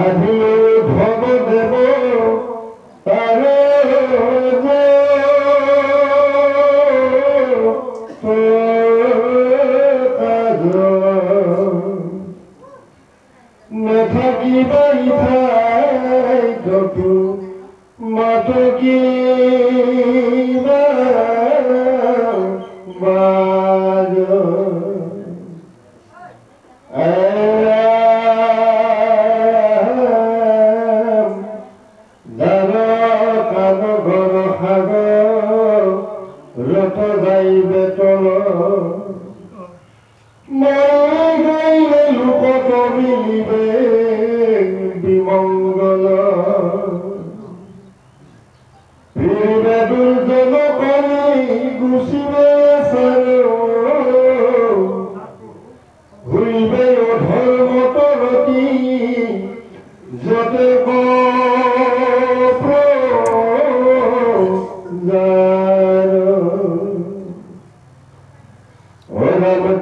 আহিলো ভবদেৱ তাৰে নাথাকিবা ইঠাই কতো মাতকিবা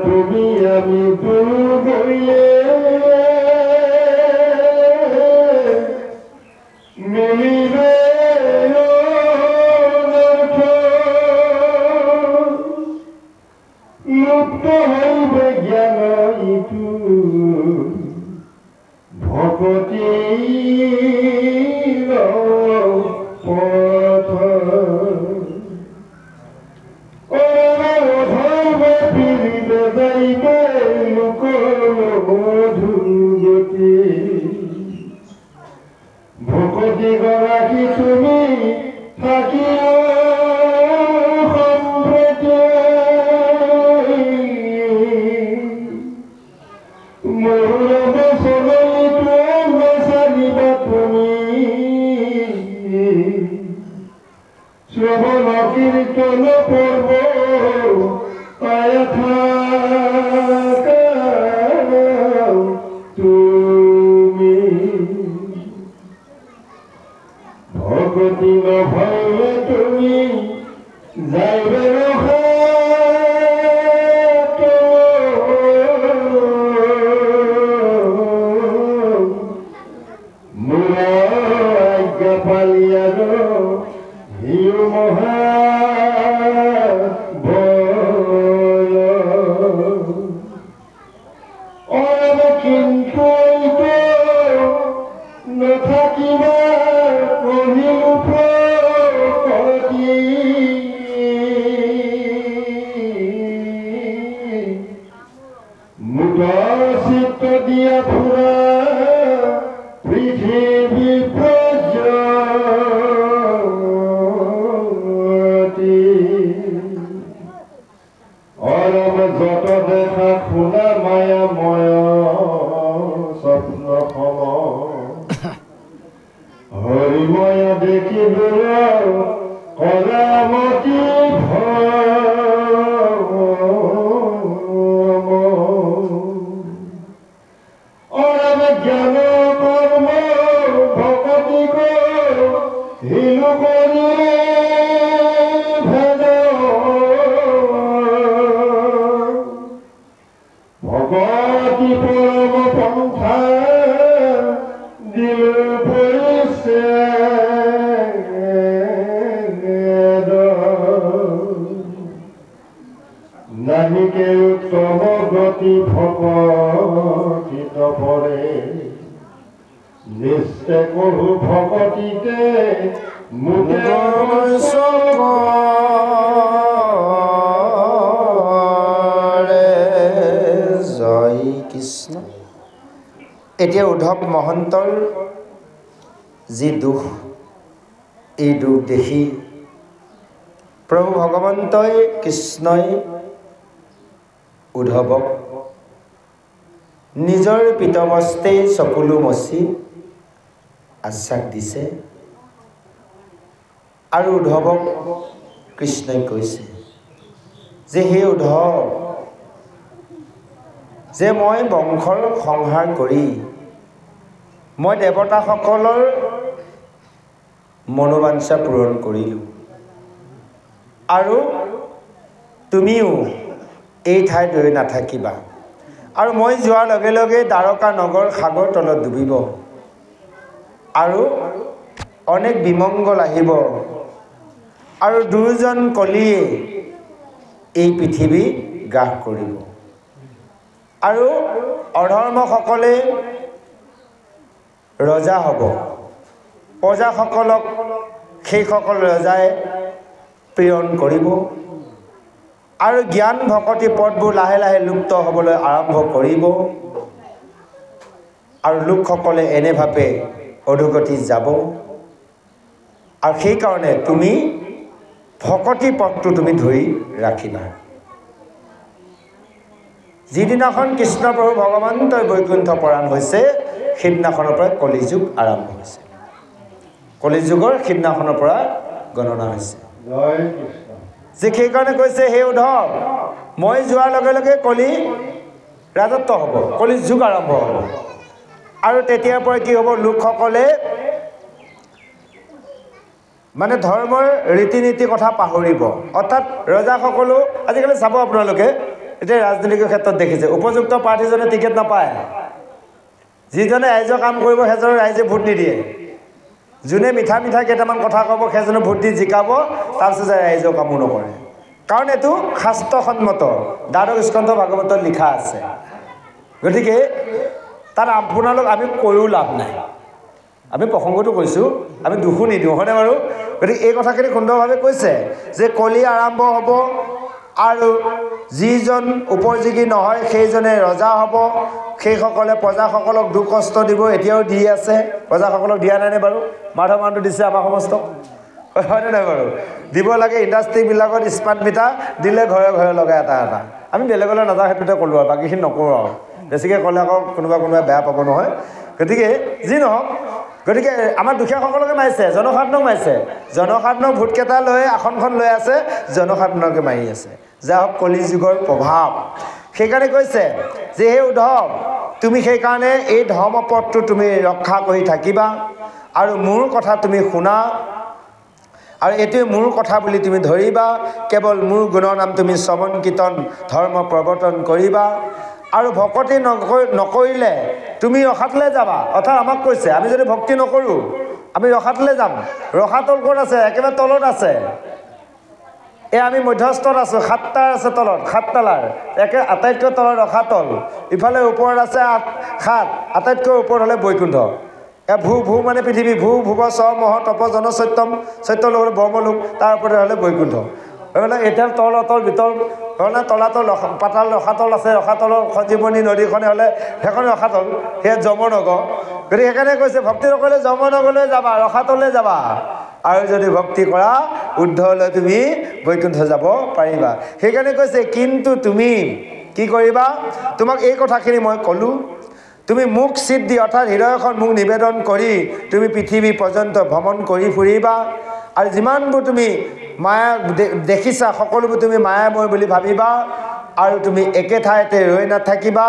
তুমি আমি দুৰ্গয়ে মিলিবে লুপ্ত হইবে জ্ঞান ইটু ভকতি পথ ভকতি গৰাকী তুমি থাকি শ্রবণ কীর্তন পর্ব তুমি ভগতি নভাইলে তুমি যাইবে মূল আজ্ঞা পালিয়ার হিউ মহা কিন্তু নাথাকিবা কহিলো ভকতি মুদ চিত্ত দিয়া ফুৰা পৃথিৱী প্ৰজ্যোতি অৰম যত দেখা শুনা মায়াময় স্বপ্ন সম হৰিময় দেখিব কৰামতি অৰম জ্ঞান কৰ্ম ভকতি হিলু কৰি ভগতি পৰম পন্থা দিল পৰিছে নাহিকে উত্তম গতি ভকতিত পৰে নিশ্চয় কহু ভকতিতে মুদে জয় কৃষ্ণ। এতিয়া উদ্ধৱ মহন্তৰ যি দুখ, এই দুখ দেখি প্ৰভু ভগৱন্তই কৃষ্ণই উদ্ধৱক নিজৰ পিতমস্তেই চকুলো মচি আশ্বাস দিছে আৰু উদ্ধৱক কৃষ্ণই কৈছে যে হে উদ্ধৱ, যে মই বংশৰ সংহাৰ কৰি মই দেৱতাসকলৰ মনোবাঞ্ছা পূৰণ কৰিলোঁ আৰু তুমিও এই ঠাইত ৰৈ নাথাকিবা আৰু মই যোৱাৰ লগে লগে দ্বাৰকা নগৰ সাগৰ তলত ডুবিব। আৰু অনেক বিমংগল আহিব আৰু দুজন কলিয়ে এই পৃথিৱী গ্ৰাস কৰিব আৰু অধৰ্মসকলে ৰজা হ'ব প্ৰজাসকলক সেইসকল ৰজাই প্ৰেৰণ কৰিব আৰু জ্ঞান ভকতি পদবোৰ লাহে লাহে লুপ্ত হ'বলৈ আৰম্ভ কৰিব আৰু লোকসকলে এনেভাৱে অধোগতি যাব আৰু সেইকাৰণে তুমি ভকতি পথটো তুমি ধৰি ৰাখিবা যিদিনাখন কৃষ্ণ প্ৰভু ভগৱন্তই বৈকুণ্ঠ পৰাণ হৈছে সেইদিনাখনৰ পৰা কলিযুগ আৰম্ভ হৈছে কলিযুগৰ সিদিনাখনৰ পৰা গণনা হৈছে যে সেইকাৰণে কৈছে হে উদ্ধৱ মই যোৱাৰ লগে লগে কলি ৰাজত্ব হ'ব কলিযুগ আৰম্ভ হ'ব আৰু তেতিয়াৰ পৰা কি হ'ব লোকসকলে মানে ধৰ্মৰ ৰীতি নীতি কথা পাহৰিব অৰ্থাৎ ৰজাসকলো আজিকালি চাব আপোনালোকে এতিয়া ৰাজনীতিৰ ক্ষেত্ৰত দেখিছে উপযুক্ত প্ৰাৰ্থীজনে টিকেট নাপায় যিজনে ৰাইজৰ কাম কৰিব সেইজনৰ ৰাইজে ভোট নিদিয়ে যোনে মিঠা মিঠা কেইটামান কথা ক'ব সেইজনে ভোট দি জিকাব তাৰপিছত ৰাইজৰ কামো নকৰে কাৰণ এইটো শাস্ত্ৰসন্মত দ্বাদশ স্কন্ধ ভাগৱতত লিখা আছে গতিকে তাত আপোনালোক আমি কৈও লাভ নাই আমি প্ৰসংগটো কৈছোঁ আমি দুখো নিদিওঁ হয়নে বাৰু গতিকে এই কথাখিনি সুন্দৰভাৱে কৈছে যে কলি আৰম্ভ হ'ব আৰু যিজন উপযোগী নহয় সেইজনে ৰজা হ'ব সেইসকলে প্ৰজাসকলক দুখ কষ্ট দিব এতিয়াও দি আছে প্ৰজাসকলক দিয়া নাই নে বাৰু মাধৱ মানটো দিছে আমাৰ সমস্তক হয়নে নাই বাৰু দিব লাগে ইণ্ডাষ্ট্ৰীবিলাকত স্মাৰ্ট মিটাৰ দিলে ঘৰে ঘৰে লগাই এটা এটা আমি বেলেগলৈ নাযাওঁ সেইটোতে ক'লোঁ আৰু বাকীখিনি নকৰোঁ আৰু বেছিকৈ ক'লে আকৌ কোনোবাই বেয়া পাব নহয় গতিকে যি নহওক গতিকে আমাৰ দুখীয়াসকলকে মাৰিছে জনসাধাৰণক মাৰিছে জনসাধাৰণৰ ভোটকেইটা লৈ আসনখন লৈ আছে জনসাধাৰণকে মাৰি আছে যা হওক কলিযুগৰ প্ৰভাৱ সেইকাৰণে কৈছে যে হে উদ্ধৱ তুমি সেইকাৰণে এই ধৰ্মপথটো তুমি ৰক্ষা কৰি থাকিবা আৰু মোৰ কথা তুমি শুনা আৰু এইটোৱে মোৰ কথা বুলি তুমি ধৰিবা কেৱল মোৰ গুণৰ নাম তুমি শ্ৰৱণ কীৰ্তন ধৰ্ম প্ৰৱৰ্তন কৰিবা আৰু ভকতি নকৰিলে তুমি ৰসাতলৈ যাবা অৰ্থাৎ আমাক কৈছে আমি যদি ভক্তি নকৰোঁ আমি ৰসাতলৈ যাম ৰসাতল ক'ত আছে একেবাৰে তলত আছে আমি মধ্যস্থত আছোঁ 7টাৰ আছে তলত 7 তালাৰ একে আটাইতকৈ তলত ৰসাতল ইফালে ওপৰত আছে 7 আটাইতকৈ ওপৰত হ'লে বৈকুণ্ঠ ভূ মানে পৃথিৱী ভুৱ স্ব মহ তপ জন সত্যম সত্য লোক ব্ৰহ্মলোক তাৰ ওপৰতে হ'লে বৈকুণ্ঠ এতিয়া তল ভিতল তলাতল পাতাল ৰসাতল আছে ৰসাতলৰ সঞ্জীৱনী নদীখনে হ'লে সেইখন ৰসাতল সেয়া যমনগৰ গতিকে সেইকাৰণে কৈছে ভক্তি নকৰিলে যমনগৰলৈ যাবা ৰসাতললৈ যাবা আৰু যদি ভক্তি কৰা উদ্ধলৈ তুমি বৈকুণ্ঠ যাব পাৰিবা সেইকাৰণে কৈছে কিন্তু তুমি কি কৰিবা তোমাক এই কথাখিনি মই ক'লোঁ তুমি মুখ সিদ্ধি অৰ্থাৎ হৃদয়খন মোক নিবেদন কৰি তুমি পৃথিৱী পৰ্যন্ত ভ্ৰমণ কৰি ফুৰিবা আৰু যিমানবোৰ তুমি মায়া দেখিছা সকলোবোৰ তুমি মায়াময় বুলি ভাবিবা আৰু তুমি একে ঠাইতে ৰৈ নাথাকিবা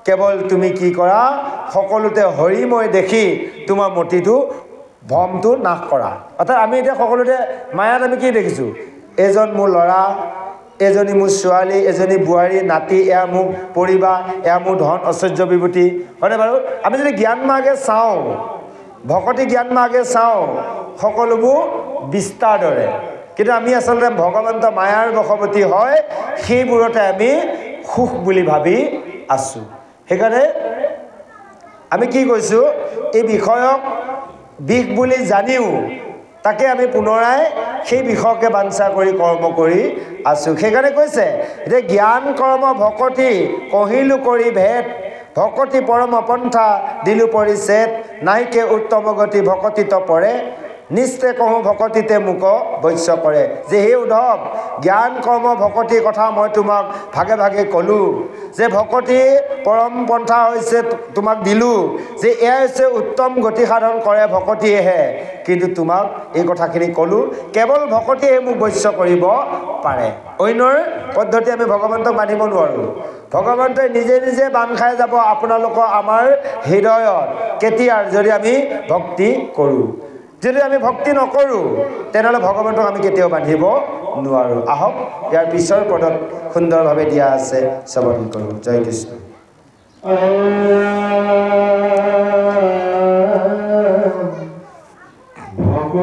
কেৱল তুমি কি কৰা সকলোতে হৰিময় দেখি তোমাৰ মতিটো ভ্ৰমটো নাশ কৰা অৰ্থাৎ আমি এতিয়া সকলোতে মায়াত আমি কি দেখিছোঁ এজন মোৰ ল'ৰা এজনী মোৰ ছোৱালী এজনী বোৱাৰী নাতি এয়া মোক পৰিবা এয়া মোৰ ধন ঐশ্বৰ্য বিভূতি হয়নে বাৰু আমি যদি জ্ঞান মাৰ্গে চাওঁ ভকতি জ্ঞান মাৰ্গে চাওঁ সকলোবোৰ বিস্তাৰ দৰে কিন্তু আমি আচলতে ভগৱন্ত মায়াৰ বশৱৰ্তী হয় সেইবোৰতে আমি সুখ বুলি ভাবি আছোঁ সেইকাৰণে আমি কি কৈছোঁ এই বিষয়ক বিষ বুলি জানিও তাকে আমি পুনৰাই সেই বিষয়কে বাঞ্ছা কৰি কৰ্ম কৰি আছোঁ সেইকাৰণে কৈছে যে জ্ঞান কৰ্ম ভকতি কহিলোঁ কৰি ভেদ ভকতি পৰম পন্থা দিলোঁ পৰিছেদ নাইকে উত্তম গতি ভকতিত পৰে নিশ্চে কহোঁ ভকতিতে মোক বৈশ্য কৰে যে হে উদ্ধৱ জ্ঞান কৰ্ম ভকতিৰ কথা মই তোমাক ভাগে ভাগে ক'লোঁ যে ভকতি পৰম পন্থা হৈছে তোমাক দিলোঁ যে এয়া হৈছে উত্তম গতি সাধন কৰে ভকতিয়েহে কিন্তু তোমাক এই কথাখিনি ক'লোঁ কেৱল ভকতিয়ে মোক বৈশ্য কৰিব পাৰে অন্যৰ পদ্ধতি আমি ভগৱন্তক মানিব নোৱাৰোঁ ভগৱন্তই নিজে নিজে বান্ধ খাই যাব আপোনালোকৰ আমাৰ হৃদয়ত কেতিয়াৰ যদি আমি ভক্তি কৰোঁ যদি আমি ভক্তি নকৰোঁ তেনেহ'লে ভগৱন্তক আমি কেতিয়াও বান্ধিব নোৱাৰোঁ আহক ইয়াৰ পিছৰ পদত সুন্দৰভাৱে দিয়া আছে শ্ৰৱণ কৰোঁ জয় কৃষ্ণ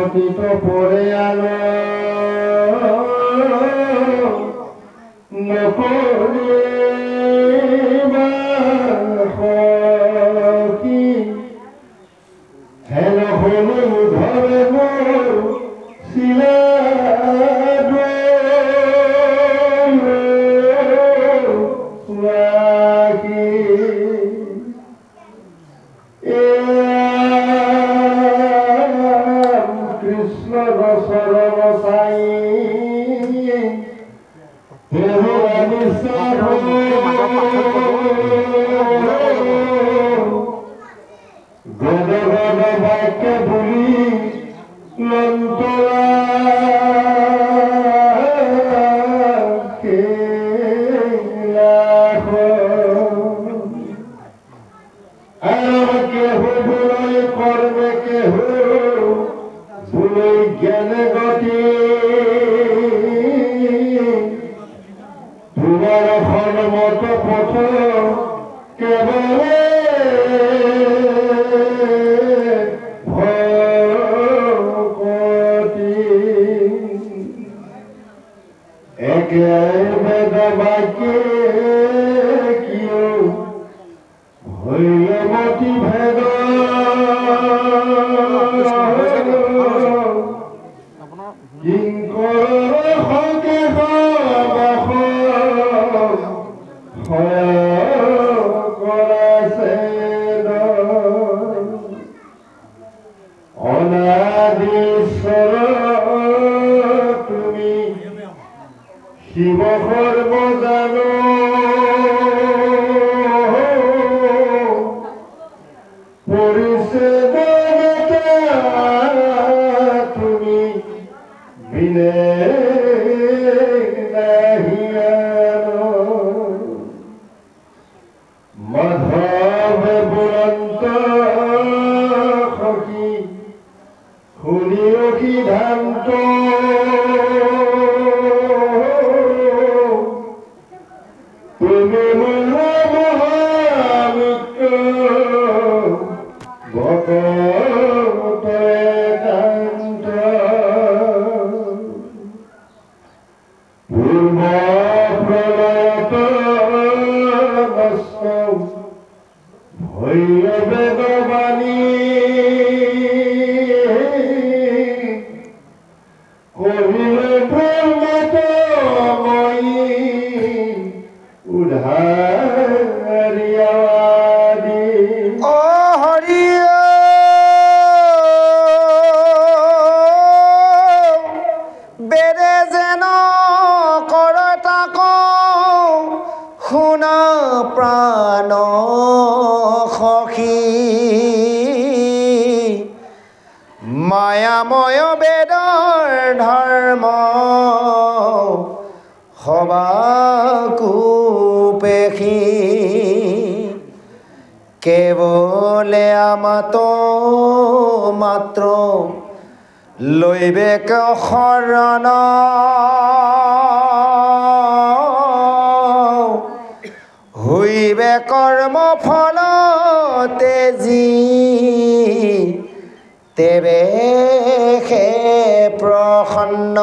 ভকতিত পৰে আলো নকৰিবা সখী হেন হলো ধৰে মোৰ শিলা কেৱলে আমাত মাত্ৰ লৈবেক শৰণ হৈবে কৰ্ম ফল তেজি তেবে সে প্ৰসন্ন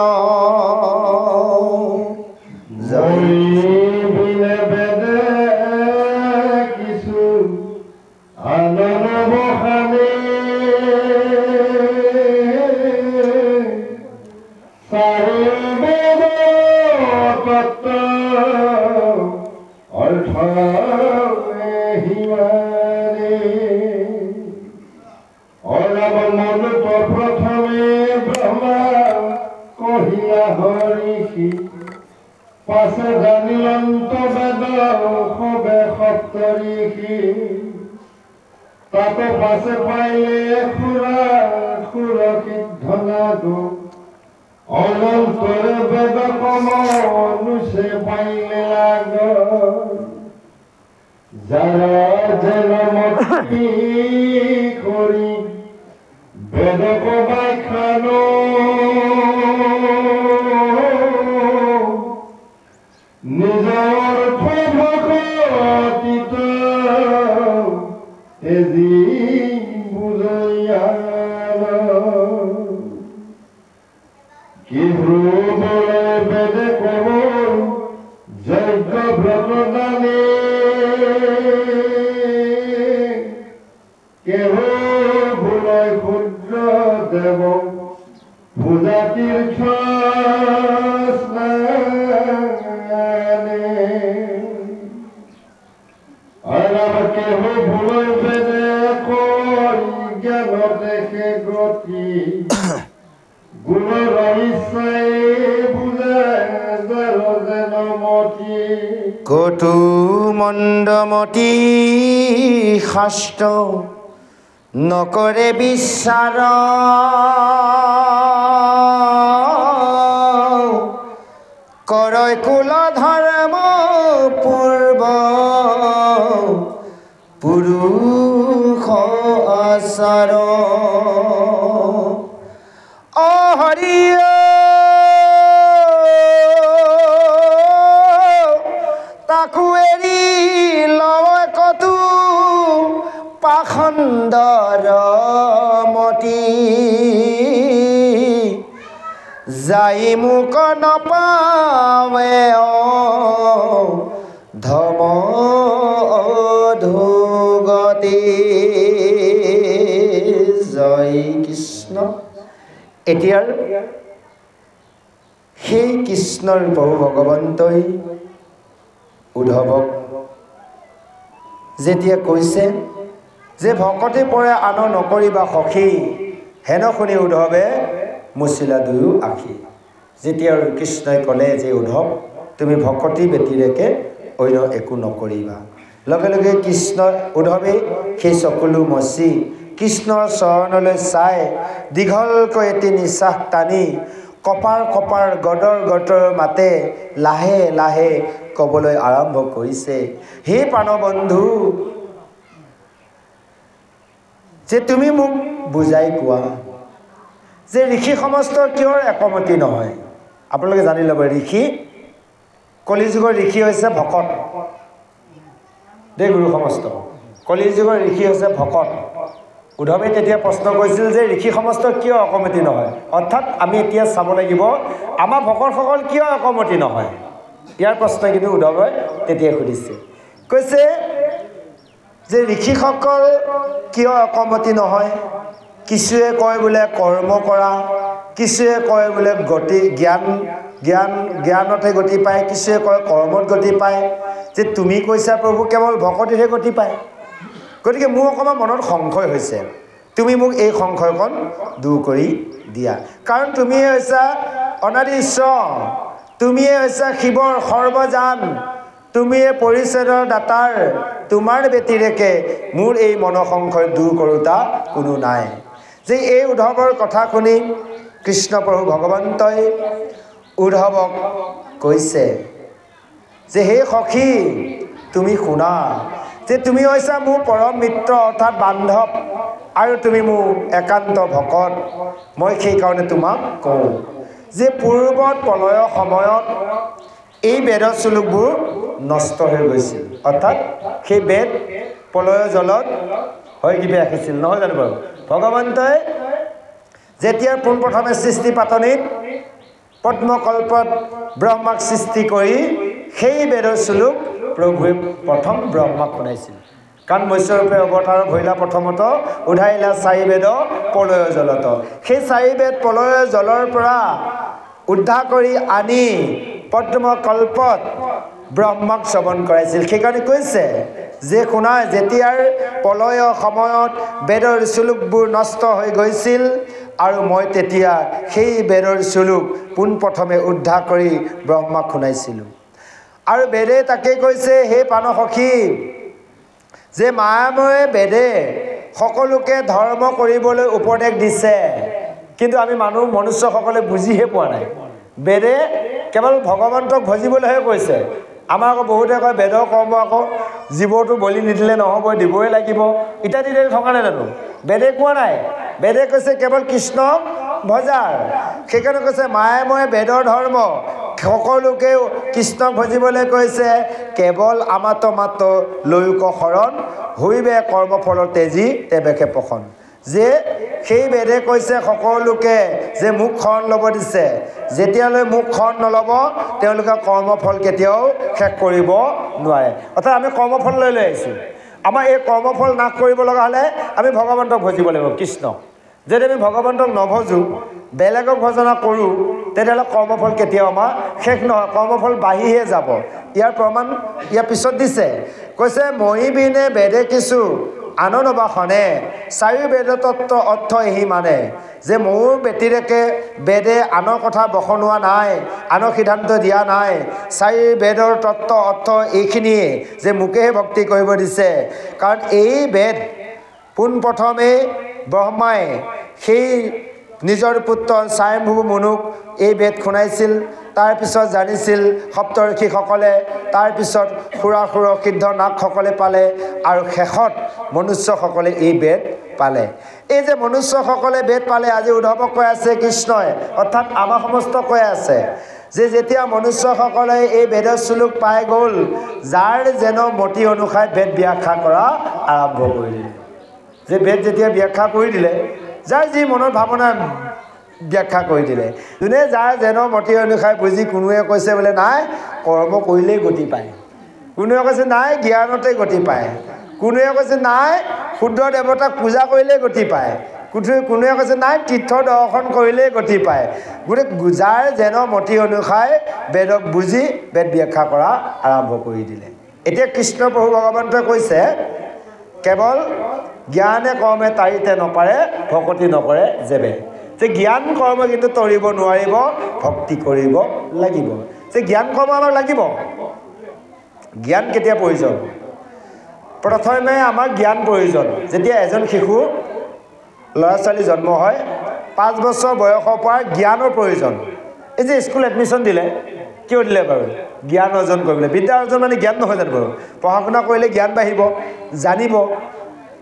পাছে জানিলন্ত বেদ সবে সপ্তঋষি তাতে পাছে পাইলে সুৰক্ষিত ধনাগো অনন্তৰে বেদ কম অনুছে পাইলে আগ যাৰা যেন মতি কৰি বেদ কবাই খানো নিজৰ ভকতিত এজি বুজয়ান কেহ ভুলয় ক্ষুদ্র দেব ভূজাতির আর আবার কেহ ভুলয় বেদে জ্ঞান দেখে গতি গুণ রহিসাই বুঝায় যেন মতি কটু মণ্ডমতি শাস্ত্ৰ নকৰে বিচাৰ কৰয় কুল ধৰ্ম পূৰ্ব পুৰুষ আচাৰ অ হৰি তাকো এৰি লয় কতো পাখণ্ডৰ মতি যাই মোক নপাৱে ধম অধোগতি জয় কৃষ্ণ। এতিয়াৰ সেই কৃষ্ণৰ প্ৰভু ভগৱন্তই উদ্ধৱক যেতিয়া কৈছে যে ভকতি পৰে আন নকৰিবা সখী, হেন শুনি উদ্ধৱে মুচিলা দুয়ো আখি। যেতিয়া কৃষ্ণই ক'লে যে উদ্ধৱ তুমি ভকতি ব্যতিৰেকে অন্য একো নকৰিবা, লগে লগে কৃষ্ণ উদ্ধৱে সেই চকুলো মচি কৃষ্ণৰ চৰণলৈ চাই দীঘলকৈ এটি নিশ্বাস টানি কপাৰ কপাৰ গদৰ গদৰ মাতে লাহে লাহে ক'বলৈ আৰম্ভ কৰিছে, হে প্ৰাণবন্ধু, যে তুমি মোক বুজাই কোৱা যে ঋষি সমস্ত কিয় একমতি নহয়। আপোনালোকে জানি ল'ব, ঋষি কলিযুগৰ ঋষি হৈছে ভকত দেই, গুৰু সমস্ত কলিযুগৰ ঋষি হৈছে ভকত। উদ্ধৱে তেতিয়া প্ৰশ্ন কৰিছিল যে ঋষি সমস্ত কিয় একমতি নহয়, অৰ্থাৎ আমি এতিয়া চাব লাগিব আমাৰ ভকতসকল কিয় একমতি নহয়। ইয়াৰ প্ৰশ্ন কিন্তু উদ্ধৱে তেতিয়াই সুধিছে, কৈছে যে ঋষিসকল কিয় একমতি নহয়। কিছুৱে কয় বোলে কৰ্ম কৰা, কিছুৱে কয় বোলে গতি জ্ঞানতহে গতি পায়, কিছুৱে কয় কৰ্মত গতি পায়। যে তুমি কৈছা প্ৰভু কেৱল ভকতিতহে গতি পায়, গতিকে মোৰ অকণমান মনত সংশয় হৈছে, তুমি মোক এই সংশয়কণ দূৰ কৰি দিয়া। কাৰণ তুমিয়ে হৈছা অনাদি ঈশ্বৰ, তুমিয়ে হৈছা শিৱৰ সৰ্বজান, তুমিয়ে পৰিচ্ছেদৰ দাতাৰ, তোমাৰ ব্যতিৰেকে মোৰ এই মনসংশয় দূৰ কৰোতা কোনো নাই। যে এই উদ্ধৱৰ কথা শুনি কৃষ্ণ প্ৰভু ভগৱন্তই উদ্ধৱক কৈছে যে হে সখী তুমি শুনা, যে তুমি হৈছা মোৰ পৰম মিত্ৰ অৰ্থাৎ বান্ধৱ, আৰু তুমি মোৰ একান্ত ভকত। মই সেইকাৰণে তোমাক কওঁ যে পূৰ্বত প্ৰলয়ৰ সময়ত এই বেদৰ চুলুকবোৰ নষ্ট হৈ গৈছিল, অৰ্থাৎ সেই বেদ প্ৰলয়ৰ জলত হৈ কিবা ৰাখিছিল, নহয় জানো বাৰু। ভগৱন্তই যেতিয়া পোনপ্ৰথমে সৃষ্টি পাতনিত পদ্মকল্পত ব্ৰহ্মাক সৃষ্টি কৰি সেই বেদৰ চুলুক প্ৰভুৱে প্ৰথম ব্ৰহ্মাক শুনাইছিল। কাৰণ মৎস্যৰূপে অৱতাৰ ভৈলা প্ৰথমত উধাইলা চাৰি বেদ প্ৰলয়ৰ জলত, সেই চাৰি বেদ প্ৰলয়ৰ জলৰ পৰা উদ্ধাৰ কৰি আনি পদ্মকল্পত ব্ৰহ্মাক শ্ৰৱণ কৰাইছিল। সেইকাৰণে কৈছে যে শুনা, যেতিয়াৰ প্ৰলয়ৰ সময়ত বেদৰ চুলুকবোৰ নষ্ট হৈ গৈছিল আৰু মই তেতিয়া সেই বেদৰ চুলুক পোনপ্ৰথমে উদ্ধাৰ কৰি ব্ৰহ্মাক শুনাইছিলোঁ। আৰু বেদে তাকে কৈছে, হে প্ৰাণসখী, যে মায়াময়ে বেদে সকলোকে ধৰ্ম কৰিবলৈ উপদেশ দিছে, কিন্তু আমি মনুষ্যসকলে বুজিহে পোৱা নাই। বেদে কেৱল ভগৱন্তক ভজিবলৈহে কৈছে। আমাৰ আকৌ বহুতে কয় বেদৰ কৰ্ম আকৌ জীৱটো বলি নিদিলে নহ'ব, দিবই লাগিব ইত্যাদি থকা নাই জানো। বেদে কোৱা নাই, বেদে কৈছে কেৱল কৃষ্ণক ভজাৰ। সেইকাৰণে কৈছে মায়াময়ে বেদৰ ধৰ্ম সকলোকে কৃষ্ণক ভজিবলৈ কৈছে, কেৱল আমাতো মাত্ৰ লৈক শৰণ হৈবে কৰ্মফলৰ তেজী তেবেকে পখন। যে সেই বেদে কৈছে সকলোকে যে মোক শৰণ ল'ব দিছে যেতিয়ালৈ মোক শৰণ নল'ব তেওঁলোকে কৰ্মফল কেতিয়াও শেষ কৰিব নোৱাৰে অৰ্থাৎ আমি কৰ্মফল লৈ আহিছোঁ আমাৰ এই কৰ্মফল নাশ কৰিব লগা হ'লে আমি ভগৱন্তক ভজিব লাগিব কৃষ্ণ যদি আমি ভগৱন্তক নভজোঁ বেলেগক ভজনা কৰোঁ তেতিয়াহ'লে কৰ্মফল কেতিয়াও আমাৰ শেষ নহয় কৰ্মফল বাঢ়িহে যাব ইয়াৰ প্ৰমাণ ইয়াৰ পিছত দিছে কৈছে মহি বিনে বেদে কিছু আনো নবাসনে চাৰি বেদ তত্ত্ব অৰ্থ এহি মানে যে মোৰ ব্যতিৰেকে বেদে আনৰ কথা বখনোৱা নাই আনৰ সিদ্ধান্ত দিয়া নাই চাৰি বেদৰ তত্ত্ব অৰ্থ এইখিনিয়ে যে মোকেহে ভক্তি কৰিব দিছে কাৰণ এই বেদ পোনপ্ৰথমে ব্ৰহ্মাই সেই নিজৰ পুত্ৰ স্বয়ম্ভু মনুক এই বেদ শুনাইছিল তাৰপিছত জানিছিল সপ্তৰ্ষিসকলে তাৰপিছত সুৰাসুৰ সিদ্ধ নাগসকলে পালে আৰু শেষত মনুষ্যসকলে এই বেদ পালে এই যে মনুষ্যসকলে বেদ পালে আজি উদ্ধৱক কৈ আছে কৃষ্ণই অৰ্থাৎ আমাৰ সমস্ত কৈ আছে যে যেতিয়া মনুষ্যসকলে এই বেদৰ শ্লোক পাই গ'ল যাৰ যেন মতি অনুসাৰে বেদ ব্যাখ্যা কৰা আৰম্ভ কৰি দিলে যে বেদ যেতিয়া ব্যাখ্যা কৰি দিলে যাৰ যি মনৰ ভাৱনা ব্যাখ্যা কৰি দিলে যোনে যাৰ যেন মতি অনুসাৰে বুজি কোনোৱে কৈছে বোলে নাই কৰ্ম কৰিলেই গতি পায় কোনোৱে কৈছে নাই জ্ঞানতে গতি পায় কোনোৱে কৈছে নাই শুদ্ধ দেৱতাক পূজা কৰিলেই গতি পায় কোনোৱে কৈছে নাই তীৰ্থ দৰ্শন কৰিলেই গতি পায় গতিকে যাৰ যেন মতি অনুসাৰে বেদক বুজি বেদ ব্যাখ্যা কৰা আৰম্ভ কৰি দিলে এতিয়া কৃষ্ণ প্ৰভু ভগৱন্তই কৈছে কেৱল জ্ঞানে কৰ্মে তাৰিতে নপাৰে ভকতি নকৰে যেবে যে জ্ঞান কৰ্ম কিন্তু তৰিব নোৱাৰিব ভক্তি কৰিব লাগিব যে জ্ঞান কৰ্ম আমাক লাগিব জ্ঞান কেতিয়া প্ৰয়োজন প্ৰথমে আমাক জ্ঞান প্ৰয়োজন যেতিয়া এজন শিশু ল'ৰা ছোৱালী জন্ম হয় 5 বছৰ বয়সৰ পৰা জ্ঞানৰ প্ৰয়োজন এই যে স্কুল এডমিশ্যন দিলে কিয় দিলে বাৰু জ্ঞান অৰ্জন কৰিবলৈ বিদ্যা অৰ্জন মানে জ্ঞান নহয় জানো বাৰু পঢ়া শুনা কৰিলে জ্ঞান বাঢ়িব জানিব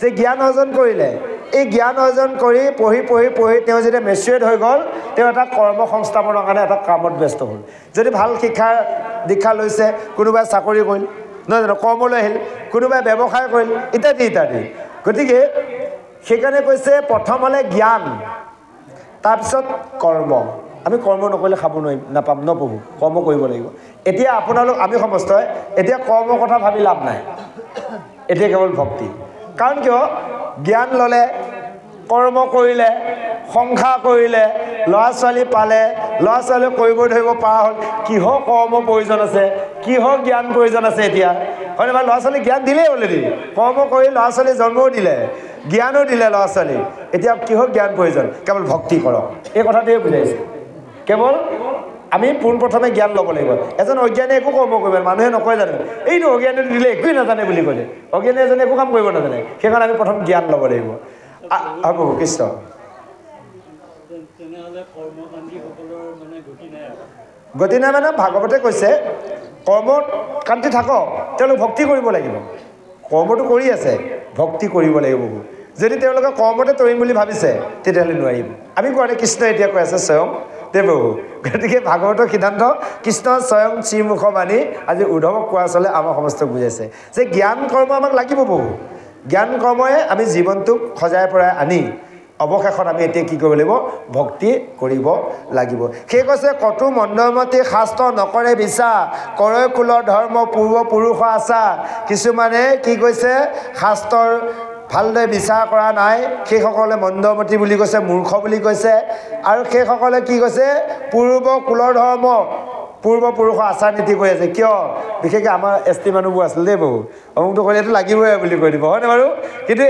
যে জ্ঞান অৰ্জন কৰিলে এই জ্ঞান অৰ্জন কৰি পঢ়ি তেওঁ যেতিয়া মেচিউৰ্ড হৈ গ'ল তেওঁ এটা কৰ্ম সংস্থাপনৰ কাৰণে এটা কামত ব্যস্ত হ'ল যদি ভাল দীক্ষা লৈছে কোনোবাই চাকৰি কৰিল নহয় জানো কৰ্মলৈ আহিল কোনোবাই ব্যৱসায় কৰিল ইত্যাদি গতিকে সেইকাৰণে কৈছে প্ৰথমলে জ্ঞান তাৰপিছত কৰ্ম আমি কৰ্ম নকৰিলে খাব নাপাম নপঢ়োঁ কৰ্ম কৰিব লাগিব এতিয়া আপোনালোক আমি সমস্তই এতিয়া কৰ্মৰ কথা ভাবি লাভ নাই এতিয়া কেৱল ভক্তি কাৰণ কিয় জ্ঞান ল'লে কৰ্ম কৰিলে সংসাৰ কৰিলে ল'ৰা ছোৱালী পালে ল'ৰা ছোৱালীয়ে কৰিব ধৰিব পৰা হ'ল কিহৰ কৰ্মৰ প্ৰয়োজন আছে কিহৰ জ্ঞান প্ৰয়োজন আছে এতিয়া হয়নে বাৰু ল'ৰা ছোৱালী জ্ঞান দিলেই অলৰেডি কৰ্ম কৰি ল'ৰা ছোৱালী জন্মও দিলে জ্ঞানো দিলে ল'ৰা ছোৱালী এতিয়া কিহৰ জ্ঞান প্ৰয়োজন কেৱল ভক্তি কৰক এই কথাটোৱে বুজাইছে কেৱল আমি পোনপ্ৰথমে জ্ঞান ল'ব লাগিব এজন অজ্ঞানী একো কৰ্ম কৰিব মানুহে নকয় জানো এইটো অজ্ঞানী দিলে একোৱেই নাজানে বুলি ক'লে অজ্ঞানী এজনে একো কাম কৰিব নাজানে সেইকাৰণে আমি প্ৰথম জ্ঞান ল'ব লাগিব হ'ব কৃষ্ণ গতি নাই মানে ভাগৱতে কৈছে কৰ্মত কান্তি থাকক তেওঁলোক ভক্তি কৰিব লাগিব কৰ্মটো কৰি আছে ভক্তি কৰিব লাগিব যদি তেওঁলোকে কৰ্মতে তৰিম বুলি ভাবিছে তেতিয়াহ'লে নোৱাৰিব আমি কোৱাতে কৃষ্ণ এতিয়া কৈ আছে স্বয়ং দেৱপ্ৰভু গতিকে ভাগৱতৰ সিদ্ধান্ত কৃষ্ণ স্বয়ং শ্ৰীমুখ বাণী আজি উদ্ধৱক কোৱা চলে আমাৰ সমস্তক বুজাইছে যে জ্ঞান কৰ্ম আমাক লাগিব বহু জ্ঞান কৰ্মই আমি জীৱনটোক সজাই পৰাই আনি অৱশেষত আমি এতিয়া কি কৰিব লাগিব ভক্তি কৰিব লাগিব সেই কৈছে কটু মন্দমতি শাস্ত্ৰ নকৰে বিচাৰ কৰে কুলৰ ধৰ্ম পূৰ্বপুৰুষ আশা কিছুমানে কি কৈছে শাস্ত্ৰৰ ভালদৰে বিচাৰ কৰা নাই সেইসকলে মন্দমতি বুলি কৈছে মূৰ্খ বুলি কৈছে আৰু সেইসকলে কি কৈছে পূৰ্ব কুলৰ ধৰ্ম পূৰ্বপুৰুষৰ আচাৰ নীতি কৰি আছে কিয় বিশেষকৈ আমাৰ এছ টি মানুহবোৰ আছিল দেই বহু অমুকটো কৰি এইটো লাগিবই বুলি কৈ দিব হয়নে বাৰু কিন্তু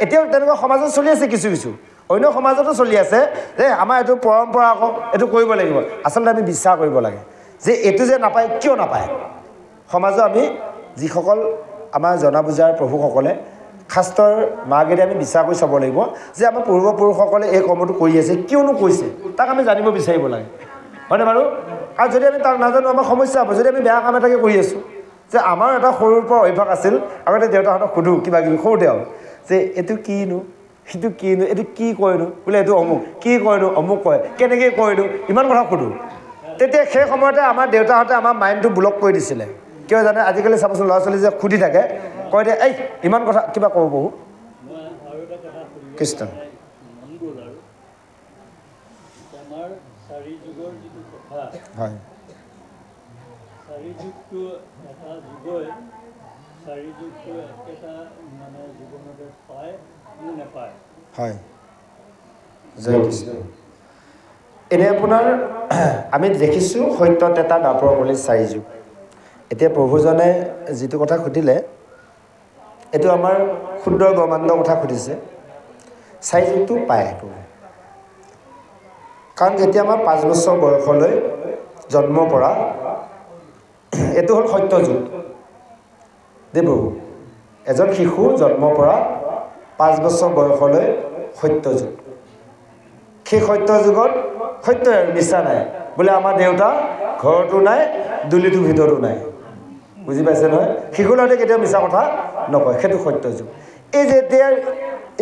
এতিয়াও তেনেকুৱা সমাজত চলি আছে কিছু অন্য সমাজতো চলি আছে যে আমাৰ এইটো পৰম্পৰা আকৌ এইটো কৰিব লাগিব আচলতে আমি বিশ্বাস কৰিব লাগে যে এইটো যে নাপায় কিয় নাপায় সমাজত আমি যিসকল আমাৰ জনা বুজাৰ প্ৰভুসকলে শাস্ত্ৰৰ মাৰ্গেদি আমি বিশ্বাস কৰি চাব লাগিব যে আমাৰ পূৰ্বপুৰুষসকলে এই কৰ্মটো কৰি আছে কিয়নো কৈছে তাক আমি জানিব বিচাৰিব লাগে হয়নে বাৰু আৰু যদি আমি তাক নাজানো আমাৰ সমস্যা হ'ব যদি আমি বেয়া কাম এটাকে কৰি আছোঁ যে আমাৰ এটা সৰুৰ পৰা অভ্যাস আছিল আগতে দেউতাহঁতক সোধোঁ কিবা কিবি সৰুতে আৰু যে এইটো কিনো সিটো কিনো এইটো কি কয়নো বোলে এইটো অমুক কি কয়নো অমুক কয় কেনেকৈ কয়নো ইমান কথা সোধোঁ তেতিয়া সেই সময়তে আমাৰ দেউতাহঁতে আমাৰ মাইণ্ডটো ব্লক কৰি দিছিলে কিয় জানে আজিকালি চাবচোন ল'ৰা ছোৱালী যে সুধি থাকে কয় দিয়ে এই ইমান কথা কিবা ক'ব বহু কৃষ্ণ হয় চাৰি যুগটো এটা জীৱই চাৰি যুগটো একেটা মানে জীৱনতে পায় নে নাপায় হয় জয় কৃষ্ণ এনে আপোনাৰ আমি দেখিছোঁ সত্য তেতা দ্বাপৰ কলি চাৰি যুগ এতিয়া প্ৰভুজনে যিটো কথা সুধিলে এইটো আমাৰ সুন্দৰ ব্ৰহ্মাণ্ডৰ কথা সুধিছে চাৰি যুগটো পায় কাৰণ যেতিয়া আমাৰ 5 বছৰ বয়সলৈ জন্মৰ পৰা এইটো হ'ল সত্য যুগ দেৱ এজন শিশু জন্মৰ পৰা 5 বছৰ বয়সলৈ সত্য যুগ সেই সত্য যুগত সত্য আৰু মিছা নাই বোলে আমাৰ দেউতা ঘৰতো নাই দুলিটোৰ ভিতৰতো নাই বুজি পাইছে নহয় শিশু ল'ৰাটোৱে কেতিয়াও মিছা কথা নকয় সেইটো সত্য যুগ এই যেতিয়া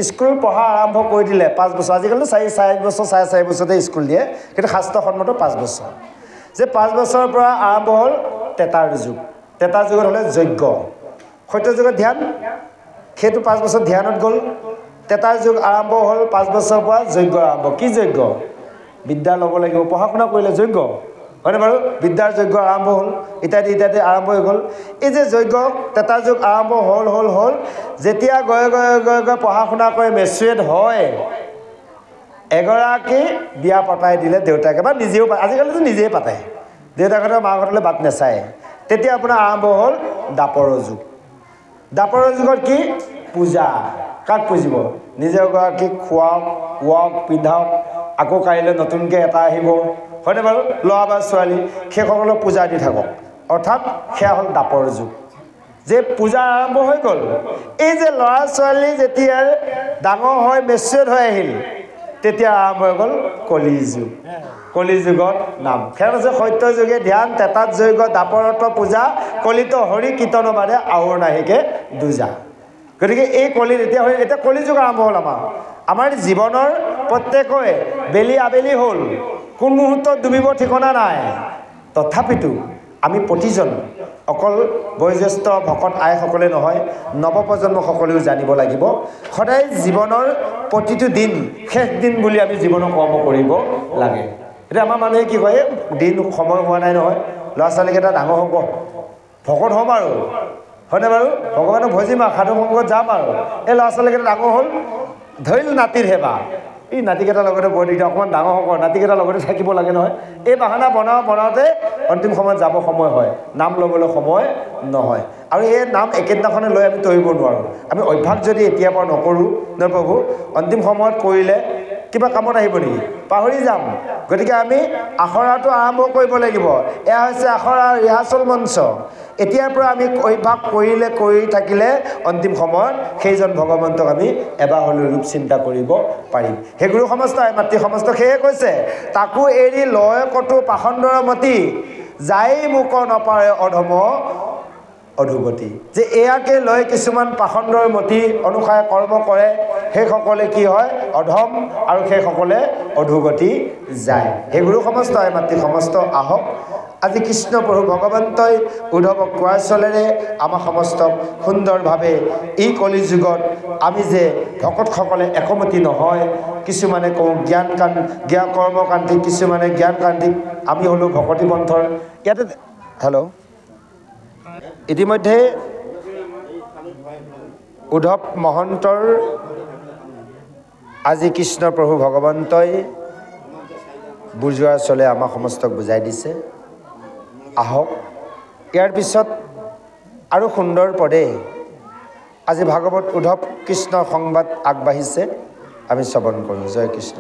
স্কুল পঢ়া আৰম্ভ কৰি দিলে 5 বছৰ আজিকালিতো 4 বছৰ 4.5 বছৰতে স্কুল দিয়ে কিন্তু শাস্ত্ৰসন্মত 5 বছৰ যে 5 বছৰৰ পৰা আৰম্ভ হ'ল তেতাৰ যুগ তেতাৰ যুগত হ'লে যজ্ঞ সত্য যুগত ধ্যান সেইটো 5 বছৰ ধ্যানত গ'ল তেতাৰ যুগ আৰম্ভ হ'ল 5 বছৰৰ পৰা যজ্ঞ আৰম্ভ কি যজ্ঞ বিদ্যা ল'ব লাগিব পঢ়া শুনা কৰিলে যজ্ঞ হয়নে বাৰু বিদ্যাৰ যজ্ঞ আৰম্ভ হ'ল ইত্যাদি ইত্যাদি আৰম্ভ হৈ গ'ল এই যে যজ্ঞ তেতাৰ যুগ আৰম্ভ হ'ল যেতিয়া গৈ পঢ়া শুনা কৰি মেচুৱেট হয় এগৰাকী বিয়া পতাই দিলে দেউতাকে বা নিজেও আজিকালিতো নিজেই পাতে দেউতাকহঁতৰ মাকহঁতলৈ বাট নেচায় তেতিয়া আপোনাৰ আৰম্ভ হ'ল দ্বাপৰৰ যুগ দ্বাপৰৰ যুগত কি পূজা কাক পুজিব নিজে এগৰাকীক খুৱাওক বোৱাওক পিন্ধাওক আকৌ কাইলৈ নতুনকৈ এটা আহিব হয়নে বাৰু ল'ৰা বা ছোৱালী সেইসকলক পূজা দি থাকক অৰ্থাৎ সেয়া হ'ল দ্বাপৰ যুগ যে পূজা আৰম্ভ হৈ গ'ল এই যে ল'ৰা ছোৱালী যেতিয়া ডাঙৰ হৈ মেচুৱেট হৈ আহিল তেতিয়া আৰম্ভ হৈ গ'ল কলি যুগত নাম সেয়া হৈছে সত্য যুগে ধ্যান তেতাত যজ্ঞ দ্বাপৰত পূজা কলিত হৰি কীৰ্তন বাদে আউৰ নাহিকে দুজা গতিকে এই এতিয়া কলি যুগ আৰম্ভ হ'ল আমাৰ জীৱনৰ প্ৰত্যেকৰে বেলি আবেলি হ'ল কোন মুহূৰ্তত ডুবিব ঠিকনা নাই তথাপিতো আমি প্ৰতিজন অকল বয়োজ্যেষ্ঠ ভকত আইসকলে নহয় নৱপ্ৰজন্মসকলেও জানিব লাগিব সদায় জীৱনৰ প্ৰতিটো দিন শেষ দিন বুলি আমি জীৱনৰ কৰ্ম কৰিব লাগে এতিয়া আমাৰ মানুহে কি কয় দিন সময় হোৱা নাই নহয় ল'ৰা ছোৱালীকেইটা ডাঙৰ হ'ব ভকত হ'ম আৰু হয়নে বাৰু ভগৱানক ভজিম আৰু সাধু সংগত যাম আৰু এই ল'ৰা ছোৱালীকেইটা ডাঙৰ হ'ল ধৰিল নাতিৰ হেবা এই নাতিকেইটাৰ লগতে বৰ দিগদাৰ অকণমান ডাঙৰ হ'ব নাতিকেইটাৰ লগতে থাকিব লাগে নহয় এই বাহানা বনাওঁতে অন্তিম সময়ত যাব সময় হয় নাম ল'বলৈ সময় নহয় আৰু এই নাম একেদিনাখনে লৈ আমি তৰিব নোৱাৰোঁ আমি অভ্যাস যদি এতিয়াৰ পৰা নকৰোঁ নহয় প্ৰভু অন্তিম সময়ত কৰিলে কিবা কামত আহিব নেকি পাহৰি যাম গতিকে আমি আখৰাটো আৰম্ভ কৰিব লাগিব এয়া হৈছে আখৰাৰ ৰিহাৰ্চল মঞ্চ এতিয়াৰ পৰা আমি অভ্যাস কৰি থাকিলে অন্তিম সময়ত সেইজন ভগৱন্তক আমি এবাৰ হ'লেও ৰূপ চিন্তা কৰিব পাৰিম সেই গুৰু সমস্তই মাতৃ সমস্ত সেয়ে কৈছে তাকো এৰি লয় কতো পাখণ্ডৰ মতি যাই মোক নপাৰে অধম অধুগতি যে এয়াকে লৈ কিছুমান পাখণ্ডৰ মতি অনুসাৰে কৰ্ম কৰে সেইসকলে কি হয় অধম আৰু সেইসকলে অধুগতি যায় সেই গুৰু সমস্ত মাতৃ সমস্ত আহক আজি কৃষ্ণ প্ৰভু ভগৱন্তই উদ্ধৱক কোৱাৰ চলেৰে আমাৰ সমস্তক সুন্দৰভাৱে এই কলি যুগত আমি যে ভকতসকলে একমতি নহয় কিছুমানে কওঁ জ্ঞান কৰ্মকান্তিক কিছুমানে জ্ঞানকান্তিক আমি হ'লোঁ ভকতি পন্থৰ ইয়াতে হেল্ল' ইতিমধ্যে উদ্ধৱ মহন্তৰ আজি কৃষ্ণ প্ৰভু ভগৱন্তই বুজোৱাৰ চলে আমাৰ সমস্তক বুজাই দিছে আহক ইয়াৰ পিছত আৰু সুন্দৰ পদে আজি ভাগৱত উদ্ধৱ কৃষ্ণৰ সংবাদ আগবাঢ়িছে আমি শ্ৰৱণ কৰোঁ জয় কৃষ্ণ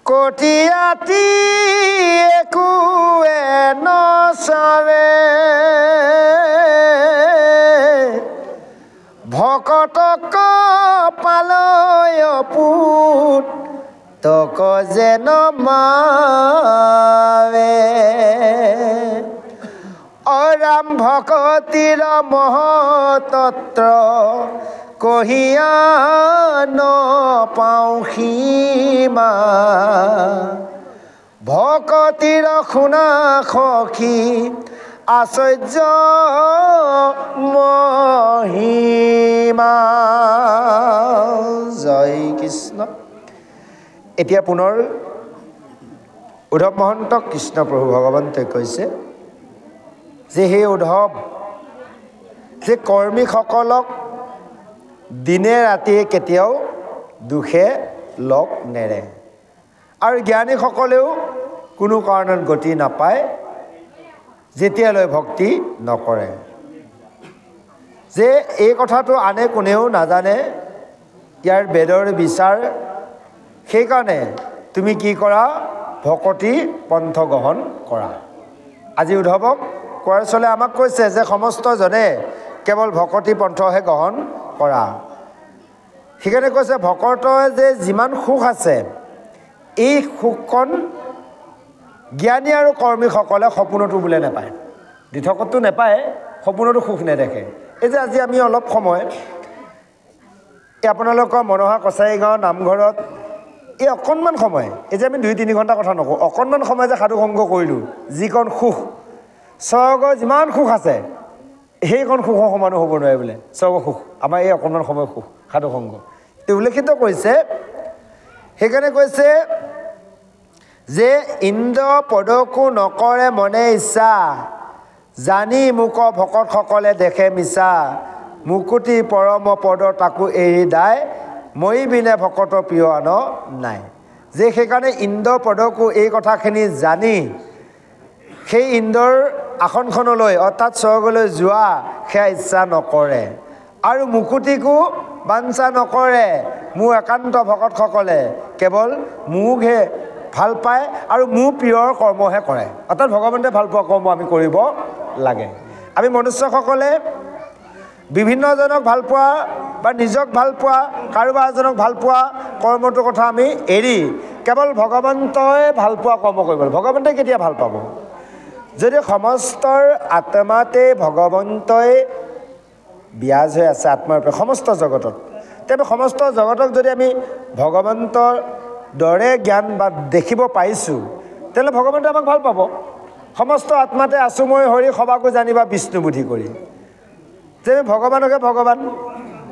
কটিয়াতি একোৱে নচাৱে ভকতক পালয় পুত তক যেন মাৱে অৰাম ভকতিৰ মহতত্ৰ কহিয়া নপাওঁ সীমা ভকতিৰ শুনা সখী আশ্চৰ্য মহিমা। জয় কৃষ্ণ। এতিয়া পুনৰ উদ্ধৱ মহন্তক কৃষ্ণ প্ৰভু ভগৱন্তই কৈছে যে হে উদ্ধৱ, যে কৰ্মীসকলক দিনে ৰাতিয়ে কেতিয়াও দুখে লগ নেৰে আৰু জ্ঞানীসকলেও কোনো কাৰণত গতি নাপায় যেতিয়ালৈ ভক্তি নকৰে। যে এই কথাটো আনে কোনেও নাজানে, ইয়াৰ বেদৰ বিচাৰ। সেইকাৰণে তুমি কি কৰা, ভকতি পন্থ গ্ৰহণ কৰা। আজি উদ্ধৱক কোৱাৰ চলে আমাক কৈছে যে সমস্তজনে কেৱল ভকতি পন্থহে গ্ৰহণ কৰা। সেইকাৰণে কৈছে ভকতৰ যে যিমান সুখ আছে এই সুখখন জ্ঞানী আৰু কৰ্মীসকলে সপোনতো বোলে নাপায়, দিঠকতো নাপায়, সপোনতো সুখ নেদেখে। এই যে আজি আমি অলপ সময় এই আপোনালোকৰ মনোহা কছাৰী গাঁৱৰ নামঘৰত এই অকণমান সময়, এই যে আমি 2-3 ঘণ্টা কথা নকওঁ, অকণমান সময় যে সাধু সংগ কৰিলোঁ, যিকণ সুখ স্বৰ্গৰ যিমান সুখ আছে সেইকণ সুখৰ সমানো হ'ব নোৱাৰে বোলে স্বৰ্গৰ সুখ, আমাৰ এই অকণমান সময় সুখ সাধু সংগ তেওঁ উল্লেখিত কৰিছে। সেইকাৰণে কৈছে যে ইন্দ্ৰ পদকো নকৰে মনে ইচ্ছা, জানি মোক ভকতসকলে দেখে মিছা, মুকুতি পৰম পদ তাকো এৰি দায়, মই বিনে ভকতৰ প্ৰিয় আন নাই। যে সেইকাৰণে ইন্দ্ৰ পদকো এই কথাখিনি জানি সেই ইন্দ্ৰৰ আসনখনলৈ অৰ্থাৎ স্বৰ্গলৈ যোৱা সেয়া ইচ্ছা নকৰে আৰু মুকুতিকো বাঞ্ছা নকৰে। মোৰ একান্ত ভকতসকলে কেৱল মোকহে ভাল পায় আৰু মোৰ প্ৰিয়ৰ কৰ্মহে কৰে। অৰ্থাৎ ভগৱন্তে ভাল পোৱা কৰ্ম আমি কৰিব লাগে। আমি মনুষ্যসকলে বিভিন্নজনক ভাল পোৱা বা নিজক ভাল পোৱা, কাৰোবাৰ এজনক ভাল পোৱা কৰ্মটোৰ কথা আমি এৰি কেৱল ভগৱন্তই ভাল পোৱা কৰ্ম কৰিব লাগে। ভগৱন্তই কেতিয়া ভাল পাব? যদি সমস্তৰ আত্মাতে ভগৱন্তই বিৰাজ হৈ আছে আত্মাৰূপে সমস্ত জগতত। তেবে সমস্ত জগতক যদি আমি ভগৱন্তৰ দৰে জ্ঞান বা দেখিব পাৰিছোঁ, তেতিয়াহ'লে ভগৱন্তে আমাক ভাল পাব। সমস্ত আত্মাতে আছোঁ মই হৰি সবাকো জানিবা বিষ্ণু বুদ্ধি কৰি। যে আমি ভগৱানকে ভগৱান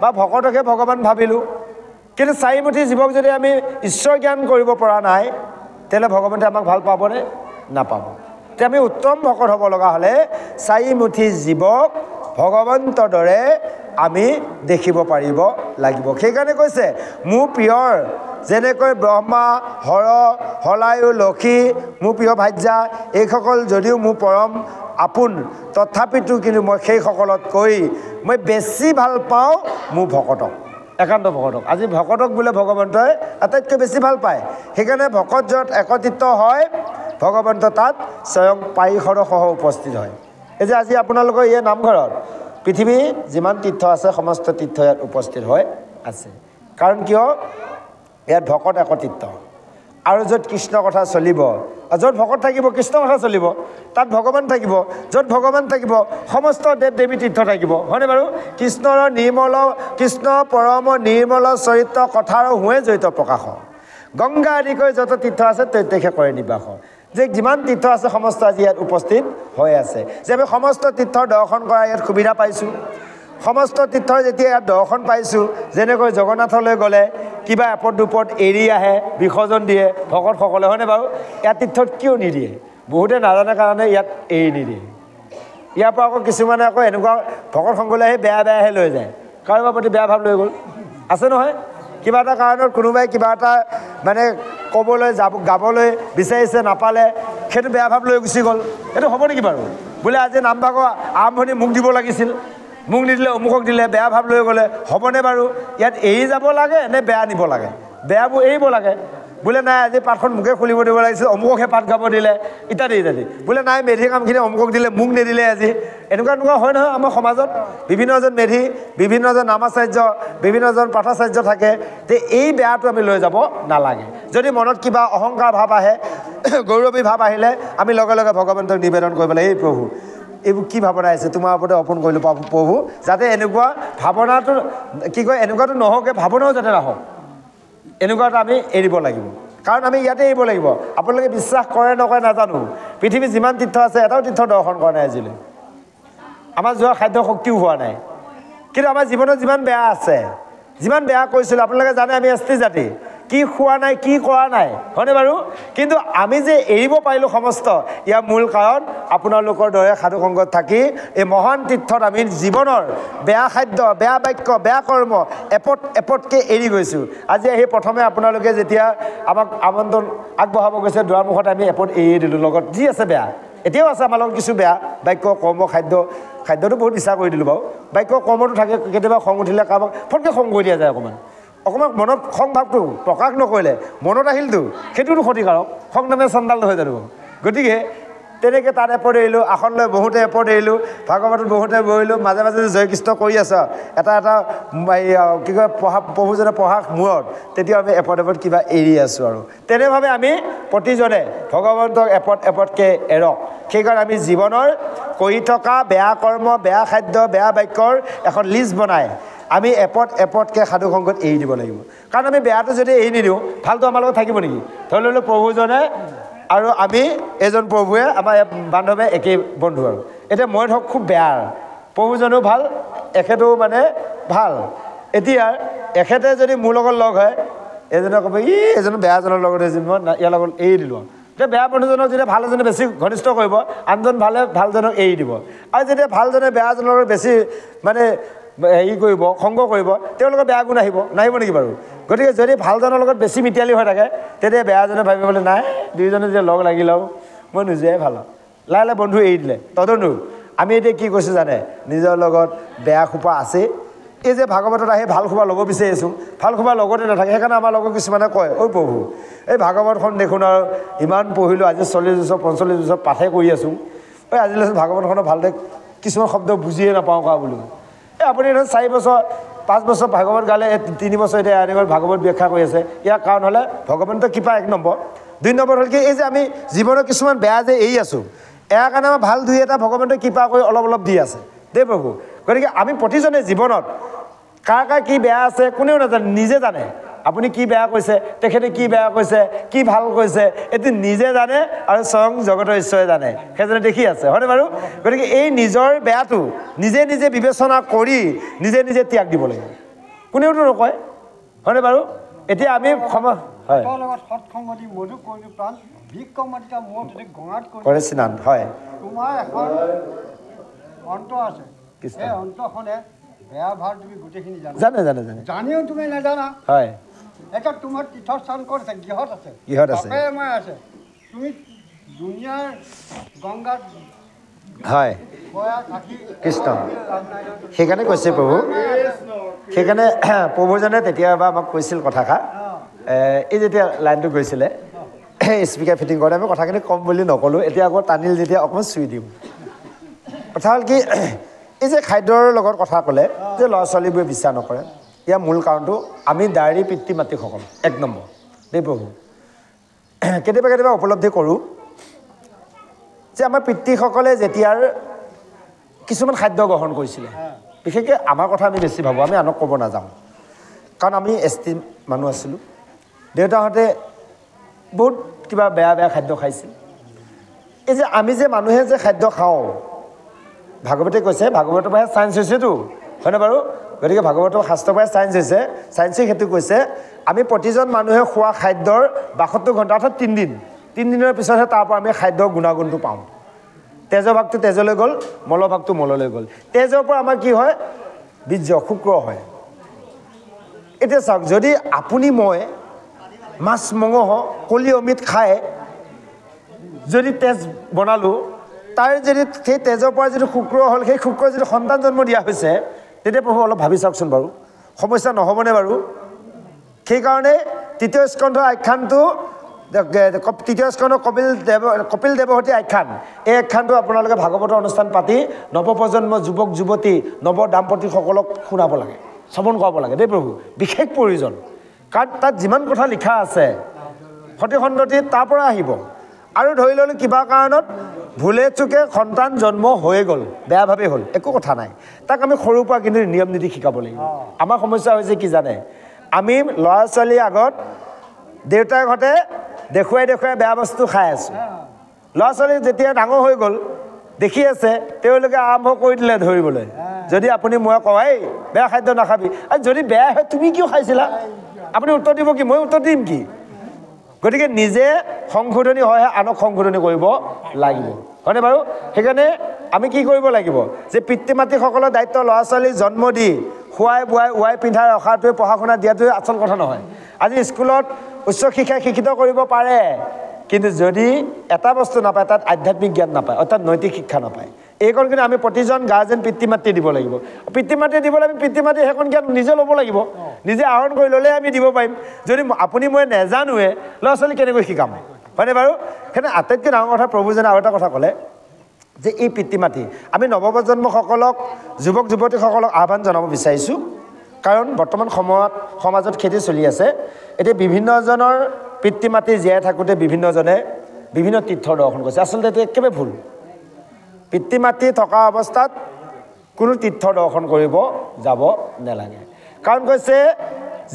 বা ভকতকে ভগৱান ভাবিলোঁ, কিন্তু চাৰিমুঠি জীৱক যদি আমি ঈশ্বৰ জ্ঞান কৰিব পৰা নাই, তেতিয়াহ'লে ভগৱন্তে আমাক ভাল পাবনে? নাপাব। তেতিয়া আমি উত্তম ভকত হ'ব লগা হ'লে চাৰিমুঠি জীৱক ভগৱন্তৰ দৰে আমি দেখিব পাৰিব লাগিব। সেইকাৰণে কৈছে মোৰ প্ৰিয়ৰ যেনেকৈ ব্ৰহ্মা, হৰ, হলায়ু, লক্ষী, মোৰ প্ৰিয় ভাৰ্যা, এইসকল যদিও মোৰ পৰম আপোন, তথাপিতো কিন্তু মই সেইসকলতকৈ মই বেছি ভাল পাওঁ মোৰ ভকতক, একান্ত ভকতক। আজি ভকতক বোলে ভগৱন্তই আটাইতকৈ বেছি ভাল পায়। সেইকাৰণে ভকত য'ত একত্ৰিত হয়, ভগৱন্ত তাত স্বয়ং পাৰিষদসহ উপস্থিত হয়। এই যে আজি আপোনালোকৰ এই নামঘৰত পৃথিৱী যিমান তীৰ্থ আছে সমস্ত তীৰ্থ ইয়াত উপস্থিত হৈ আছে। কাৰণ কিয়? ইয়াত ভকত একত্ৰিত। আৰু য'ত কৃষ্ণ কথা চলিব, য'ত ভকত থাকিব কৃষ্ণ কথা চলিব, তাত ভগৱান থাকিব। য'ত ভগৱান থাকিব সমস্ত দেৱ দেৱী তীৰ্থ থাকিব, হয়নে বাৰু? কৃষ্ণৰ নিৰ্মল, কৃষ্ণ পৰম নিৰ্মল চৰিত্ৰ কথাৰ হোৱে জড়িত প্ৰকাশ। গংগা আদিকৈ য'ত তীৰ্থ আছে তৈতেষে কৰে নিবাস। যে যিমান তীৰ্থ আছে সমস্ত আজি ইয়াত উপস্থিত হৈ আছে। যে আমি সমস্ত তীৰ্থৰ দৰ্শন কৰাৰ ইয়াত সুবিধা পাইছোঁ। সমস্ত তীৰ্থৰ যেতিয়া ইয়াত দৰ্শন পাইছোঁ, যেনেকৈ জগন্নাথলৈ গ'লে কিবা এপদ দুপদ এৰি আহে, বিসৰ্জন দিয়ে ভকতসকলে, হয়নে বাৰু? ইয়াত তীৰ্থত কিয় নিদিয়ে? বহুতে নাজানে কাৰণে ইয়াত এৰি নিদিয়ে। ইয়াৰ পৰা আকৌ কিছুমানে আকৌ এনেকুৱা ভকত সংঘলৈ আহি বেয়া বেয়াহে লৈ যায়। কাৰোবাৰ প্ৰতি বেয়া ভাৱ লৈ গ'ল, আছে নহয়? কিবা এটা কাৰণত কোনোবাই কিবা এটা মানে ক'বলৈ গাবলৈ বিচাৰিছে, নাপালে, সেইটো বেয়া ভাৱ লৈ গুচি গ'ল। এইটো হ'ব নেকি বাৰু? বোলে আজি নামভাগৰ আৰম্ভণি মোক দিব লাগিছিল, মোক নিদিলে অমুকক দিলে, বেয়া ভাৱ লৈ গ'লে হ'বনে বাৰু? ইয়াত এৰি যাব লাগে নে বেয়া নিব লাগে? বেয়াবোৰ এৰিব লাগে। বোলে নাই আজি পাতখন মোকে খুলিব দিব লাগিছিল, অমুকহে পাত গাব দিলে, ইত্যাদি ইত্যাদি। বোলে নাই মেধি কামখিনি অমুকক দিলে, মোক নিদিলে আজি। এনেকুৱা হয় নহয় আমাৰ সমাজত। বিভিন্নজন মেধি, বিভিন্নজন নামাচাৰ্য, বিভিন্নজন পাঠাচাৰ্য থাকে। তে এই বেয়াটো আমি লৈ যাব নালাগে। যদি মনত কিবা অহংকাৰ ভাৱ আহে, গৌৰৱী ভাৱ আহিলে আমি লগে লগে ভগৱন্তক নিবেদন কৰিব লাগে, এই প্ৰভু এইবোৰ কি ভাৱনা আহিছে, তোমাৰ ওপৰতে অৰ্পণ কৰিলোঁ প্ৰভু, যাতে এনেকুৱা ভাৱনাটো কি কয় এনেকুৱাটো নহওকে, ভাৱনাও যাতে নাহক, এনেকুৱাটো আমি এৰিব লাগিব। কাৰণ আমি ইয়াতে এৰিব লাগিব। আপোনালোকে বিশ্বাস কৰে নকৰে নাজানো, পৃথিৱীত যিমান তীৰ্থ আছে এটাও তীৰ্থ দৰ্শন কৰা নাই আজিলৈ। আমাৰ যোৱা খাদ্য শক্তিও হোৱা নাই। কিন্তু আমাৰ জীৱনত যিমান বেয়া আছে, যিমান বেয়া কৰিছিলোঁ, আপোনালোকে জানে আমি এছ টি জাতি, কি খোৱা নাই, কি কৰা নাই, হয়নে বাৰু? কিন্তু আমি যে এৰিব পাৰিলোঁ সমস্ত, ইয়াৰ মূল কাৰণ আপোনালোকৰ দৰে সাধু সংগত থাকি এই মহান তীৰ্থত আমি জীৱনৰ বেয়া খাদ্য, বেয়া বাক্য, বেয়া কৰ্ম এপতকৈ এৰি গৈছোঁ। আজি আহি প্ৰথমে আপোনালোকে যেতিয়া আমাক আমন্ত্ৰণ আগবঢ়াব গৈছে দুৱাৰমুখত, আমি এপত এৰি দিলোঁ। লগত যি আছে বেয়া, এতিয়াও আছে আমাৰ লগত কিছু বেয়া বাক্য, কৰ্ম, খাদ্যটো বহুত ইচ্ছা কৰি দিলোঁ বাৰু। বাক্য কৰ্মটো থাকে, কেতিয়াবা খং উঠিলে কাৰোবাক ফটকৈ খং কৰি দিয়া যায়। অকণমান মনত খং ভাৱটো প্ৰকাশ নকৰিলে মনত আহিলতো, সেইটোতো ক্ষতিকাৰক। খং নামে চণ্ডাল হৈ যাব। গতিকে তেনেকৈ তাত এপদ এৰিলোঁ, আসন লৈ বহুতে এপদ এৰিলোঁ, ভাগৱতত বহুতে বহিলোঁ, মাজে মাজে জয় কৃষ্ণ কৰি আছোঁ এটা কি কয় প্ৰভুজনে পঢ়াৰ মূৰত, তেতিয়া আমি এপদ কিবা এৰি আছোঁ। আৰু তেনেভাৱে আমি প্ৰতিজনে ভগৱন্তক এপদকৈ এৰক। সেইকাৰণে আমি জীৱনৰ কৰি থকা বেয়া কৰ্ম, বেয়া খাদ্য, বেয়া বাক্যৰ এখন লিষ্ট বনাই আমি এপদকৈ সাধু সংগত এৰি দিব লাগিব। কাৰণ আমি বেয়াটো যদি এৰি নিদিওঁ, ভালটো আমাৰ লগত থাকিব নেকি? ধৰি ললোঁ প্ৰভুজনে আৰু আমি এজন প্ৰভুৱে, আমাৰ বান্ধৱে একেই বন্ধু। আৰু এতিয়া মই ধৰক খুব বেয়া, প্ৰভুজনো ভাল, এখেতেও মানে ভাল। এতিয়া এখেতে যদি মোৰ লগত লগ হয়, এজনে ক'ব এজন বেয়াজনৰ লগত মই ইয়াৰ লগত এৰি দিলোঁ। এতিয়া বেয়া বন্ধুজনক যেতিয়া ভাল এজনে বেছি ঘনিষ্ঠ কৰিব, আনজন ভালজনক এৰি দিব। আৰু যেতিয়া ভালজনে বেয়াজনৰ লগত বেছি মানে হেৰি কৰিব, সংগ কৰিব, তেওঁলোকৰ বেয়া গুণ নাহিব নেকি বাৰু? গতিকে যদি ভালজনৰ লগত বেছি মিতিয়ালি হৈ থাকে, তেতিয়া বেয়াজনে ভাবিবলৈ নাই, দুয়োজনে যেতিয়া লগ লাগি লওঁ, মই নোযোৱাই ভাল। লাহে লাহে বন্ধু এৰি দিলে। তদনো আমি এতিয়া কি কৈছোঁ জানে, নিজৰ লগত বেয়া সোপা আছে। এই যে ভাগৱতত আহি ভাল সোপা ল'ব বিচাৰিছোঁ, ভাল সোপা লগতে নাথাকে। সেইকাৰণে আমাৰ লগত কিছুমানে কয়, ঐ প্ৰভু এই ভাগৱতখন দেখোন আৰু ইমান পঢ়িলোঁ, আজি 40 বছৰ 45 বছৰ পাঠে কৰি আছোঁ, ঐ আজিলৈ ভাগৱতখনৰ ভালদৰে কিছুমান শব্দ বুজিয়ে নাপাওঁ কোৱা বোলো। আপুনি ধৰক 4 বছৰ 5 বছৰ ভাগৱত গালে, 3 বছৰ এতিয়া এনেকৈ ভাগৱত ব্যাখ্যা কৰি আছে। ইয়াৰ কাৰণ হ'লে ভগৱন্তৰ কৃপা 1 নম্বৰ। 2 নম্বৰ হ'ল কি, এই যে আমি জীৱনৰ কিছুমান বেয়া যে এৰি আছোঁ, ইয়াৰ কাৰণে আমাৰ ভাল 2 এটা ভগৱন্তৰ কৃপা কৰি অলপ দি আছে দেই প্ৰভু। গতিকে আমি প্ৰতিজনে জীৱনত কাৰ কাৰ কি বেয়া আছে কোনেও নাজানে নিজে জানে আপুনি কি বেয়া কৈছে তেখেতে কি বেয়া কৈছে কি ভাল কৈছে এটো নিজে জানে আৰু স্বয়ং জগতৰ ঈশ্বৰে জানে সেইজনে দেখি আছে হয়নে বাৰু গতিকে এই নিজৰ বেয়াটো নিজে নিজে বিবেচনা কৰি নিজে নিজে ত্যাগ দিব লাগিব কোনেওতো নকয় হয়নে বাৰু এতিয়া আমি হয় সৎসংগতি মধু কৰি প্ৰাণ বিক্ৰমাদিতা মত গঙাত কৰে স্নান হয় তোমাৰ এখন অন্ত আছে এই অন্তখনে বেয়া ভাল তুমি গোটেইখিনি জানে জানে জানে জানিও তুমি নাজানা হয় এটা তোমাৰ তীৰ্থস্থান ক'ত আছে গৃহত আছে মই আছে তুমি দুনিয়াৰ গংগাত হয় কৃষ্ণ সেইকাৰণে কৈছে প্ৰভু সেইকাৰণে প্ৰভুজনে তেতিয়া এবাৰ আমাক কৈছিল কথাষাৰ এই যেতিয়া লাইনটো গৈছিলে স্পীকাৰ ফিটিং কৰোঁতে আমি কথাখিনি কম বুলি নক'লোঁ এতিয়া আকৌ টানিল যেতিয়া অকণমান চুই দিওঁ কথা হ'ল কি এই যে খাদ্যৰ লগত কথা ক'লে যে ল'ৰা ছোৱালীবোৰে বিশ্বাস নকৰে ইয়াৰ মূল কাৰণটো আমি ডায়েৰী পিতৃ মাতৃসকল 1 নম্বৰ দেই প্ৰভু কেতিয়াবা কেতিয়াবা উপলব্ধি কৰোঁ যে আমাৰ পিতৃসকলে যেতিয়াৰ কিছুমান খাদ্য গ্ৰহণ কৰিছিলে বিশেষকৈ আমাৰ কথা আমি বেছি ভাবোঁ আমি আনক ক'ব নাযাওঁ কাৰণ আমি এছটি মানুহ আছিলোঁ দেউতাহঁতে বহুত কিবা বেয়া বেয়া খাদ্য খাইছিল এই যে আমি যে মানুহে যে খাদ্য খাওঁ ভাগৱতে কৈছে ভাগৱতৰ পৰাই চায়েন্স হৈছেতো হয়নে বাৰু গতিকে ভাগৱতৰ শাস্ত্ৰৰ পৰাই চায়েন্স হৈছে চায়েন্সে সেইটো কৈছে আমি প্ৰতিজন মানুহে খোৱা খাদ্যৰ 72 ঘণ্টা অৰ্থাৎ 3 দিন 3 দিনৰ পিছতহে তাৰ পৰা আমি খাদ্যৰ গুণাগুণটো পাওঁ তেজৰ ভাগটো তেজলৈ গ'ল মলৰ ভাগটো মললৈ গ'ল তেজৰ পৰা আমাৰ কি হয় বীৰ্য শুক্ৰ হয় এতিয়া চাওক যদি আপুনি মই মাছ মঙহ কলি অমিত খাই যদি তেজ বনালোঁ তাৰ যদি সেই তেজৰ পৰা যদি শুক্ৰ হ'ল সেই শুক্ৰ যদি সন্তান জন্ম দিয়া হৈছে তেতিয়া প্ৰভু অলপ ভাবি চাওকচোন বাৰু সমস্যা নহ'বনে বাৰু সেইকাৰণে তৃতীয় স্কন্ধ আখ্যানটো তৃতীয় স্কন্ধ কপিল দেৱহতী আখ্যান এই আখ্যানটো আপোনালোকে ভাগৱতৰ অনুষ্ঠান পাতি নৱপ্ৰজন্ম যুৱক যুৱতী নৱ দাম্পতীসকলক শুনাব লাগে শ্ৰৱণ কৰাব লাগে দেই প্ৰভু বিশেষ প্ৰয়োজন কাৰণ তাত যিমান কথা লিখা আছে সতি সন্ততি তাৰ পৰা আহিব আৰু ধৰি ল'লোঁ কিবা কাৰণত ভুলে চুকে সন্তান জন্ম হৈ গ'ল বেয়াভাৱে হ'ল একো কথা নাই তাক আমি সৰুৰ পৰা কিন্তু নিয়ম নীতি শিকাব লাগিব আমাৰ সমস্যা হৈছে কি জানে আমি ল'ৰা ছোৱালীৰ আগত দেউতাকহঁতে দেখুৱাই দেখুৱাই বেয়া বস্তু খাই আছোঁ ল'ৰা ছোৱালী যেতিয়া ডাঙৰ হৈ গ'ল দেখি আছে তেওঁলোকে আৰম্ভ কৰি দিলে ধৰিবলৈ যদি আপুনি মই কওঁ এই বেয়া খাদ্য নাখাবি আৰু যদি বেয়া হয় তুমি কিয় খাইছিলা আপুনি উত্তৰ দিব কি মই উত্তৰ দিম কি গতিকে নিজে সংশোধনী হয় আনক সংশোধনী কৰিব লাগিব হয়নে বাৰু সেইকাৰণে আমি কি কৰিব লাগিব যে পিতৃ মাতৃসকলৰ দায়িত্ব ল'ৰা ছোৱালী জন্ম দি খুৱাই বোৱাই উৱাই পিন্ধাই ৰখাটোৱে পঢ়া শুনা দিয়াটোৱে আচল কথা নহয় আজি স্কুলত উচ্চ শিক্ষা শিক্ষিত কৰিব পাৰে কিন্তু যদি এটা বস্তু নাপায় তাত আধ্যাত্মিক জ্ঞান নাপায় অৰ্থাৎ নৈতিক শিক্ষা নাপায় এইকণ কিন্তু আমি প্ৰতিজন গাৰ্জেন পিতৃ মাতৃ দিব লাগিব পিতৃ মাতৃ দিবলৈ আমি পিতৃ মাতৃ সেইকণ জ্ঞান নিজে ল'ব লাগিব নিজে আহৰণ কৰি ল'লে আমি দিব পাৰিম যদি আপুনি মই নেজানোৱে ল'ৰা ছোৱালী কেনেকৈ শিকাম হয়নে বাৰু সেইকাৰণে আটাইতকৈ ডাঙৰ কথা প্ৰভুজনে আৰু এটা কথা ক'লে যে এই পিতৃ মাতৃ আমি নৱপ্ৰজন্মসকলক যুৱক যুৱতীসকলক আহ্বান জনাব বিচাৰিছোঁ কাৰণ বৰ্তমান সময়ত সমাজত খেতি চলি আছে এতিয়া বিভিন্নজনৰ পিতৃ মাতৃ জীয়াই থাকোঁতে বিভিন্নজনে বিভিন্ন তীৰ্থ দৰ্শন কৰিছে আচলতে এইটো একেবাৰে ভুল পিতৃ মাতৃ থকা অৱস্থাত কোনো তীৰ্থ দৰ্শন কৰিব যাব নালাগে কাৰণ কৈছে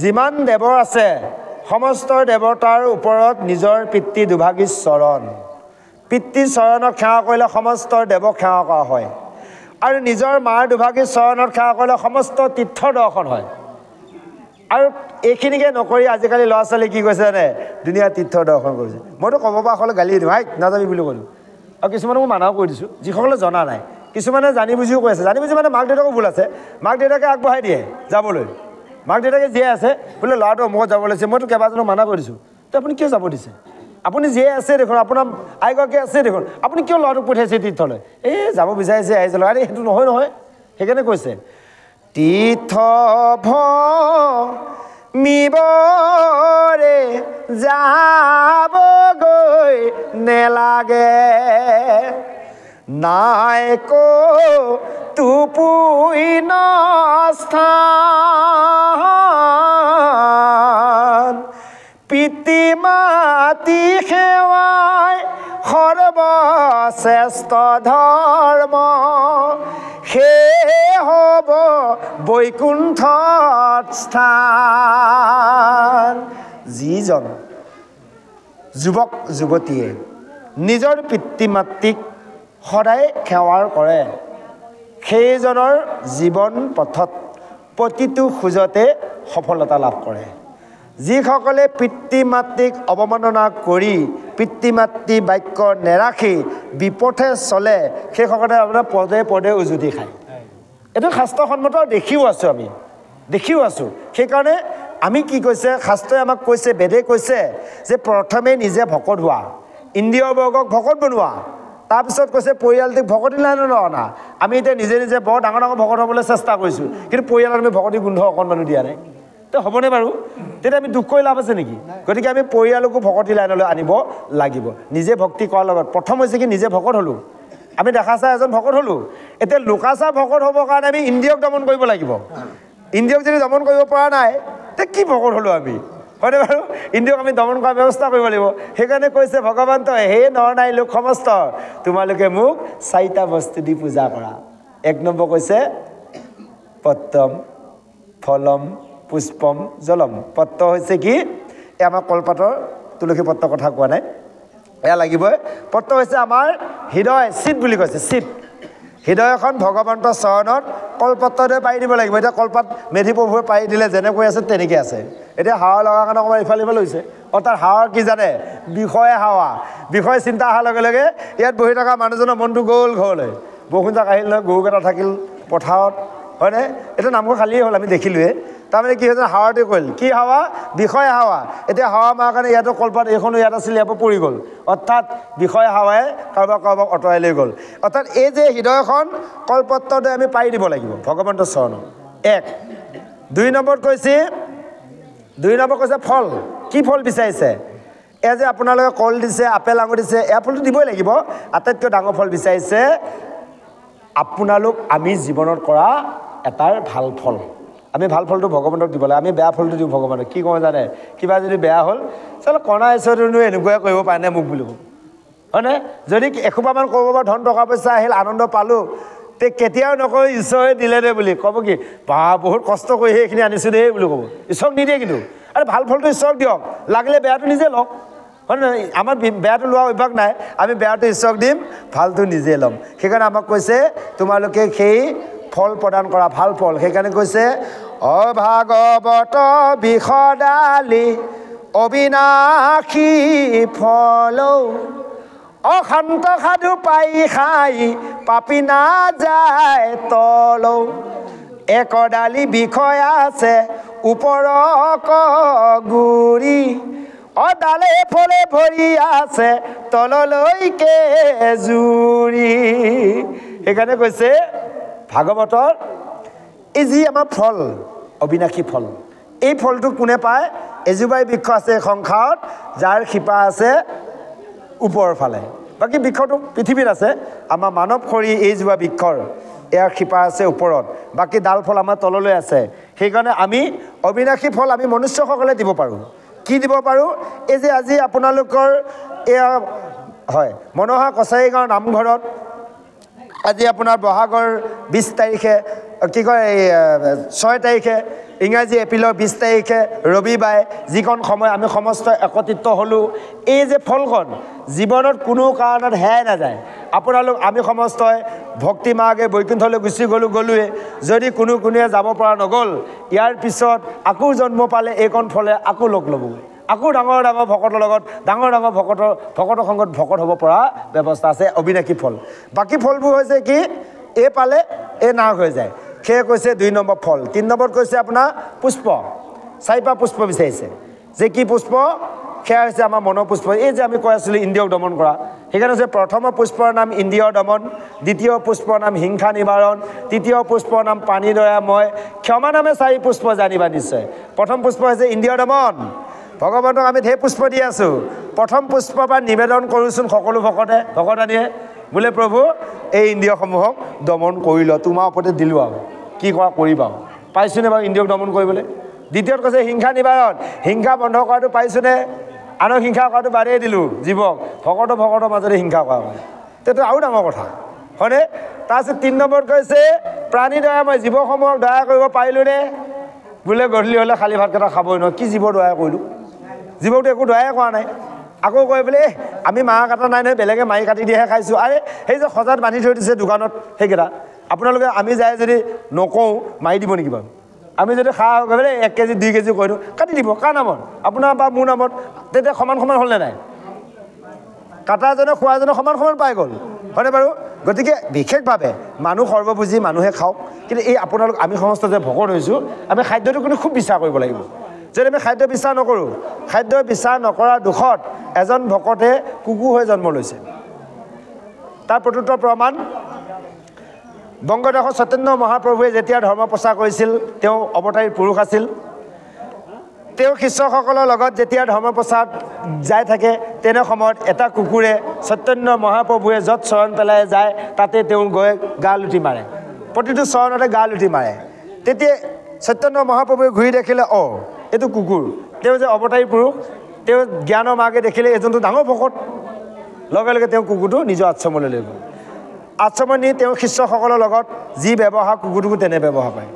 যিমান দেৱৰ আছে সমস্ত দেৱতাৰ ওপৰত নিজৰ পিতৃ দুভাগী চৰণ পিতৃ চৰণত সেৱা কৰিলে সমস্ত দেৱক সেৱা কৰা হয় আৰু নিজৰ মাৰ দুভাগী চৰণত সেৱা কৰিলে সমস্ত তীৰ্থ দৰ্শন হয় আৰু এইখিনিকে নকৰি আজিকালি ল'ৰা ছোৱালী কি কৈছে জানে দুনিয়াৰ তীৰ্থ দৰ্শন কৰিছে মইতো ক'ব পৰা হ'লে গালি দিওঁ হাই নাযাবি বুলি ক'লোঁ আৰু কিছুমানক মই মানাও কৰি দিছোঁ যিসকলে জনা নাই কিছুমানে জানি বুজিও কৈ আছে জানি বুজি মানে মাক দেউতাকো ভুল আছে মাক দেউতাকে আগবঢ়াই দিয়ে যাবলৈ মাক দেউতাকে জীয়াই আছে বোলে ল'ৰাটো অমুকত যাব লাগিছে মইতো কেইবাজনক মানা কৰি দিছোঁ তো আপুনি কিয় যাব দিছে আপুনি জীয়াই আছে দেখোন আপোনাৰ আইগৰাকী আছে দেখোন আপুনি কিয় ল'ৰাটোক পঠিয়াইছে তীৰ্থলৈ এই যাব বিচাৰিছে আহি যাব আৰে সেইটো নহয় নহয় সেইকাৰণে কৈছে তীৰ্থ মিবৰে যাবগৈ নেলাগে নাই তুপুইন স্থান পিতৃ মাতৃ সেৱাই সৰ্বশ্ৰেষ্ঠ ধৰ্ম সেই হ'ব বৈকুণ্ঠত স্থান। যিজন যুৱক যুৱতীয়ে নিজৰ পিতৃ মাতৃক সদায় সেৱাৰ কৰে সেইজনৰ জীৱন পথত প্ৰতিটো খোজতে সফলতা লাভ কৰে। যিসকলে পিতৃ মাতৃক অৱমাননা কৰি পিতৃ মাতৃ বাক্য নেৰাখি বিপথে চলে সেইসকলে আপোনাৰ পদে পদে উজুতি খায়। এইটো শাস্ত্ৰসন্মত দেখিও আছোঁ, আমি দেখিও আছোঁ। সেইকাৰণে আমি কি কৈছে, শাস্ত্ৰই আমাক কৈছে, বেদে কৈছে যে প্ৰথমে নিজে ভকত হোৱা, ইন্দ্ৰিয়বৰ্গক ভকত বনোৱা, তাৰপিছত কৈছে পৰিয়ালটোক ভকতি লাইনত অনা। আমি এতিয়া নিজে নিজে বৰ ডাঙৰ ডাঙৰ ভকত হ'বলৈ চেষ্টা কৰিছোঁ, কিন্তু পৰিয়ালত আমি ভকতি গোন্ধ অকণমানো দিয়া নাই। তো হ'বনে বাৰু? তেতিয়া আমি দুখ কৰি লাভ আছে নেকি? গতিকে আমি পৰিয়ালকো ভকতি লাইনলৈ আনিব লাগিব। নিজে ভক্তি কৰাৰ লগত প্ৰথম হৈছে কি, নিজে ভকত হ'লোঁ, আমি দেখা চাই এজন ভকত হ'লোঁ। এতিয়া লোকাচাৰ ভকত হ'বৰ কাৰণে আমি ইন্দ্ৰিয়ক দমন কৰিব লাগিব। ইন্দ্ৰিয়ক যদি দমন কৰিব পৰা নাই তে কি ভকত হ'লোঁ আমি, হয়নে বাৰু? ইন্দ্ৰিয়ক আমি দমন কৰাৰ ব্যৱস্থা কৰিব লাগিব। সেইকাৰণে কৈছে ভগৱন্তই, হে নৰ নাই লোক সমস্ত, তোমালোকে মোক 4টা বস্তু দি পূজা কৰা। 1 নম্বৰ কৈছে পত্ৰম ফলম পুষ্পম জলম। পত্ৰ হৈছে কি, এই আমাৰ কলপাতৰ তুলসী পত্ৰৰ কথা কোৱা নাই, এয়া লাগিবই। পত্ৰ হৈছে আমাৰ হৃদয়, চিত বুলি কৈছে, চিত। হৃদয়খন ভগৱন্তৰ চৰণত কলপত্ৰতে পাৰি দিব লাগিব। এতিয়া কলপাত মেধি প্ৰভুৱে পাৰি দিলে যেনেকৈ আছে তেনেকৈ আছে। এতিয়া হাৱা লগাৰ কাৰণে অকণমান ইফালে ইফালে হৈছে। অৰ্থাৎ হাৱাৰ কি জানে, বিষয়ে হাৱা, বিষয়ে চিন্তা অহাৰ লগে লগে ইয়াত বহি থকা মানুহজনৰ মনটো গ'ল ঘৰলৈ। বৰষুণ যাক আহিল নহয়, গৰুকেইটা থাকিল পথাৰত, হয়নে? এইটো নামঘৰ খালীয়ে হ'ল, আমি দেখিলোৱে। তাৰমানে কি হৈছে, হাৱাটোৱে কৰিল কি হাৱা, বিষয় হাৱা। এতিয়া হাৱা মাৰ কাৰণে ইয়াতো কলপাত এইখনো ইয়াত আছিল, ইয়াৰ পৰা পৰি গ'ল। অৰ্থাৎ বিষয় হাৱাই কাৰোবাক কাৰোবাক আঁতৰাই লৈ গ'ল। অৰ্থাৎ এই যে হৃদয়খন কলপত্ৰতে আমি পাৰি দিব লাগিব ভগৱন্তৰ চৰণত। 1। 2 নম্বৰত কৈছে, 2 নম্বৰ কৈছে ফল। কি ফল বিচাৰিছে? এয়া যে আপোনালোকে কল দিছে, আপেল আঙুৰ দিছে, এয়া ফলটো দিবই লাগিব। আটাইতকৈ ডাঙৰ ফল বিচাৰিছে আপোনালোক আমি জীৱনত কৰা এটাৰ ভাল ফল। আমি ভাল ফলটো ভগৱন্তক দিব লাগে, আমি বেয়া ফলটো দিওঁ ভগৱানক। কি কওঁ জানে, কিবা যদি বেয়া হ'ল চালে কণা ঈশ্বৰটোনো এনেকুৱাই কৰিব পাৰে নে মোক বুলি ক'ব, হয়নে? যদি এসোপামান ক'ব বা ধন টকা পইচা আহিল, আনন্দ পালোঁ, তে কেতিয়াও নকওঁ ঈশ্বৰে দিলে দে বুলি। ক'ব কি, বা বহুত কষ্ট কৰি সেইখিনি আনিছোঁ দেই বুলি ক'ব। ঈশ্বৰক নিদিয়ে কিন্তু। আৰু ভাল ফলটো ঈশ্বৰক দিয়ক, লাগিলে বেয়াটো নিজে লওক, হয় নহয়? আমাৰ বেয়াটো লোৱা অভ্যাস নাই, আমি বেয়াটো ঈশ্বৰক দিম, ভালটো নিজে ল'ম। সেইকাৰণে আমাক কৈছে তোমালোকে সেই ফল প্ৰদান কৰা, ভাল ফল। সেইকাৰণে কৈছে অভাগৱত বিষদালি অবিনাশী ফল, অশান্ত সাধু পাই খাই পাপি নাযায় তল, একদালি বিষয় আছে ওপৰ গুৰি, অডালে ফলে ভৰি আছে তললৈকে জুৰি। সেইকাৰণে কৈছে ভাগৱতৰ এই যি আমাৰ ফল, অবিনাশী ফল, এই ফলটো কোনে পায়? এজোপাই বৃক্ষ আছে সংসাৰত যাৰ শিপা আছে ওপৰৰ ফালে, বাকী বৃক্ষটো পৃথিৱীত আছে। আমাৰ মানৱ শৰীৰ এইজোপা বৃক্ষৰ, ইয়াৰ শিপা আছে ওপৰত, বাকী ডাল ফল আমাৰ তললৈ আছে। সেইকাৰণে আমি অবিনাশী ফল আমি মনুষ্যসকলে দিব পাৰোঁ। কি দিব পাৰোঁ? এই যে আজি আপোনালোকৰ এয়া হয় মনোহা কছাৰী গাঁৱৰ নামঘৰত আজি আপোনাৰ বহাগৰ 20 তাৰিখে, কি কয় 6 তাৰিখে, ইংৰাজী এপ্ৰিলৰ 20 তাৰিখে ৰবিবাৰে যিকণ সময় আমি সমস্ত একত্ৰিত হ'লোঁ, এই যে ফলখন জীৱনত কোনো কাৰণত হেৰাই নাযায়। আপোনালোক আমি সমস্তই ভক্তি মাৰ্গে বৈকুণ্ঠলৈ গুচি গ'লোৱে, যদি কোনোৱে যাব পৰা নগ'ল, ইয়াৰ পিছত আকৌ জন্ম পালে এইকণ ফলে আকৌ লগ ল'বগৈ, আকৌ ডাঙৰ ডাঙৰ ভকতৰ লগত ডাঙৰ ডাঙৰ ভকতৰ সংগত ভকত হ'ব পৰা ব্যৱস্থা আছে। অবিনাশী ফল। বাকী ফলবোৰ হৈছে কি, এই পালে এই নাশ হৈ যায়। সেয়ে কৈছে 2 নম্বৰ ফল। 3 নম্বৰত কৈছে আপোনাৰ পুষ্প। 4পাহ পুষ্প বিচাৰিছে। যে কি পুষ্প? সেয়া হৈছে আমাৰ মনৰ পুষ্প। এই যে আমি কৈ আছিলোঁ ইন্দ্ৰিয়ক দমন কৰা, সেইকাৰণে হৈছে প্ৰথম পুষ্পৰ নাম ইন্দ্ৰিয়ৰ দমন, দ্বিতীয় পুষ্পৰ নাম হিংসা নিবাৰণ, তৃতীয় পুষ্পৰ নাম পানী দয়াময়, ক্ষমা নামে 4 পুষ্প জানিবা নিশ্চয়। প্ৰথম পুষ্প হৈছে ইন্দ্ৰিয়ৰ দমন। ভগৱন্তক আমি ঢেৰ পুষ্প দি আছোঁ। প্ৰথম পুষ্প পৰা নিবেদন কৰোঁচোন সকলো ভকতানীয়ে, বোলে প্ৰভু এই ইন্দ্ৰিয়সমূহক দমন কৰি ল, তোমাৰ ওপৰতে দিলোঁ আৰু কি কৰা কৰিবা, পাইছোঁনে বাৰু ইন্দ্ৰিয়ক দমন কৰিবলৈ? দ্বিতীয়ত কৈছে হিংসা নিবাৰণ, হিংসা বন্ধ কৰাটো পাইছোঁনে? আনক হিংসা কৰাটো বাদেই দিলোঁ, জীৱক ভকতৰ মাজতে হিংসা কৰা হয়, সেইটো আৰু ডাঙৰ কথা, হয়নে? তাৰপিছত 3 নম্বৰত কৈছে প্ৰাণী দয়া মই জীৱসমূহক দয়া কৰিব পাৰিলোনে বোলে গধূলি হ'লে খালী ভাতকেইটা খাবই নহয় কি জীৱ দয়া কৰিলোঁ জীৱকতো একো দয়াই কৰা নাই আকৌ কৈ বোলে আমি মাহ কাটা নাই নহয় বেলেগে মাৰি কাটি দিহে খাইছোঁ আৰে সেই যে সজাত বান্ধি থৈ দিছে দোকানত সেইকেইটা আপোনালোকে আমি যাই যদি নকওঁ মাৰি দিব নেকি বাৰু আমি যদি খা বোলে 1 কেজি 2 কেজি কৈ দিওঁ কাটি দিব কাৰ নামত আপোনাৰ বা মোৰ নামত তেতিয়া সমান হ'লনে নাই কাটাজনে খোৱাজনে সমান পাই গ'ল হয়নে বাৰু গতিকে বিশেষভাৱে মানুহ সৰ্বভোজী মানুহে খাওক কিন্তু এই আপোনালোক আমি সমস্ত যে ভকত হৈছোঁ আমি খাদ্যটো কিন্তু খুব বিচাৰ কৰিব লাগিব যদি আমি খাদ্য বিচাৰ নকৰোঁ খাদ্য বিচাৰ নকৰাৰ দুখত এজন ভকতে কুকুৰ হৈ জন্ম লৈছে তাৰ প্ৰত্যুত্ত প্ৰমাণ বংগদেশৰ চৈতন্য মহাপ্ৰভুৱে যেতিয়া ধৰ্ম প্ৰচাৰ কৰিছিল তেওঁ অৱতাৰী পুৰুষ আছিল তেওঁ শিষ্যসকলৰ লগত যেতিয়া ধৰ্ম প্ৰচাৰ যাই থাকে তেনে সময়ত এটা কুকুৰে চৈতন্য মহাপ্ৰভুৱে য'ত চৰণ পেলাই যায় তাতে তেওঁ গৈ গা লুটি মাৰে প্ৰতিটো চৰণতে গা লুটি মাৰে তেতিয়া চৈতন্য মহাপ্ৰভুৱে ঘূৰি দেখিলে এইটো কুকুৰ তেওঁ যে অৱতাৰী পুৰুষ তেওঁ জ্ঞানৰ মাৰ্গে দেখিলে এজনটো ডাঙৰ ভকত লগে লগে তেওঁ কুকুৰটো নিজৰ আশ্ৰমলৈ লৈ গ'ল আশ্ৰমত নি তেওঁ শিষ্যসকলৰ লগত যি ব্যৱহাৰ কুকুৰটোকো তেনে ব্যৱহাৰ কৰে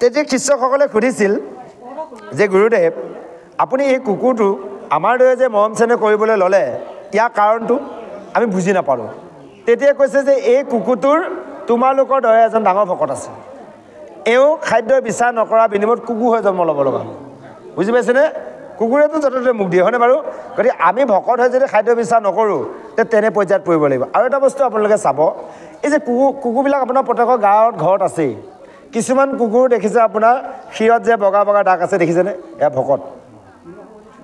তেতিয়া শিষ্যসকলে সুধিছিল যে গুৰুদেৱ আপুনি এই কুকুৰটো আমাৰ দৰে যে মৰম চেনেহ কৰিবলৈ ল'লে ইয়াৰ কাৰণটো আমি বুজি নাপালোঁ তেতিয়া কৈছে যে এই কুকুৰটোৰ তোমালোকৰ দৰে এজন ডাঙৰ ভকত আছে এওঁ খাদ্য বিচাৰ নকৰা বিনিময়ত কুকুৰ হৈ জন্ম ল'ব লগা বুজি পাইছেনে কুকুৰেতো য'তে ত'তে মুখ দিয়ে হয়নে বাৰু গতিকে আমি ভকত হৈ যদি খাদ্য বিচাৰ নকৰোঁ তেনে পৰ্যায়ত পৰিব লাগিব আৰু এটা বস্তু আপোনালোকে চাব এই যে কুকুৰবিলাক আপোনাৰ প্ৰত্যেকৰ গাঁৱত ঘৰত আছেই কিছুমান কুকুৰ দেখিছে আপোনাৰ শিৰত যে বগা বগা দাগ আছে দেখিছেনে এয়া ভকত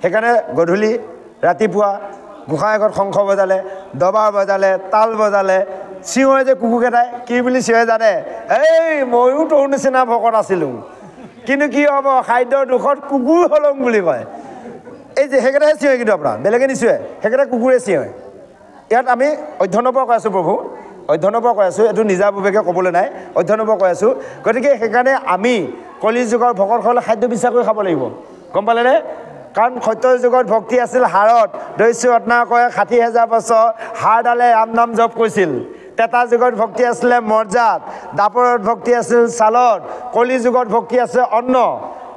সেইকাৰণে গধূলি ৰাতিপুৱা গোসাঁই আগত শংখ বজালে দবা বজালে তাল বজালে চিঞৰে যে কুকুৰকেইটাই কি বুলি চিঞৰে জানে এই ময়ো তোৰ নিচিনা ভকত আছিলোঁ কিন্তু কি হ'ব খাদ্যৰ দুখত কুকুৰ হলং বুলি কয় এই যে সেইকেইটাহে চিঞৰে কিন্তু আপোনাৰ বেলেগে নিচিঞৰে সেইকেইটা কুকুৰে চিঞৰে ইয়াত আমি অধ্যয়নৰ পৰা কৈ আছোঁ প্ৰভু অধ্যয়নৰ পৰা কৈ আছোঁ এইটো নিজাববীয়াকৈ ক'বলৈ নাই অধ্যয়নৰ পৰা কৈ আছোঁ গতিকে সেইকাৰণে আমি কলি যুগৰ ভকতসকলে খাদ্য বিচাৰ কৰি খাব লাগিব গম পালেনে কাৰণ সত্য যুগত ভক্তি আছিল হাড়ত দৈশ্য ৰত্নাকৰে 60,000 বছৰ হাড়ডালে ৰাম নাম জপ কৰিছিল তেতা যুগত ভক্তি আছিলে মৰ্যাত দাপৰত ভক্তি আছিল ছালত কলি যুগত ভক্তি আছে অন্ন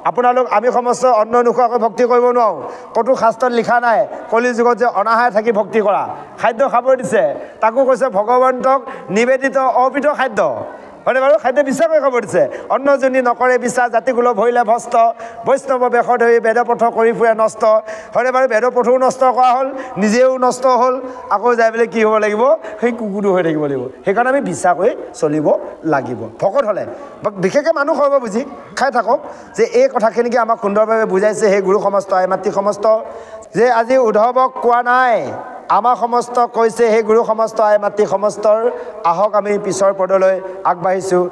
আপোনালোক আমি সমস্ত অন্ন নোখোৱাকৈ ভক্তি কৰিব নোৱাৰোঁ ক'তো শাস্ত্ৰত লিখা নাই কলি যুগত যে অনাহাৰে থাকি ভক্তি কৰা খাদ্য খাব দিছে তাকো কৈছে ভগৱন্তক নিবেদিত অৰ্পিত খাদ্য হয়নে বাৰু খাদ্য বিচাৰ কৰি খাব দিছে অন্ন যোনি নকৰে বিচাৰ জাতিকুল ভৰিলে ভস্ত বৈষ্ণৱ বেশ ধৰি বেদপথ কৰি ফুৰে নষ্ট হয়নে বাৰু বেদপথও নষ্ট কৰা হ'ল নিজেও নষ্ট হ'ল আকৌ যাই পেলাই কি হ'ব লাগিব সেই কুকুৰটো হৈ থাকিব লাগিব সেইকাৰণে আমি বিচাৰ কৰি চলিব লাগিব ভকত হ'লে বিশেষকৈ মানুহ হ'ব বুজি খাই থাকক যে এই কথাখিনিকে আমাক সুন্দৰভাৱে বুজাইছে সেই গুৰু সমস্ত আই মাতৃ সমস্ত যে আজি উদ্ধৱক কোৱা নাই আমাৰ সমস্ত কৈছে সেই গুৰু সমস্ত আই মাতৃ সমস্তৰ আহক আমি পিছৰ পদলৈ আগবাঢ়িছোঁ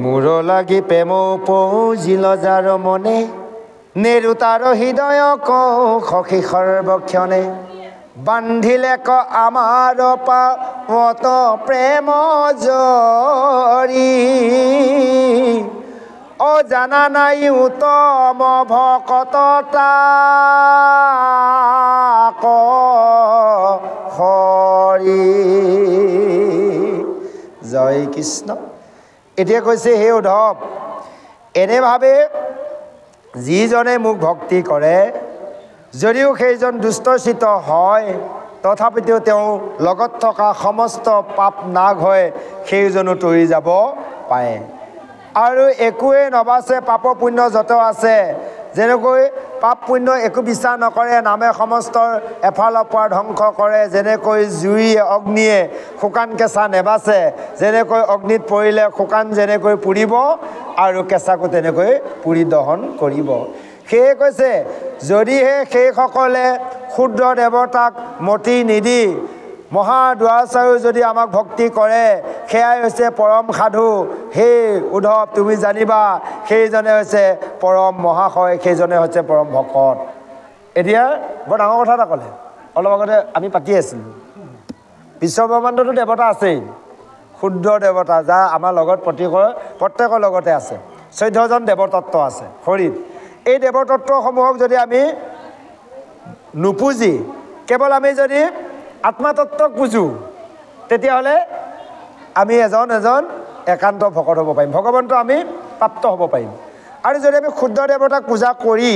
মোৰ লাগি প্ৰেম উপজিল যাৰ মনে নেৰু তাৰ হৃদয় সখী সৰ্বক্ষণে বান্ধিলে ক আমাৰ পাৱত প্ৰেম জৰি অজানা নাই উত্তম ভকত তাক হৰি জয় কৃষ্ণ। এতিয়া কৈছে হে উদ্ধৱ এনেভাৱে যিজনে মোক ভক্তি কৰে যদিও সেইজন দুষ্টচিত হয় তথাপিতো তেওঁ লগত থকা সমস্ত পাপ নাশ হয় সেইজনো তৰি যাব পাৰে আৰু একোৱে নবাচে পাপ পুণ্য যত আছে যেনেকৈ পাপ পুণ্য একো বিচাৰ নকৰে নামে সমস্ত এফালৰ পৰা ধ্বংস কৰে যেনেকৈ জুইয়ে অগ্নিয়ে শুকান কেঁচা নেবাচে যেনেকৈ অগ্নিত পৰিলে শুকান যেনেকৈ পুৰিব আৰু কেঁচাকো তেনেকৈ পুৰি দহন কৰিব সেয়ে কৈছে যদিহে সেইসকলে ক্ষুদ্ৰ দেৱতাক মতি নিদি মহা দুৱাচাৰো যদি আমাক ভক্তি কৰে সেয়াই হৈছে পৰম সাধু হে উদ্ধৱ তুমি জানিবা সেইজনে হৈছে পৰম মহাশয় সেইজনে হৈছে পৰম ভকত। এতিয়া বৰ ডাঙৰ কথা এটা ক'লে অলপ আগতে আমি পাতি আছিলোঁ বিশ্বব্ৰহ্মাণ্ডতো দেৱতা আছেই ক্ষুদ্ৰ দেৱতা যা আমাৰ লগত প্ৰত্যেকৰ লগতে আছে 14জন দেৱতত্ত্ব আছে শৰীৰ এই দেৱতত্ত্বসমূহক যদি আমি নুপুজি কেৱল আমি যদি আত্মাতত্ত্বক বুজোঁ তেতিয়াহ'লে আমি এজন একান্ত ভকত হ'ব পাৰিম ভগৱন্ত আমি প্ৰাপ্ত হ'ব পাৰিম আৰু যদি আমি ক্ষুদ্ৰ দেৱতাক পূজা কৰি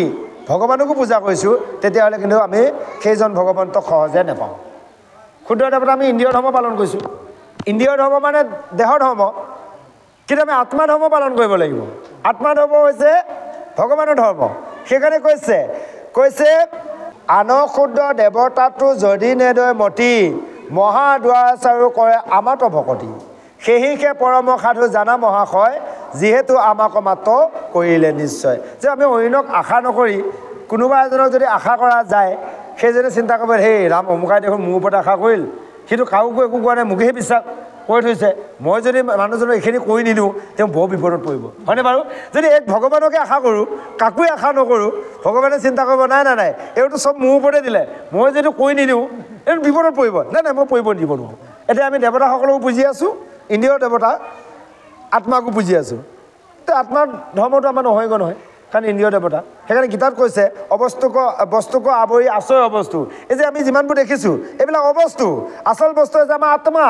ভগৱানকো পূজা কৰিছোঁ তেতিয়াহ'লে কিন্তু আমি সেইজন ভগৱন্তক সহজে নাপাওঁ। ক্ষুদ্ৰ দেৱতা আমি ইন্দ্ৰিয় ধৰ্ম পালন কৰিছোঁ ইন্দ্ৰিয় ধৰ্ম মানে দেহৰ ধৰ্ম কিন্তু আমি আত্মা ধৰ্ম পালন কৰিব লাগিব আত্মা ধৰ্ম হৈছে ভগৱানৰ ধৰ্ম সেইকাৰণে কৈছে আন ক্ষুদ্ৰ দেৱতাটো যদি নেদয় মতি মহা দুৱাচাৰো কৰে আমাতো ভকতি সেহিকে পৰম সাধু জানা মহাশয় যিহেতু আমাক মাত্ৰ কৰিলে নিশ্চয় যে আমি অন্যক আশা নকৰি কোনোবা এজনক যদি আশা কৰা যায় সেইজনে চিন্তা কৰিব সেই ৰাম অমুকাই দেখোন মোৰ ওপৰত আশা কৰিল কিন্তু কাৰোকো একো কোৱা নাই মোকেহে বিশ্বাস কৰি থৈছে মই যদি মানুহজনক এইখিনি কৰি নিদিওঁ তেওঁ বৰ বিপদত পৰিব হয়নে বাৰু যদি এক ভগৱানকে আশা কৰোঁ কাকোৱে আশা নকৰোঁ ভগৱানে চিন্তা কৰিব নাই এইটো চব মোৰ ওপৰতে দিলে মই যদি কৰি নিদিওঁ এইটো বিপদত পৰিব নাই মই পৰিব দিব নোৱাৰোঁ। এতিয়া আমি দেৱতাসকলকো পুজি আছোঁ ইন্দ্ৰিয় দেৱতা আত্মাকো পুজি আছোঁ তো আত্মাৰ ধৰ্মটো আমাৰ নহয়গৈ নহয় কাৰণ ইন্দ্ৰিয় দেৱতা সেইকাৰণে গীতাত কৈছে বস্তুক আৱৰি আচয় অবস্তু এই যে আমি যিমানবোৰ দেখিছোঁ এইবিলাক অবস্তু আচল বস্তু হৈছে আমাৰ আত্মা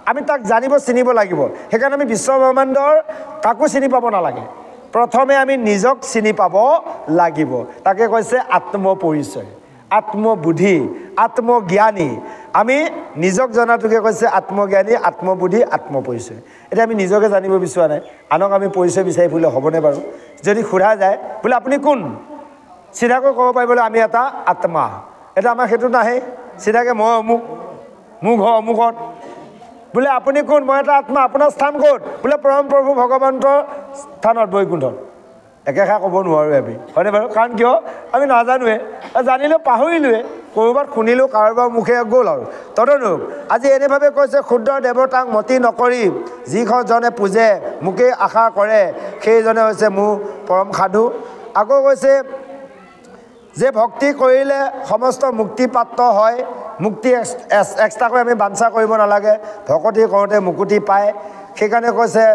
আমি তাক জানিব চিনিব লাগিব সেইকাৰণে আমি বিশ্বব্ৰহ্মাণ্ডৰ কাকো চিনি পাব নালাগে প্ৰথমে আমি নিজক চিনি পাব লাগিব তাকে কৈছে আত্মপৰিচয় আত্মবুদ্ধি আত্মজ্ঞানী আমি নিজক জনাটোকে কৈছে আত্মজ্ঞানী আত্মবুদ্ধি আত্মপৰিচয় এতিয়া আমি নিজকে জানিব বিচৰা নাই আনক আমি পৰিচয় বিচাৰি ফুৰিলে হ'বনে বাৰু যদি সোধা যায় বোলে আপুনি কোন চিধাকৈ ক'ব পাৰিবলৈ আমি এটা আত্মা এটা আমাৰ সেইটো নাহে চিধাকৈ মই অমুক মোৰ ঘৰ অমুকত বোলে আপুনি কোন মই এটা আত্মা আপোনাৰ স্থান ক'ত বোলে পৰম প্ৰভু ভগৱন্তৰ স্থানত বৈকুণ্ঠত একেষাৰ ক'ব নোৱাৰোঁ আমি হয়নে বাৰু কাৰণ কিয় আমি নাজানোৱে জানিলেও পাহৰিলোৱে ক'ৰবাত শুনিলোঁ কাৰোবাৰ মুখে গ'ল আৰু তদনুৰূপ আজি এনেভাৱে কৈছে ক্ষুদ্ৰ দেৱতাক মতি নকৰি যিজনে পূজে মোকেই আশা কৰে সেইজনে হৈছে মোৰ পৰম সাধু আকৌ কৈছে যে ভক্তি কৰিলে সমস্ত মুক্তিপ্ৰাপ্ত হয় মুক্তি এক্সট্ৰাকৈ আমি বাঞ্ছা কৰিব নালাগে ভকতি কৰোঁতে মুকুতি পায় সেইকাৰণে কৈছে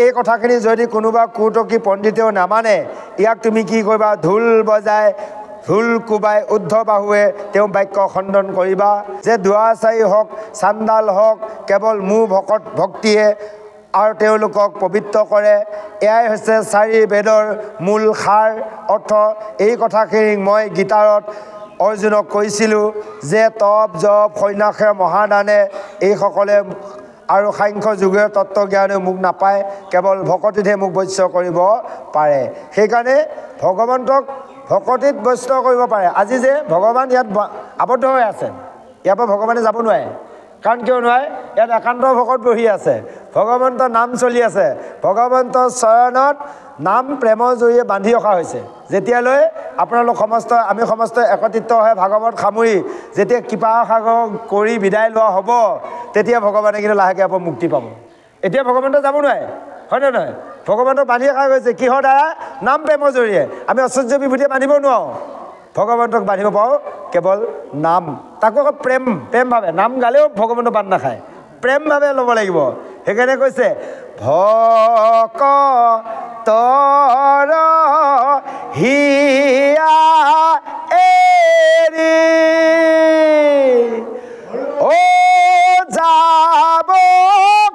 এই কথাখিনি যদি কোনোবা কুটকী পণ্ডিতেও নামানে ইয়াক তুমি কি কৰিবা ঢোল বজাই ঢোল কোবাই উদ্ধ বাহুৱে তেওঁ বাক্য খণ্ডন কৰিবা যে দুৱাচাৰী হওক চাণ্ডাল হওক কেৱল মোৰ ভক্তিয়ে আৰু তেওঁলোকক পবিত্ৰ কৰে এয়াই হৈছে চাৰি বেদৰ মূল সাৰ অৰ্থ এই কথাখিনি মই গীতাৰত অৰ্জুনক কৈছিলোঁ যে তপ জপ সন্যাসে মহাদানে এইসকলে আৰু সাংখ্য যুগৰ তত্ত্বজ্ঞানে মোক নাপায় কেৱল ভকতিতহে মোক বৈশ্য কৰিব পাৰে সেইকাৰণে ভগৱন্তক ভকতিত বৈশ্য কৰিব পাৰে আজি যে ভগৱান ইয়াত আবদ্ধ হৈ আছে ইয়াৰ পৰা ভগৱানে যাব নোৱাৰে কাৰণ কিয় নোৱাৰে ইয়াত একান্ত ভকত বহি আছে ভগৱন্তৰ নাম চলি আছে ভগৱন্তৰ চৰণত নাম প্ৰেমৰ জৰিয়ে বান্ধি ৰখা হৈছে যেতিয়ালৈ আপোনালোক সমস্ত আমি সমস্ত একত্ৰিত হৈ ভাগৱত সামৰি যেতিয়া কৃপা সাগৰ কৰি বিদায় লোৱা হ'ব তেতিয়া ভগৱানে কিন্তু লাহেকৈ আকৌ মুক্তি পাব এতিয়া ভগৱন্ত যাব নোৱাৰে হয়নে নহয় ভগৱন্তক বান্ধি ৰখা গৈছে কিহৰ দ্বাৰা নাম প্ৰেমৰ জৰিয়ে আমি ঐশ্বৰ্য বিভূতিয়ে বান্ধিব নোৱাৰোঁ ভগৱন্তক বান্ধিব পাৰোঁ কেৱল নাম তাকো আকৌ প্ৰেমভাৱে নাম গালেও ভগৱন্ত বান্ধ নাখায় প্ৰেমভাৱে ল'ব লাগিব সেইকাৰণে কৈছে ভকতৰ হিয়া এৰি ও যাব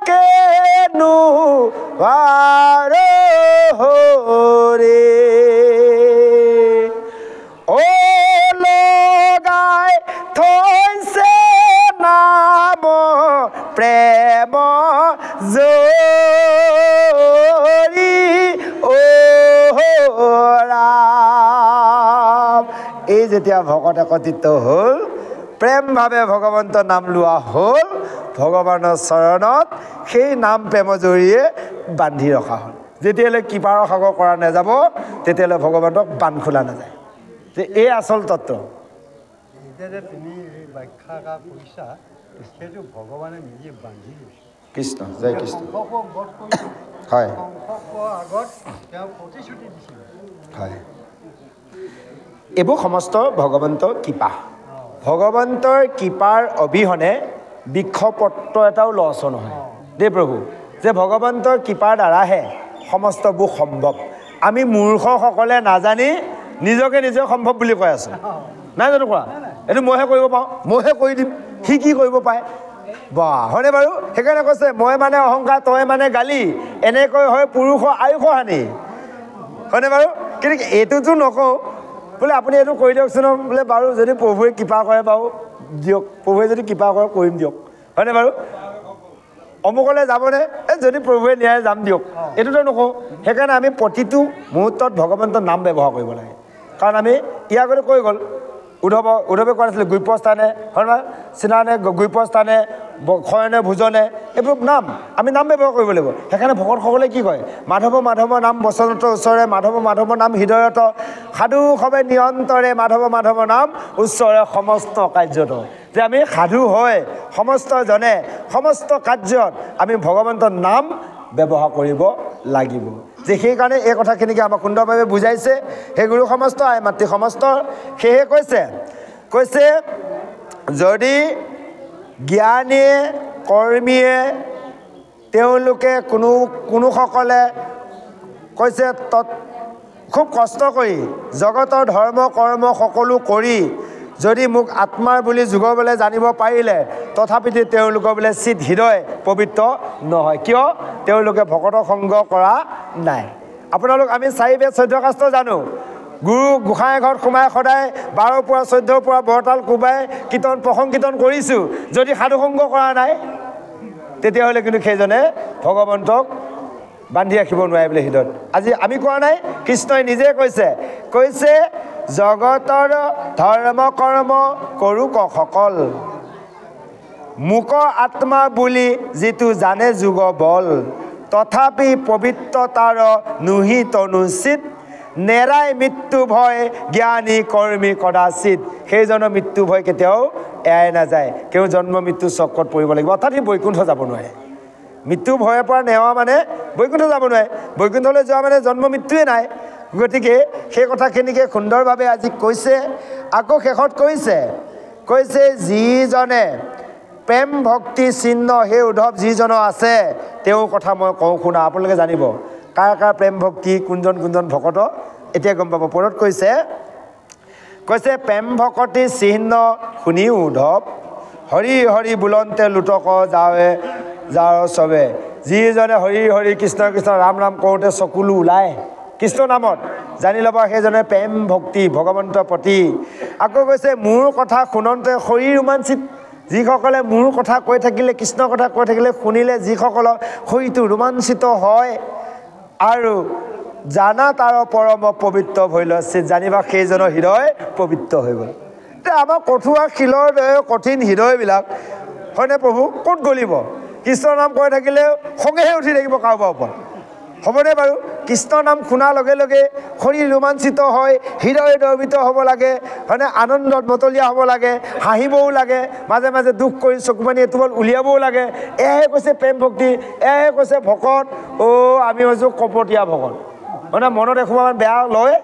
কেনো হৰে ও লগাই থৈছে নাম প্ৰেম জৰি ও ৰাম এই যেতিয়া ভকত একত্ৰিত হ'ল প্ৰেমভাৱে ভগৱন্তৰ নাম লোৱা হ'ল ভগৱানৰ চৰণত সেই নাম প্ৰেমৰ জৰিয়ে বান্ধি ৰখা হ'ল যেতিয়ালৈ কৃপাৰ সাগৰ কৰা নাযাব তেতিয়ালৈ ভগৱন্তক বান্ধ খোলা নাযায় যে এই আচল তত্ত্ব এতিয়া যে তুমি এই ব্যাখ্যা কৰিছা সেইটো ভগৱানে নিজে বান্ধি লৈছে কৃষ্ণ জয় কৃষ্ণ হয় হয় আগত তেওঁ প্ৰতিশ্ৰুতি দিছিল হয় এইবোৰ সমস্ত ভগৱন্তৰ কৃপা ভগৱন্তৰ কৃপাৰ অবিহনে বৃক্ষপত্ৰ এটাও লছ নহয় দেই প্ৰভু যে ভগৱন্তৰ কৃপাৰ দ্বাৰাহে সমস্তবোৰ সম্ভৱ আমি মূৰ্খসকলে নাজানি নিজকে নিজে সম্ভৱ বুলি কৈ আছোঁ নাই জানো কোৱা এইটো মইহে কৰিব পাৰোঁ মইহে কৰি দিম সি কি কৰিব পাৰে বা হয়নে বাৰু সেইকাৰণে কৈছে মই মানে অহংকাৰ তই মানে গালি এনেকৈ হয় পুৰুষৰ আয়ুস হানি হয়নে বাৰু কিন্তু এইটোতো নকওঁ বোলে আপুনি এইটো কৰি দিয়কচোন বোলে বাৰু যদি প্ৰভুৱে কৃপা কৰে বাৰু দিয়ক প্ৰভুৱে যদি কৃপা কৰে কৰিম দিয়ক হয়নে বাৰু অমুকলৈ যাবনে এই যদি প্ৰভুৱে নিয়াই যাম দিয়ক এইটোতো নকওঁ সেইকাৰণে আমি প্ৰতিটো মুহূৰ্তত ভগৱন্তৰ নাম ব্যৱহাৰ কৰিব লাগে কাৰণ আমি ইয়াৰ আগতে কৈ গ'ল উদ্ধৱে কোৱা নাছিলে গুপ্যস্থানে হয় নহয় চিনানে গুপ্যস্থানে শয়নে ভোজনে এইবোৰ নাম আমি নাম ব্যৱহাৰ কৰিব লাগিব সেইকাৰণে ভকতসকলে কি কয় মাধৱ মাধৱ নাম বচনত ওচৰে মাধৱ মাধৱ নাম হৃদয়ত সাধু সবে নিৰন্তৰে মাধৱ মাধৱ নাম উচ্চৰে সমস্ত কাৰ্যত যে আমি সাধু হয় সমস্তজনে সমস্ত কাৰ্যত আমি ভগৱন্তৰ নাম ব্যৱহাৰ কৰিব লাগিব যে সেইকাৰণে এই কথাখিনিকে আমাক সুন্দৰভাৱে বুজাইছে সেই গুৰু সমস্ত আই মাতৃ সমস্ত সেয়ে কৈছে যদি জ্ঞানীয়ে কৰ্মীয়ে তেওঁলোকে কোনোসকলে কৈছে খুব কষ্ট কৰি জগতৰ ধৰ্ম কৰ্ম সকলো কৰি যদি মোক আত্মাৰ বুলি যুগবলৈ জানিব পাৰিলে তথাপিতো তেওঁলোকৰ বোলে চিত হৃদয় পবিত্ৰ নহয় কিয় তেওঁলোকে ভকতৰ সংগ কৰা নাই আপোনালোক আমি 4 বেদ 14 শাস্ত্ৰ জানো গুৰু গোসাঁই ঘৰত সোমাই সদায় 12 পৰা 14 পৰা বৰতাল কোবাই কীৰ্তন প্ৰসংকীৰ্তন কৰিছোঁ যদি সাধু সংগ কৰা নাই তেতিয়াহ'লে কিন্তু সেইজনে ভগৱন্তক বান্ধি ৰাখিব নোৱাৰে বোলে হৃদয়ত আজি আমি কোৱা নাই কৃষ্ণই নিজে কৈছে জগতৰ ধৰ্ম কৰ্ম কৰোঁ সকল মোক আত্মা বুলি যিটো জানে যুগ বল তথাপি পবিত্ৰতাৰ নুহি তনুচিত নেৰাই মৃত্যু ভয় জ্ঞানী কৰ্মী কদাচিত সেইজনৰ মৃত্যু ভয় কেতিয়াও এৰাই নাযায় কেউ জন্ম মৃত্যু চক্ৰত পৰিব লাগিব অৰ্থাৎ সি বৈকুণ্ঠ যাব নোৱাৰে মৃত্যু ভয়ৰ পৰা নেৱা মানে বৈকুণ্ঠ যাব নোৱাৰে বৈকুণ্ঠলৈ যোৱা মানে জন্ম মৃত্যুৱে নাই গতিকে সেই কথাখিনিকে সুন্দৰভাৱে আজি কৈছে আকৌ শেষত কৈছে যিজনে প্ৰেম ভক্তি চিহ্ন সেই উদ্ধৱ যিজনৰ আছে তেওঁৰ কথা মই কওঁ শুনা আপোনালোকে জানিব কাৰ কাৰ প্ৰেম ভক্তি কোনজন ভকত এতিয়া গম পাব পৰত কৈছে প্ৰেম ভকতি চিহ্ন শুনি উদ্ধৱ হৰি হৰি বুলন্তে লুটক যাৰ চবে যিজনে হৰি হৰি কৃষ্ণ কৃষ্ণ ৰাম ৰাম কৰোঁতে চকুলো ওলায় কৃষ্ণ নামত জানি ল'ব সেইজনে প্ৰেম ভক্তি ভগৱন্তৰ প্ৰতি আকৌ কৈছে মোৰ কথা শুনন্তে শৰীৰ ৰোমাঞ্চিত যিসকলে মোৰ কথা কৈ থাকিলে কৃষ্ণৰ কথা কৈ থাকিলে শুনিলে যিসকলৰ শৰীৰটো ৰোমাঞ্চিত হয় আৰু জানা তাৰ পৰম পবিত্ৰ ভৈল জানিবা সেইজনৰ হৃদয় পবিত্ৰ হৈ গ'ল এতিয়া আমাৰ কঠুৱা শিলৰ দৰে কঠিন হৃদয়বিলাক হয়নে প্ৰভু ক'ত গলিব কৃষ্ণৰ নাম কৈ থাকিলে খঙেহে উঠি থাকিব কাৰোবাৰ ওপৰত হ'বনে বাৰু কৃষ্ণৰ নাম শুনাৰ লগে লগে শৰীৰ ৰোমাঞ্চিত হয় হৃদয় দ্ৰৱিত হ'ব লাগে হয়নে আনন্দত মতলীয়া হ'ব লাগে হাঁহিবও লাগে মাজে মাজে দুখ কৰি চকুপানী এটোপাল উলিয়াবও লাগে এয়াহে কৈছে প্ৰেম ভক্তি এয়াহে কৈছে ভকত আমি হৈছোঁ কপটীয়া ভকত হয়নে মনত এসোপামান বেয়া লয়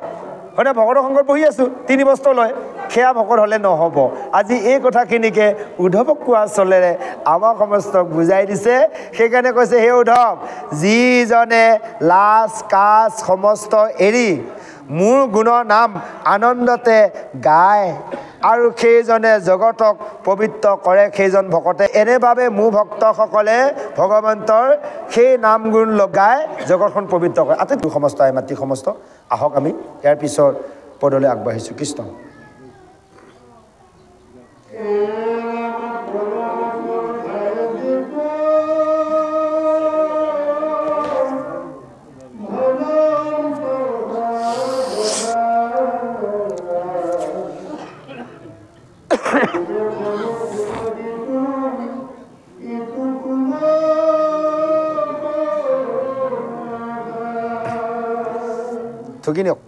হয়নে ভকতৰ সংগত বহি আছোঁ 3 বছৰ লয় সেয়া ভকত হ'লে নহ'ব আজি এই কথাখিনিকে উদ্ধৱক কোৱা চলেৰে আমাৰ সমস্তক বুজাই দিছে সেইকাৰণে কৈছে হে উদ্ধৱ যিজনে লাজ কাজ সমস্ত এৰি মোৰ গুণৰ নাম আনন্দতে গায় আৰু সেইজনে জগতক পবিত্ৰ কৰে সেইজন ভকতে এনেভাৱে মোৰ ভক্তসকলে ভগৱন্তৰ সেই নাম গুণ লগাই জগতখন পবিত্ৰ কৰে আটাইতকৈ সমস্ত মাতৃ সমস্ত আহক আমি ইয়াৰ পিছৰ পদলৈ আগবাঢ়িছোঁ কৃষ্ণ থকি নিয়ক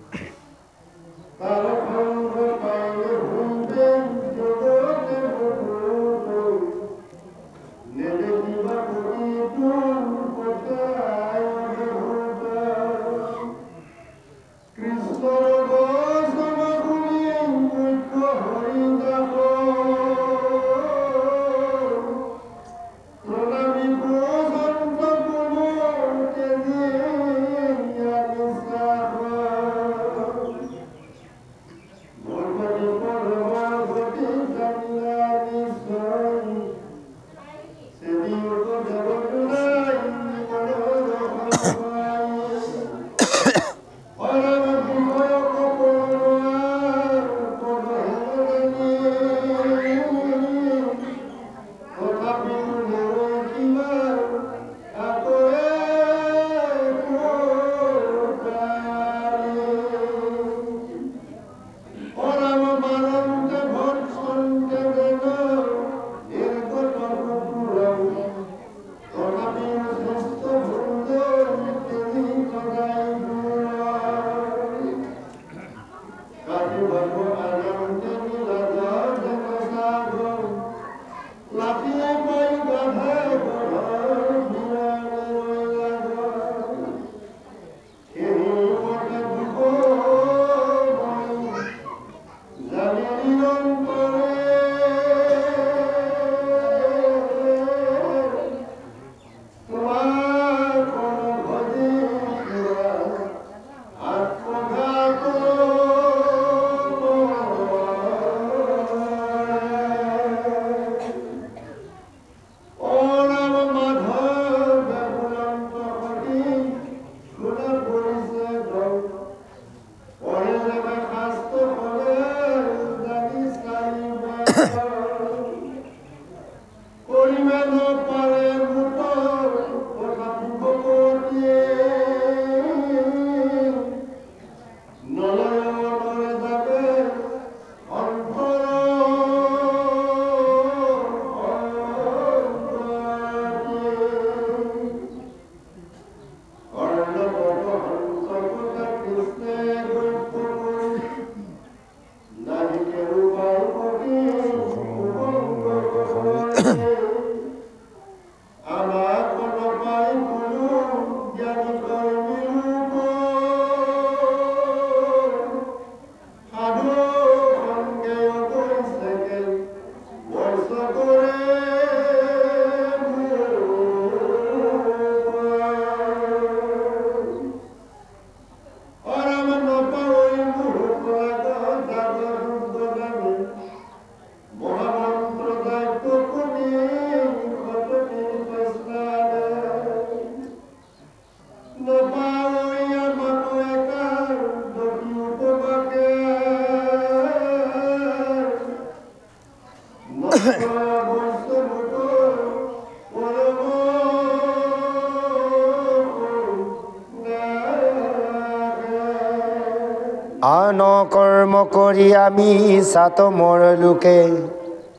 আন কৰ্ম কৰি আমি সাত মোৰ লোকে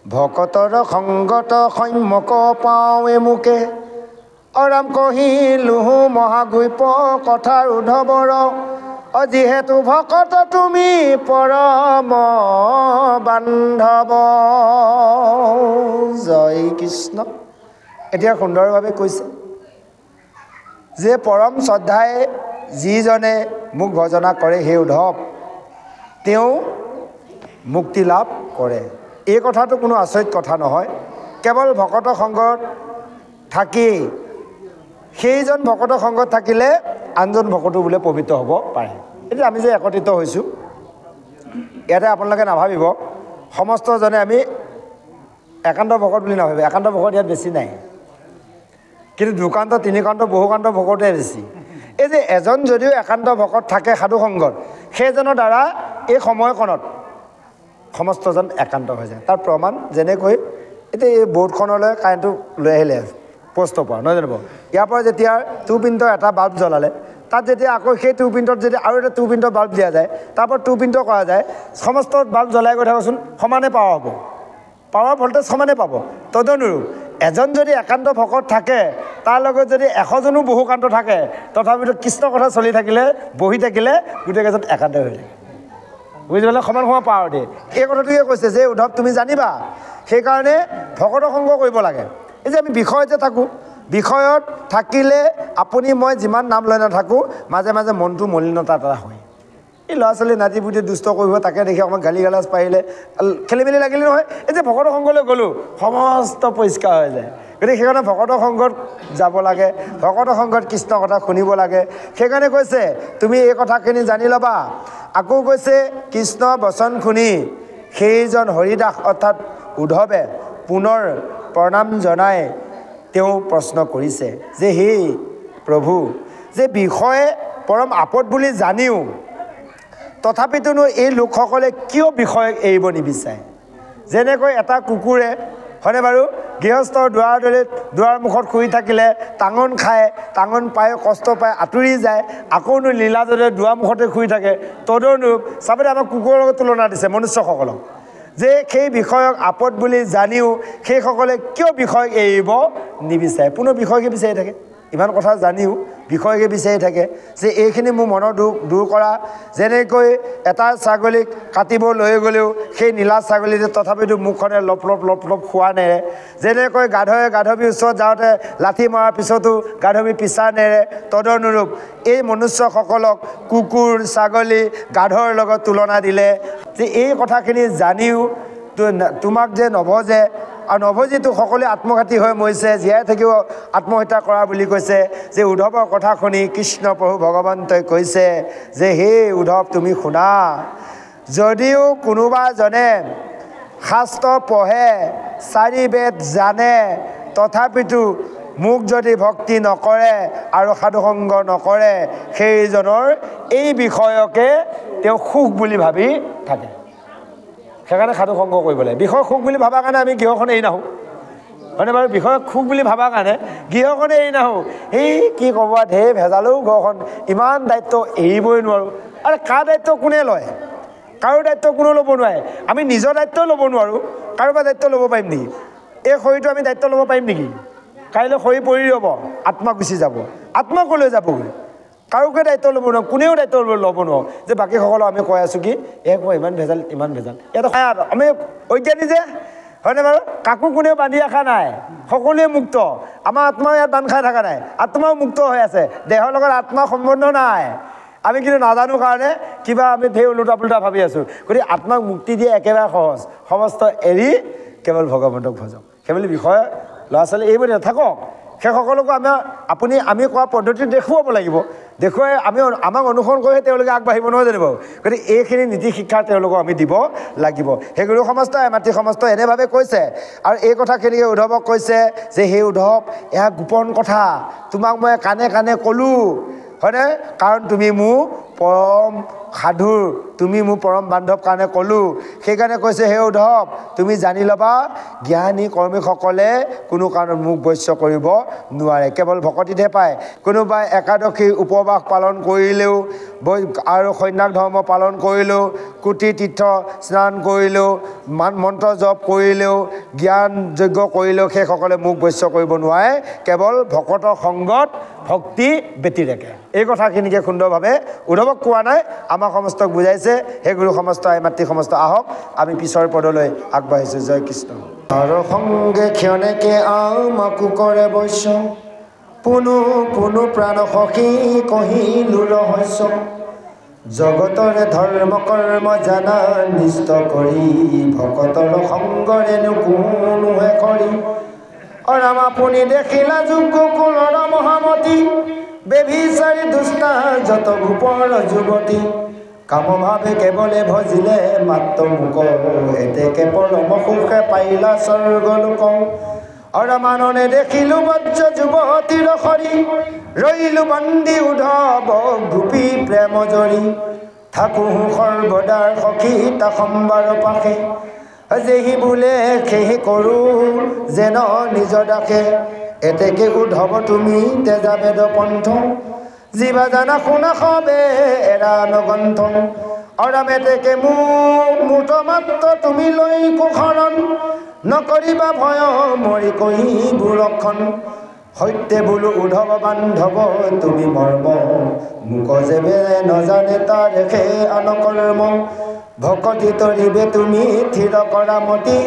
ভকতৰ সংগত সম্যক পাওঁৱে মোকে অৰাম কহিলো মহাগুপ্য কথাৰ উদ্ধৱৰ যিহেতু ভকত তুমি পৰম বান্ধৱ জয় কৃষ্ণ। এতিয়া সুন্দৰভাৱে কৈছে যে পৰম শ্ৰদ্ধাই যিজনে মোক ভজনা কৰে সেই উদ্ধৱ তেওঁ মুক্তি লাভ কৰে। এই কথাটো কোনো আচৰিত কথা নহয়। কেৱল ভকত সংগত থাকি সেইজন ভকত সংগত থাকিলে আনজন ভকতো বোলে পবিত্ৰ হ'ব পাৰে। এতিয়া আমি যে একত্ৰিত হৈছোঁ ইয়াতে আপোনালোকে নাভাবিব সমস্তজনে আমি একান্ত ভকত বুলি নাভাবিব। একান্ত ভকত ইয়াত বেছি নাই, কিন্তু দুকান্ত তিনিকান্ত বহুকান্ত ভকতে বেছি। এই যে এজন যদিও একান্ত ভকত থাকে সাধু সংগত সেইজনৰ দ্বাৰা এই সময়কণত সমস্তজন একান্ত হৈ যায়। তাৰ প্ৰমাণ যেনেকৈ এতিয়া এই বৰ্ডখনলৈ কাৰেণ্টটো লৈ আহিলে পষ্টৰ পৰা নহয় জানো? ইয়াৰ পৰা যেতিয়া টুপিণ্টৰ এটা বাল্ব জ্বলালে তাত যেতিয়া আকৌ সেই টুপিণ্টত যদি আৰু এটা টুপিণ্টৰ বাল্ব দিয়া যায় তাৰ পৰা টুপিণ্ট কৰা যায় সমস্ত বাল্ব জ্বলাই গৈ থাকোঁচোন সমানে পাৱাৰ হ'ব, পাৱাৰ ভল্টেজ সমানে পাব। তদনুৰূপ এজন যদি একান্ত ভকত থাকে তাৰ লগত যদি 100জনো বহুকান্ত থাকে তথাপিতো কৃষ্ণ কথা চলি থাকিলে বহি থাকিলে গোটেইকেইজন একান্ত হৈ থাকে। বুজি পালে? সমান সমান পাৱাৰ দিয়ে। এই কথাটোকে কৈছে যে উদ্ধৱ তুমি জানিবা সেইকাৰণে ভকত সংগ কৰিব লাগে। এই যে আমি বিষয়ত যে থাকোঁ বিষয়ত থাকিলে আপুনি মই যিমান নাম লৈ নাথাকোঁ মাজে মাজে মনটো মলিনতা এটা হয়। এই ল'ৰা ছোৱালী নাতি পুতি দুষ্ট কৰিব তাকে দেখি অকণমান গালি গালাজ পাৰিলে খেলি মেলি লাগিলে নহয়। এই যে ভকত সংগলৈ গ'লোঁ সমস্ত পৰিষ্কাৰ হৈ যায়। গতিকে সেইকাৰণে ভকত সংগত যাব লাগে, ভকত সংগত কৃষ্ণ কথা শুনিব লাগে। সেইকাৰণে কৈছে তুমি এই কথাখিনি জানি ল'বা। আকৌ কৈছে কৃষ্ণ বচন শুনি সেইজন হৰিদাস অৰ্থাৎ উদ্ধৱে পুনৰ প্ৰণাম জনাই তেওঁ প্ৰশ্ন কৰিছে যে হে প্ৰভু যে বিষয়ে পৰম আপদ বুলি জানিও তথাপিতোনো এই লোকসকলে কিয় বিষয় এৰিব নিবিচাৰে? যেনেকৈ এটা কুকুৰে হয়নে বাৰু গৃহস্থৰ দুৱাৰ মুখত শুই থাকিলে টাঙন খায়, টাঙন পায় কষ্ট পায় আঁতৰি যায়, আকৌনো লীলাজতে দুৱাৰ মুখতে শুই থাকে। তদনুৰূপ চাবলৈ আমাক কুকুৰৰ লগত তুলনা দিছে মনুষ্যসকলক যে সেই বিষয়ক আপদ বুলি জানিও সেইসকলে কিয় বিষয় এৰিব নিবিচাৰে। পুনৰ বিষয়কে বিচাৰি থাকে, ইমান কথা জানিও বিষয়কে বিচাৰি থাকে যে এইখিনি মোৰ মনৰ দুখ দূৰ কৰা। যেনেকৈ এটা ছাগলীক কাটিব লৈ গ'লেও সেই নীলা ছাগলীটো তথাপিতো মুখখনে লপ লপ লপ লপ খোৱা নেৰে। যেনেকৈ গাধৱীৰ ওচৰত যাওঁতে লাঠি মৰাৰ পিছতো গাধৱী পিছা নেৰে। তদনুৰূপ এই মনুষ্যসকলক কুকুৰ ছাগলী গাধৰ লগত তুলনা দিলে যে এই কথাখিনি জানিও তোমাক যে নভজে আৰু নভজিতো সকলোৱে আত্মঘাতী হৈ মৰিছে, জীয়াই থাকিব আত্মহত্যা কৰা বুলি কৈছে। যে উদ্ধৱৰ কথা শুনি কৃষ্ণ প্ৰভু ভগৱন্তই কৈছে যে হে উদ্ধৱ তুমি শুনা, যদিও কোনোবা জনে শাস্ত্ৰ পঢ়ে 4 বেদ জানে তথাপিতো মোক যদি ভক্তি নকৰে আৰু সাধুসংগ নকৰে সেইজনৰ এই বিষয়কে তেওঁ সুখ বুলি ভাবি থাকে। সেইকাৰণে সাধুসংগ কৰিব লাগে। বিষয় সুখ বুলি ভবাৰ কাৰণে আমি গৃহখন এৰি নাহোঁ হয়নে বাৰু? বিষয় সুখ বুলি ভবাৰ কাৰণে গৃহখনে এৰি নাহোঁ। এই কি ক'ব ঢেৰ ভেজালেও ঘৰখন ইমান দায়িত্ব এৰিবই নোৱাৰোঁ। আৰে কাৰ দায়িত্ব কোনে লয়? কাৰো দায়িত্ব কোনো ল'ব নোৱাৰে। আমি নিজৰ দায়িত্ব ল'ব নোৱাৰোঁ, কাৰোবাৰ দায়িত্ব ল'ব পাৰিম নেকি? এই শৰীৰটো আমি দায়িত্ব ল'ব পাৰিম নেকি? কাইলৈ শৰীৰ পৰি ৰ'ব, আত্মা গুচি যাব, আত্মা ক'লৈ যাবগৈ? কাৰোকে দায়িত্ব ল'ব নোৱাৰোঁ, কোনেও দায়িত্ব ল'ব নোৱাৰোঁ। যে বাকীসকলক আমি কৈ আছোঁ কি মই ইমান ভেজাল ইমান ভেজাল। ইয়াত আমি অজ্ঞানী যে হয়নে বাৰু? কাকো কোনেও বান্ধি ৰখা নাই, সকলোৱে মুক্ত। আমাৰ আত্মাও ইয়াত বান্ধ খাই থকা নাই, আত্মাও মুক্ত হৈ আছে, দেহৰ লগত আত্মাৰ সম্বন্ধ নাই। আমি কিন্তু নাজানো কাৰণে কিবা আমি ঢেৰ ওলোটা পোলোটা ভাবি আছোঁ। গতিকে আত্মাক মুক্তি দিয়ে একেবাৰে সহজ, সমস্ত এৰি কেৱল ভগৱন্তক ভজক। সেইবুলি বিষয় ল'ৰা ছোৱালী এইবোৰ নাথাকক। সেইসকলকো আমি কোৱা পদ্ধতি দেখুৱাব লাগিব। দেখুৱাই আমাক অনুসৰণ কৰিহে তেওঁলোকে আগবাঢ়িব নহয় জানিব? গতিকে এইখিনি নীতি শিক্ষা তেওঁলোকক আমি দিব লাগিব। সেই গুৰু সমস্তই মাতৃ সমস্ত এনেভাৱে কৈছে। আৰু এই কথাখিনিকে উদ্ধৱক কৈছে যে সেই উদ্ধৱ এয়া গোপন কথা, তোমাক মই কাণে কাণে ক'লোঁ হয়নে? কাৰণ তুমি মোৰ পৰম সাধুৰ তুমি মোৰ পৰম বান্ধৱ কাৰণে ক'লোঁ সেইকাৰণে কৈছে হে উদ্ধৱ তুমি জানি ল'বা জ্ঞানী কৰ্মীসকলে কোনো কাৰণত মোক বৈশ্য কৰিব নোৱাৰে কেৱল ভকতিতহে পায় কোনোবাই একাদশী উপবাস পালন কৰিলেও আৰু সন্ন্যাস ধৰ্ম পালন কৰিলেও কোটি তীৰ্থ স্নান কৰিলেও মন্ত্ৰ জপ কৰিলেও জ্ঞান যজ্ঞ কৰিলেও সেইসকলে মোক বৈশ্য কৰিব নোৱাৰে কেৱল ভকতৰ সংগত ভক্তি ব্যতিৰেকে এই কথাখিনিকে সুন্দৰভাৱে উদ্ধৱক কোৱা নাই আমাক সমস্তক বুজাইছে হে গুৰু সমস্ত আই মাতৃ সমস্ত আহক আমি পিছৰ পদলৈ আগবাঢ়িছোঁ জয় কৃষ্ণ তাৰ সংগে ক্ষণেকে আমাকো কৰে বৈশ্য পুনু পুনু প্ৰাণ সখী কহিলো ৰহস্য জগতৰে ধৰ্ম কৰ্ম জানা নিষ্ঠ কৰি ভকতৰ সংগৰেনো কোনোহে কৰি অৰাম আপুনি দেখিলা যোগ্য কুলৰ মহামতী বেভিচাৰী দুষ্টা যত গোপৰ যুৱতী কামভাৱে কেৱলে ভজিলে মাত্ৰ মুক এতেকে পৰম সুখে পাইলা স্বৰ্গ লোক অৰমাননে দেখিলো বজ্ৰ যুৱতীৰ সৰি ৰৈলো বন্দী উদ্ধৱ গোপী প্ৰেম জৰি থাকোঁ সৰ্বদাৰ সখী তা সম্বাৰ পাশে যেহি বোলে সেহি কৰোঁ যেন নিজ দাসে এতেকে উদ্ধৱ তুমি তেজা বেদ পন্থ জীৱা জানা শুনা সবে এৰা নগ্ৰন্থ অৰাম এতেকে মুঠ মাত্ৰ তুমি লৈ কুশৰণ নকৰিবা ভয় মৰি কহি গুৰক্ষণ সত্যে বোলো উদ্ধৱ বান্ধৱ তুমি মৰ্ম মোক যেবে নজানে তাৰেখে আন কৰ্ম ভকতি তৰিবে তুমি থিৰ কৰা মতি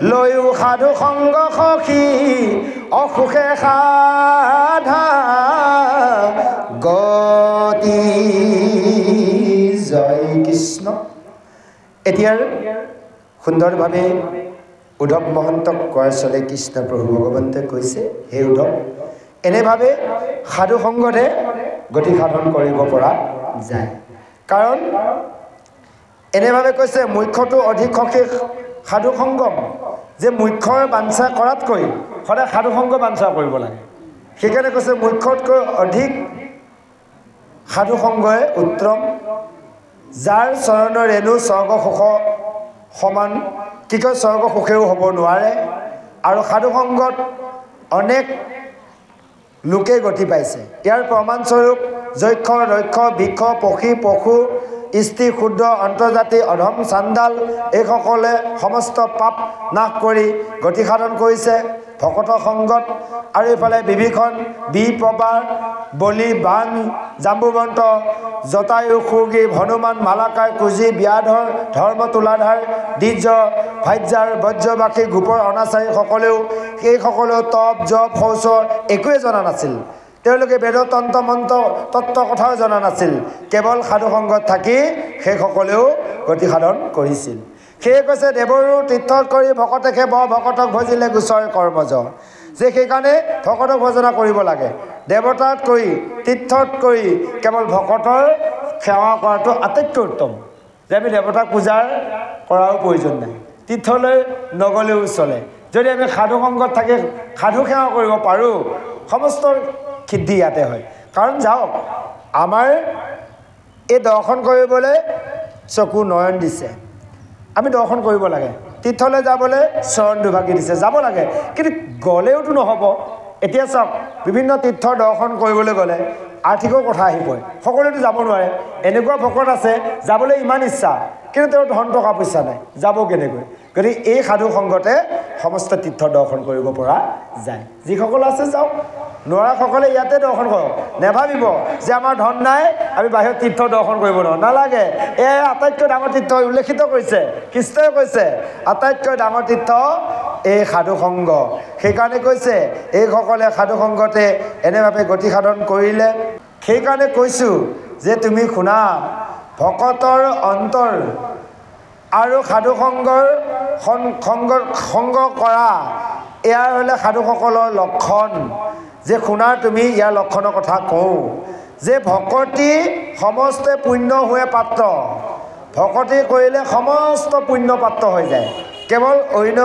লৈও সাধু সংগ সখী অসুখে সাধা গতি জয় কৃষ্ণ এতিয়াৰ সুন্দৰভাৱে উদ্ধৱ মহন্তক কোৱাৰ চলে কৃষ্ণ প্ৰভু ভগৱন্তই কৈছে হে উদ্ধৱ এনেভাৱে সাধু সংগতে গতি সাধন কৰিব পৰা যায় কাৰণ এনেভাৱে কৈছে মুখ্যটো অধিক সখী সাধু সংগম যে মুখ্যৰ বাঞ্ছা কৰাতকৈ সদায় সাধু সংগ বাঞ্ছা কৰিব লাগে সেইকাৰণে কৈছে মুখ্যতকৈ অধিক সাধু সংগই উত্তম যাৰ চৰণৰ ৰেণু স্বৰ্গ সুখ সমান কি কয় স্বৰ্গ সুখেও হ'ব নোৱাৰে আৰু সাধু সংগত অনেক লোকে গতি পাইছে ইয়াৰ প্ৰমাণস্বৰূপ যক্ষ ৰক্ষ বৃক্ষ পক্ষী পশু স্ত্ৰী ক্ষুদ্ৰ অন্তৰ্জাতি অধম চাণ্ডাল এইসকলে সমস্ত পাপ নাশ কৰি গতি সাধন কৰিছে ভকতৰ সংগত আৰু এইফালে বিভীষণ বিপ্ৰবাৰ বলি বান জাম্বুবন্ত জটায়ু সুগ্ৰীৱ হনুমান মালাকাৰ কুজি ব্যাধৰ ধৰ্ম তুলাধাৰ দ্বিজ ভাজ্যাৰ বজ্ৰবাসী গোপৰ অনাচাৰীসকলেও সেইসকলেও তপ জপ শৌচ একোৱে জনা নাছিল তেওঁলোকে বেদতন্ত্ৰ মন্ত্ৰ তত্ত্ব কথাও জনা নাছিল কেৱল সাধু সংগত থাকি সেইসকলেও গতি সাধন কৰিছিল সেয়ে কৈছে দেৱৰো তীৰ্থত কৰি ভকতেকে বৰ ভকতক ভজিলে গোচৰ কৰ্মজ যে সেইকাৰণে ভকতক ভজনা কৰিব লাগে দেৱতাত কৰি তীৰ্থত কৰি কেৱল ভকতৰ সেৱা কৰাটো আটাইতকৈ উত্তম যে আমি দেৱতাক পূজাৰ কৰাৰো প্ৰয়োজন নাই তীৰ্থলৈ নগ'লেও চলে যদি আমি সাধু সংগত থাকি সাধু সেৱা কৰিব পাৰোঁ সমস্ত সিদ্ধি ইয়াতে হয় কাৰণ যাওক আমাৰ এই দৰ্শন কৰিবলৈ চকু নয়ন দিছে আমি দৰ্শন কৰিব লাগে তীৰ্থলৈ যাবলৈ চৰণ দুভাগি দিছে যাব লাগে কিন্তু গ'লেওতো নহ'ব এতিয়া চাওক বিভিন্ন তীৰ্থৰ দৰ্শন কৰিবলৈ গ'লে আৰ্থিকৰ কথা আহি পৰে সকলোতো যাব নোৱাৰে এনেকুৱা ভকত আছে যাবলৈ ইমান ইচ্ছা কিন্তু তেওঁৰ ধন টকা পইচা নাই যাব কেনেকৈ গতিকে এই সাধু সংগতে সমস্ত তীৰ্থ দৰ্শন কৰিব পৰা যায় যিসকল আছে যাওক নোৱাৰাসকলে ইয়াতে দৰ্শন কৰক নেভাবিব যে আমাৰ ধন নাই আমি বাহিৰত তীৰ্থ দৰ্শন কৰিব নোৱাৰোঁ নালাগে এই আটাইতকৈ ডাঙৰ তীৰ্থ উল্লেখিত কৰিছে কৃষ্ণই কৈছে আটাইতকৈ ডাঙৰ তীৰ্থ এই সাধু সংগ সেইকাৰণে কৈছে এইসকলে সাধু সংগতে এনেভাৱে গতি সাধন কৰিলে সেইকাৰণে কৈছোঁ যে তুমি শুনা ভকতৰ অন্তৰ আৰু সাধু সংগ কৰা এয়াই হ'লে সাধুসকলৰ লক্ষণ যে শুনাৰ তুমি ইয়াৰ লক্ষণৰ কথা কওঁ যে ভকতি সমস্তে পুণ্য হোৱে পাত্ৰ ভকতি কৰিলে সমস্ত পুণ্য পাত্ৰ হৈ যায় কেৱল অন্য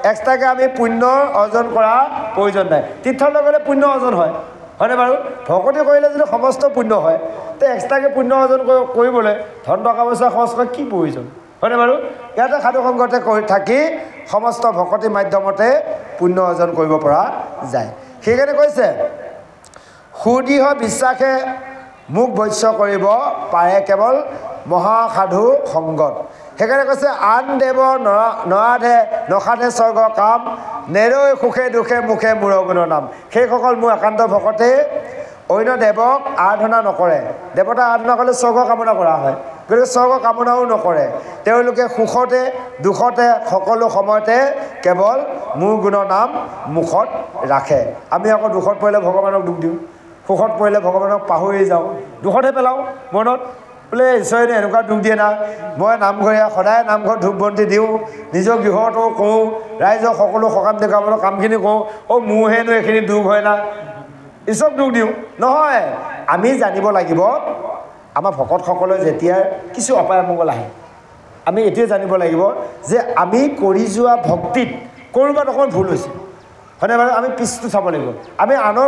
এক্সট্ৰাকৈ আমি পুণ্য অৰ্জন কৰা প্ৰয়োজন নাই তীৰ্থলৈ গ'লে পুণ্য অৰ্জন হয়নে বাৰু ভকতি কৰিলে যদি সমস্ত পুণ্য হয় তে এক্সট্ৰাকৈ পুণ্য অৰ্জন কৰিবলৈ ধন টকা পইচা খৰচ কৰা কি প্ৰয়োজন হয়নে বাৰু ইয়াতে সাধু সংগতে কৰি থাকি সমস্ত ভকতিৰ মাধ্যমতে পুণ্য অৰ্জন কৰিব পৰা যায় সেইকাৰণে কৈছে সুদৃঢ় বিশ্বাসে মোক বৈশ্য কৰিব পাৰে কেৱল মহাসাধু সংগত সেইকাৰণে কৈছে আন দেৱ নৰাধে নসাধে স্বৰ্গ কাম নেৰৈ সুখে দুখে মুখে মূৰ গুণৰ নাম সেইসকল মোৰ একান্ত ভকতে অন্য দেৱক আৰাধনা নকৰে দেৱতা আৰাধনা কৰিলে স্বৰ্গ কামনা কৰা হয় গতিকে স্বৰ্গ কামনাও নকৰে তেওঁলোকে সুখতে দুখতে সকলো সময়তে কেৱল মোৰ গুণৰ নাম মুখত ৰাখে আমি আকৌ দুখত পৰিলে ভগৱানক দুখ দিওঁ সুখত পৰিলে ভগৱানক পাহৰি যাওঁ দুখতে পেলাওঁ মনত বোলে ঈশ্বৰে এনেকুৱা দুখ দিয়ে না মই নামঘৰীয়া সদায় নামঘৰত ধূপ বন্তি দিওঁ নিজৰ গৃহতো কওঁ ৰাইজক সকলো সকাম দেখাবলৈ কামখিনি কওঁ মোৰহেনো এইখিনি দুখ হয় না ঈশ্বৰক দুখ দিওঁ নহয় আমি জানিব লাগিব আমাৰ ভকতসকলে যেতিয়া কিছু অপায় মংগল আহে আমি এইটোৱে জানিব লাগিব যে আমি কৰি যোৱা ভক্তিত ক'ৰবাত অকণমান ভুল হৈছে হয়নে বাৰু আমি পিছটো চাব লাগিব আমি আনৰ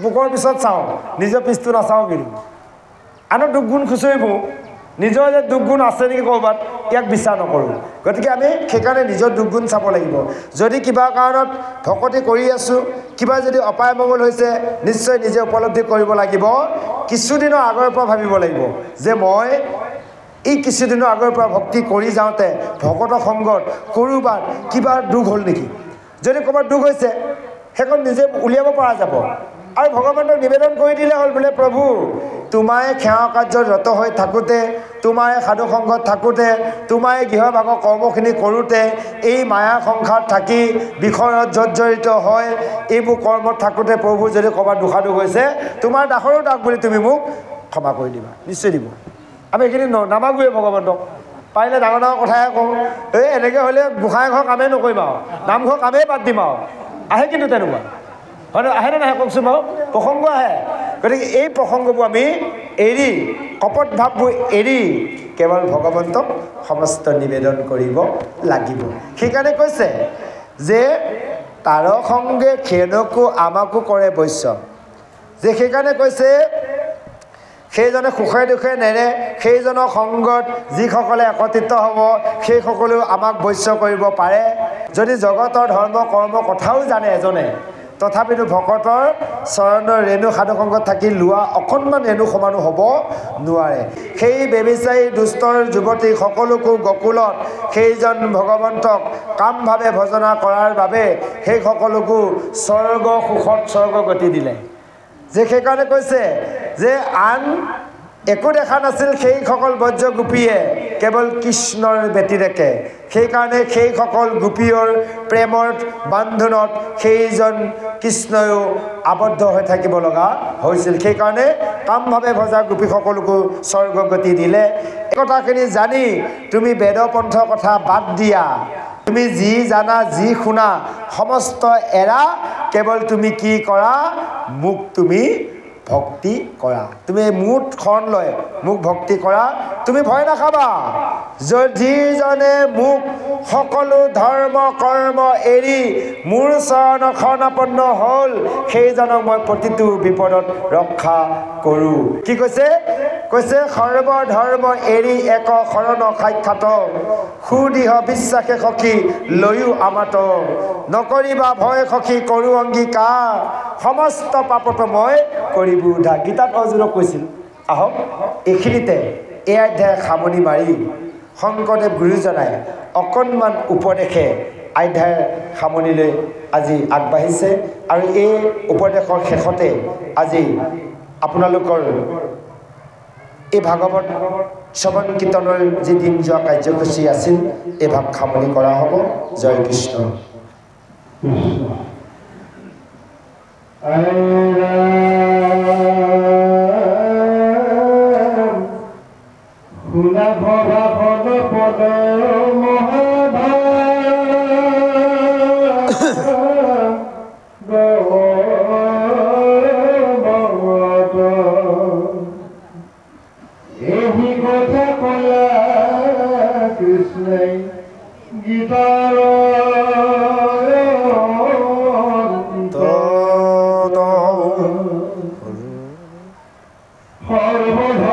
বুকৰ পিছত চাওঁ নিজৰ পিছটো নাচাওঁ কিন্তু আনৰ দুখ গুণ খুচৰি পৰোঁ নিজৰ যে দুখ গুণ আছে নেকি ক'ৰবাত ইয়াক বিশ্বাস নকৰোঁ গতিকে আমি সেইকাৰণে নিজৰ দুখ গুণ চাব লাগিব যদি কিবা কাৰণত ভকতি কৰি আছোঁ কিবা যদি অপায় মংগল হৈছে নিশ্চয় নিজে উপলব্ধি কৰিব লাগিব কিছুদিনৰ আগৰ পৰা ভাবিব লাগিব যে মই এই কিছুদিনৰ আগৰ পৰা ভক্তি কৰি যাওঁতে ভকত সংগত ক'ৰবাত কিবা দুখ হ'ল নেকি যদি ক'ৰবাত দুখ হৈছে সেইখন নিজে উলিয়াব পৰা যাব আৰু ভগৱানক নিবেদন কৰি দিলে হ'ল বোলে প্ৰভু তোমাৰে সেৱা কাৰ্যত ৰত হৈ থাকোঁতে তোমাৰে সাধু সংগত থাকোঁতে তোমাৰে গৃহভাগৰ কৰ্মখিনি কৰোঁতে এই মায়া সংসাৰত থাকি বিষয়ত জৰ্জৰিত হয় এইবোৰ কৰ্মত থাকোঁতে প্ৰভু যদি ক'ৰবাত দুখাদুখ হৈছে তোমাৰ দাসৰো দাস বুলি তুমি মোক ক্ষমা কৰি দিবা নিশ্চয় দিব আমি এইখিনি নামাগোৱে ভগৱানক পাৰিলে ডাঙৰ ডাঙৰ কথাই কওঁ এনেকৈ হ'লে গোসাঁই ঘৰ কামেই নকৰিম আৰু নামঘৰ কামেই বাদ দিম আৰু আহে কিন্তু তেনেকুৱা হয়নে আহেনে নাহে কওকচোন বাৰু প্ৰসংগ আহে গতিকে এই প্ৰসংগবোৰ আমি এৰি কপট ভাৱবোৰ এৰি কেৱল ভগৱন্তক সমস্ত নিবেদন কৰিব লাগিব সেইকাৰণে কৈছে যে তাৰ সংগে খেনকো আমাকো কৰে বৈশ্য যে সেইকাৰণে কৈছে সেইজনে সুখে দুখে নেৰে সেইজনৰ সংগত যিসকলে একত্ৰিত হ'ব সেইসকলেও আমাক বৈশ্য কৰিব পাৰে যদি জগতৰ ধৰ্ম কৰ্ম কথাও জানে এজনে তথাপিতো ভকতৰ চৰণৰ ৰেণু সাধু সংগত থাকি লোৱা অকণমান ৰেণু সমানো হ'ব নোৱাৰে সেই বেবিচাৰী দুষ্টৰ যুৱতী সকলোকো গকুলত সেইজন ভগৱন্তক কামভাৱে ভজনা কৰাৰ বাবে সেই সকলোকো স্বৰ্গ সুখত স্বৰ্গ গতি দিলে যে সেইকাৰণে কৈছে যে আন একো দেখা নাছিল সেইসকল বজ্ৰ গোপীয়ে কেৱল কৃষ্ণৰ ব্যতিৰেকে সেইকাৰণে সেইসকল গোপীৰ প্ৰেমৰ বান্ধোনত সেইজন কৃষ্ণয়ো আবদ্ধ হৈ থাকিব লগা হৈছিল সেইকাৰণে কামভাৱে ভজা গোপীসকলকো স্বৰ্গগতি দিলে এই কথাখিনি জানি তুমি বেদপন্থ কথা বাদ দিয়া তুমি যি জানা যি শুনা সমস্ত এৰা কেৱল তুমি কি কৰা মোক তুমি ভক্তি কৰা তুমি মুঠ শৰণ লৈ মোক ভক্তি কৰা তুমি ভয় নাখাবা যিজনে মোক সকলো ধৰ্ম কৰ্ম এৰি মোৰ চৰণত শৰণাপন্ন হ'ল সেইজনক মই প্ৰতিটো বিপদত ৰক্ষা কৰোঁ কি কৈছে সৰ্বধৰ্ম এৰি এক শৰণ সাক্ষাৎ সুদৃঢ় বিশ্বাসে সখী লৈও আমাত নকৰিবা ভয় সখী কৰোঁ অংগীকাৰ সমস্ত পাপত মই কৰিব উদ্ধা গীতাত অৰ্জুনক কৈছিল আহক এইখিনিতে এই অধ্যায় সামৰণি মাৰি শংকৰদেৱ গুৰুজনাই অকণমান উপদেশে অধ্যায়ৰ সামৰণিলৈ আজি আগবাঢ়িছে আৰু এই উপদেশৰ শেষতে আজি আপোনালোকৰ এই ভাগৱত শ্ৰৱণ কীৰ্তনৰ যি দিন যোৱা কাৰ্যসূচী আছিল এই ভাগ সামৰণি কৰা হ'ব জয় কৃষ্ণ সৰ্বধৰ্ম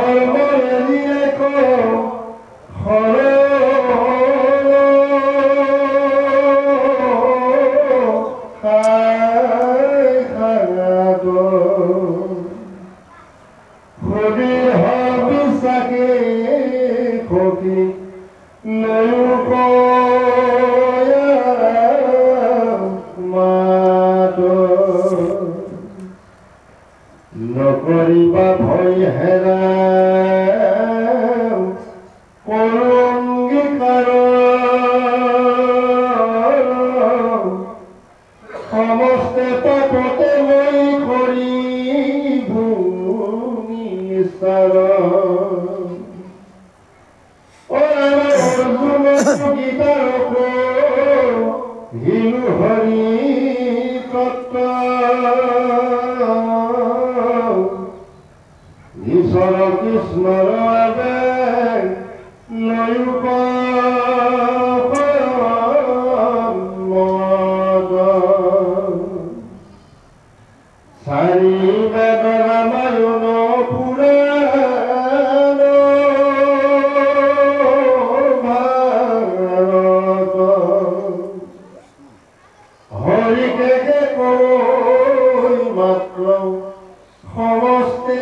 নকৰিবা ভয় হেৰা অংগীকাৰ সমস্তে পাপতে মই কৰি ভূমিচাৰ গীতাৰ হিলু হৰি তত্ত্ব ঈশ্বৰ কৃষ্ণৰ বাবে লয়ুক চাৰি বেদ ৰামায়ণ পুৰাণ ভাৰত হৰিকে কৈ মাত্ৰ সমস্তে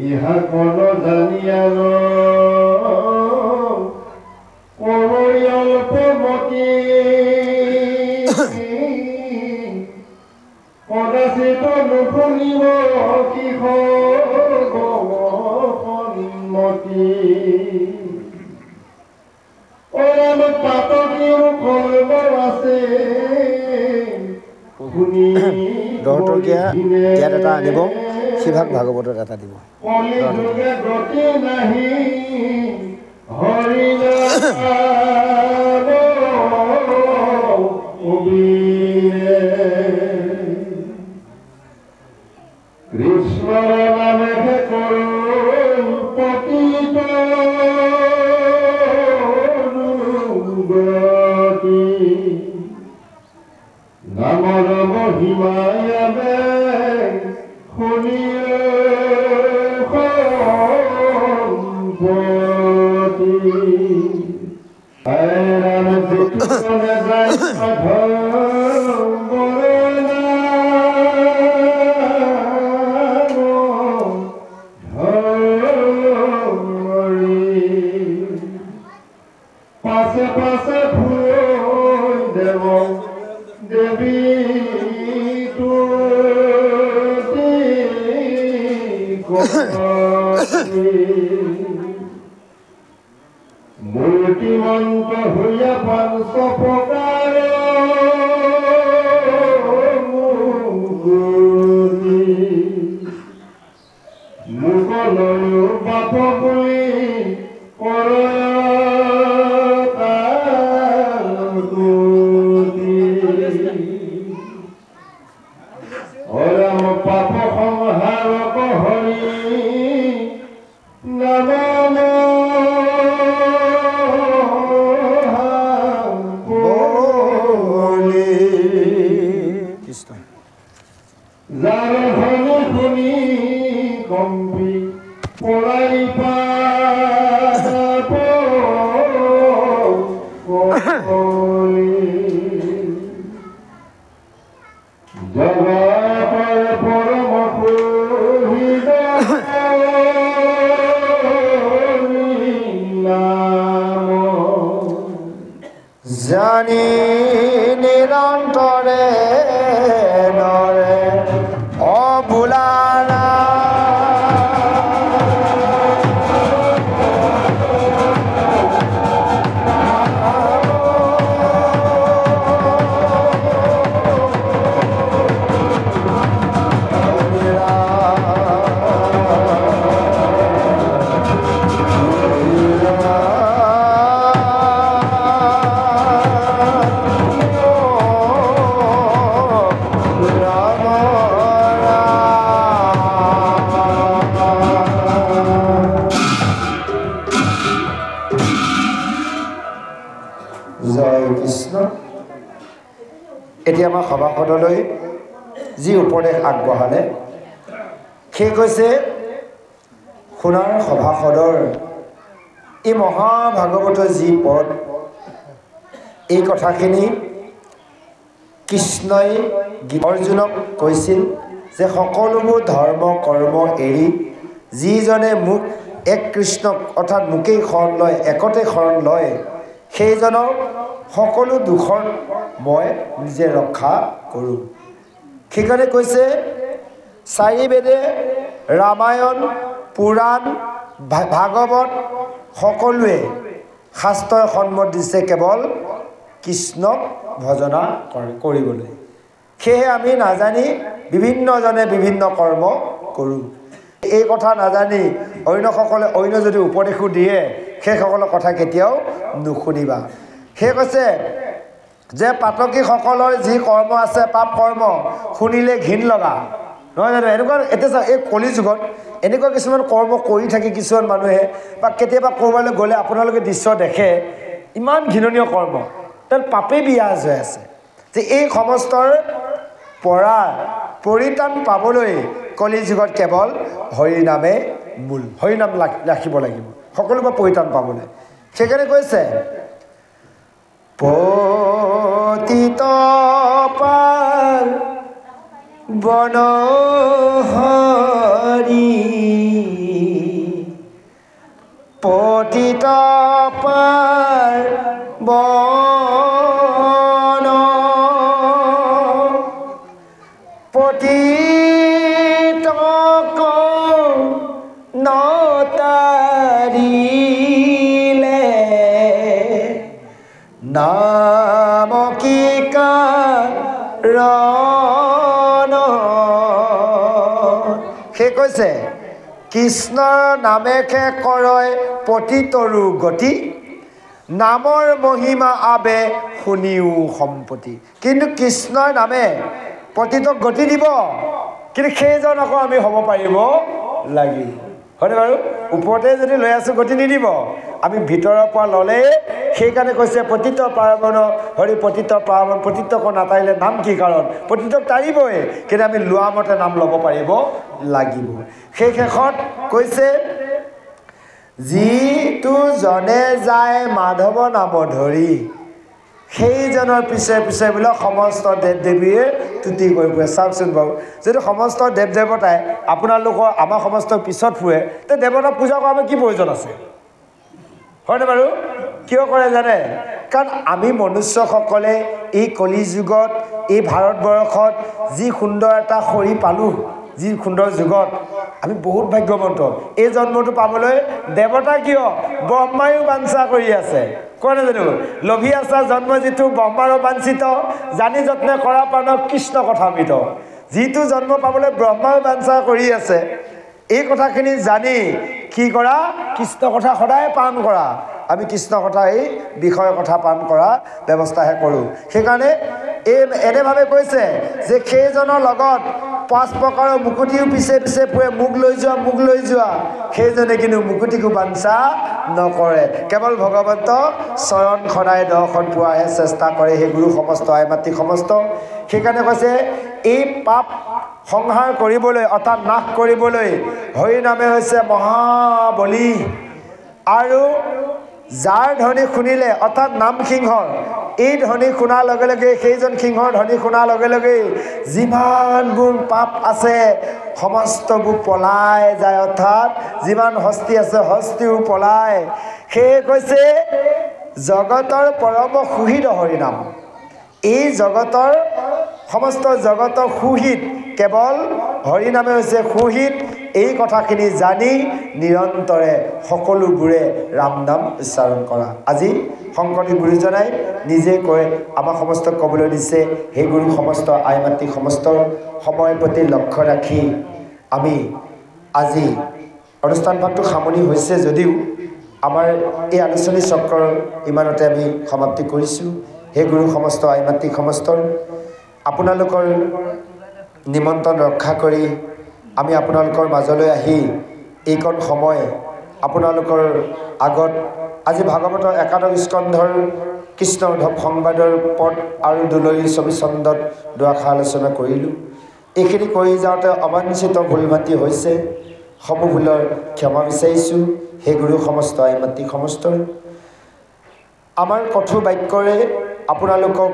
ইহা কোন জানিয়ান অল্পমতি কদাচিত নুশুনিব কিষন্মতি পাতকীয় কৰ্ম আছে দহটকীয়া ইয়াত এটা আনিব শিভাগ ভাগৱতত এটা দিব কলিযুগে গতি নাহি হৰি নাম কৃষ্ণৰ নামে কৰোঁ পতিত নামৰ মহিমায়াবে শুনিয়ে সম্পতি ৰাম যিটোনে যায় পাছে পাছে ভুল দেৱ দেৱী মূৰ্তিমন্ত হইয়া পাঁচ প্ৰকাৰ মুকলয়ো বাপ বুলি পাপ সংহাৰক হৰি নাম যাৰ ধনী শুনি কম্পি পৰাই পাপ জগতৰ পৰম সুহৃদ নাম জানি নিৰন্তৰে নৰে অবোলানা জয় কৃষ্ণ। এতিয়া আমাৰ সভাসদলৈ যি উপদেশ আগবঢ়ালে সেই কৈছে সোণাৰ সভাসদৰ এই মহাভাগৱতৰ যি পদ এই কথাখিনি কৃষ্ণই অৰ্জুনক কৈছিল যে সকলোবোৰ ধৰ্ম কৰ্ম এৰি যিজনে মোক এক কৃষ্ণক অৰ্থাৎ মোকেই শৰণ লয় একতে শৰণ লয় সেইজনক সকলো দুখৰ মই নিজে ৰক্ষা কৰোঁ। সেইকাৰণে কৈছে চাৰি বেদে ৰামায়ণ পুৰাণ ভাগৱত সকলোৱে শাস্ত্ৰই সন্মত দিছে কেৱল কৃষ্ণক ভজনা কৰিবলৈ। সেয়ে আমি নাজানি বিভিন্নজনে বিভিন্ন কৰ্ম কৰোঁ। এই কথা নাজানি অন্যসকলে অন্য যদি উপদেশো দিয়ে সেইসকলৰ কথা কেতিয়াও নুশুনিবা। সেই কৈছে যে পাতকীসকলৰ যি কৰ্ম আছে পাপ কৰ্ম শুনিলে ঘিণ লগা, নহয় জানো? এনেকুৱা এতিয়া চাওক এই কলি যুগত এনেকুৱা কিছুমান কৰ্ম কৰি থাকি কিছুমান মানুহে বা কেতিয়াবা ক'ৰবালৈ গ'লে আপোনালোকে দৃশ্য দেখে ইমান ঘৃণনীয় কৰ্ম, তাত পাপেই বিয়াজ হৈ আছে। যে এই সমস্তৰ পৰা পৰিত্ৰাণ পাবলৈ কলি যুগত কেৱল হৰিনামে মূল, হৰিনাম ৰাখিব লাগিব সকলোৰে পৰা পৰিত্ৰাণ পাবলৈ। সেইকাৰণে কৈছে পতিত বনহৰি পতিত বন পতিত নতাৰিলে নাম কি কাৰণ। সেই কৈছে কৃষ্ণৰ নামেকে কৰয় পতিতৰো গতি, নামৰ মহিমা আবে শুনিও সম্পত্তি। কিন্তু কৃষ্ণৰ নামে পতিতক গতি দিব, কিন্তু সেইজন আকৌ আমি হ'ব পাৰিব লাগিব, হয়নে বাৰু? ওপৰতে যদি লৈ আছোঁ গতি নিদিব, আমি ভিতৰৰ পৰা ল'লে। সেইকাৰণে কৈছে পতিত পাৰ্বণ হৰি পতিত পাৰ্বণ, পতিতক নাটাৰিলে নাম কি কাৰণ। পতিতক তাৰিবই, কিন্তু আমি লোৱা মতে নাম ল'ব পাৰিব লাগিব। সেই শেষত কৈছে যিটো জনে যায় মাধৱ নাম ধৰি, সেইজনৰ পিছে পিছে বোলে সমস্ত দেৱ দেৱীয়ে তুতি কৰি ফুৰে। চাওকচোন বাৰু, যদি সমস্ত দেৱ দেৱতাই আপোনালোকৰ আমাৰ সমস্ত পিছত ফুৰে, তে দেৱতা পূজা কৰা আমাৰ কি প্ৰয়োজন আছে, হয়নে বাৰু? কিয় কৰে জানে? কাৰণ আমি মনুষ্যসকলে এই কলি যুগত এই ভাৰতবৰ্ষত যি সুন্দৰ এটা শৰীৰ পালোঁ, যি সুন্দৰ যুগত আমি বহুত ভাগ্যৱন্ত। এই জন্মটো পাবলৈ দেৱতা কিয় ব্ৰহ্মায়ো বাঞ্ছা কৰি আছে, কয় নাজানো? লভি আছা জন্ম যিটো ব্ৰহ্মাৰো বাঞ্ছিত, জানি যত্নে কৰা প্ৰাণক কৃষ্ণ কথামৃত। যিটো জন্ম পাবলৈ ব্ৰহ্মায়ো বাঞ্ছা কৰি আছে, এই কথাখিনি জানি কি কৰা? কৃষ্ণ কথা সদায় পালন কৰা। আমি কৃষ্ণ কথা এই বিষয়ৰ কথা পালন কৰা ব্যৱস্থাহে কৰোঁ। সেইকাৰণে এনেভাৱে কৈছে যে সেইজনৰ লগত 5 প্ৰকাৰৰ মুকুতিও পিছে পিছে ফুৰে, মুখ লৈ যোৱা সেইজনে কিন্তু মুকুতিকো বাঞ্ছা নকৰে, কেৱল ভগৱন্ত চৰণ সদায় দৰ্শন পোৱাহে চেষ্টা কৰে। সেই গুৰু সমস্ত আই মাতৃ সমস্ত। সেইকাৰণে কৈছে এই পাপ সংহাৰ কৰিবলৈ অৰ্থাৎ নাশ কৰিবলৈ হৰিনামে হৈছে মহাবলী। আৰু যাৰ ধ্বনি শুনিলে অৰ্থাৎ নাম সিংহৰ এই ধ্বনি শুনাৰ লগে লগে, সেইজন সিংহৰ ধ্বনি শুনাৰ লগে লগে যিমানবোৰ পাপ আছে সমস্তবোৰ পলাই যায়, অৰ্থাৎ যিমান হস্তি আছে হস্তিও পলায়। সেয়ে কৈছে জগতৰ পৰম সুহৃদ হৰিনাম। এই জগতৰ সমস্ত জগতৰ সুহিত কেৱল হৰিনামে হৈছে সুহিত। এই কথাখিনি জানি নিৰন্তৰে সকলোবোৰে ৰাম নাম উচ্চাৰণ কৰা। আজি শংকৰদেৱ গুৰুজনাই নিজে কৈ আমাক সমস্ত ক'বলৈ দিছে। সেই গুৰু সমস্ত আই মাতৃ সমস্তৰ সময়ৰ প্ৰতি লক্ষ্য ৰাখি আমি আজি অনুষ্ঠান ভাগটো সামৰণি হৈছে যদিও আমাৰ এই আলোচনী চক্ৰৰ ইমানতে আমি সমাপ্তি কৰিছোঁ। সেই গুৰু সমস্ত আই মাতৃ সমস্তৰ আপোনালোকৰ নিমন্ত্ৰণ ৰক্ষা কৰি আমি আপোনালোকৰ মাজলৈ আহি এইকণ সময় আপোনালোকৰ আগত আজি ভাগৱতৰ একাদশ স্কন্ধৰ কৃষ্ণ উদ্ধৱ সংবাদৰ পদ আৰু দুলৰী ছবিচন্দত দুআষাৰ আলোচনা কৰিলোঁ। এইখিনি কৰি যাওঁতে অবাঞ্ছিত ভুল মাতি হৈছে, সমূহ ভুলৰ ক্ষমা বিচাৰিছোঁ। সেই গুৰু সমস্ত আই মাতৃ সমস্তৰ আমাৰ কঠোৰ বাক্যৰে আপোনালোকক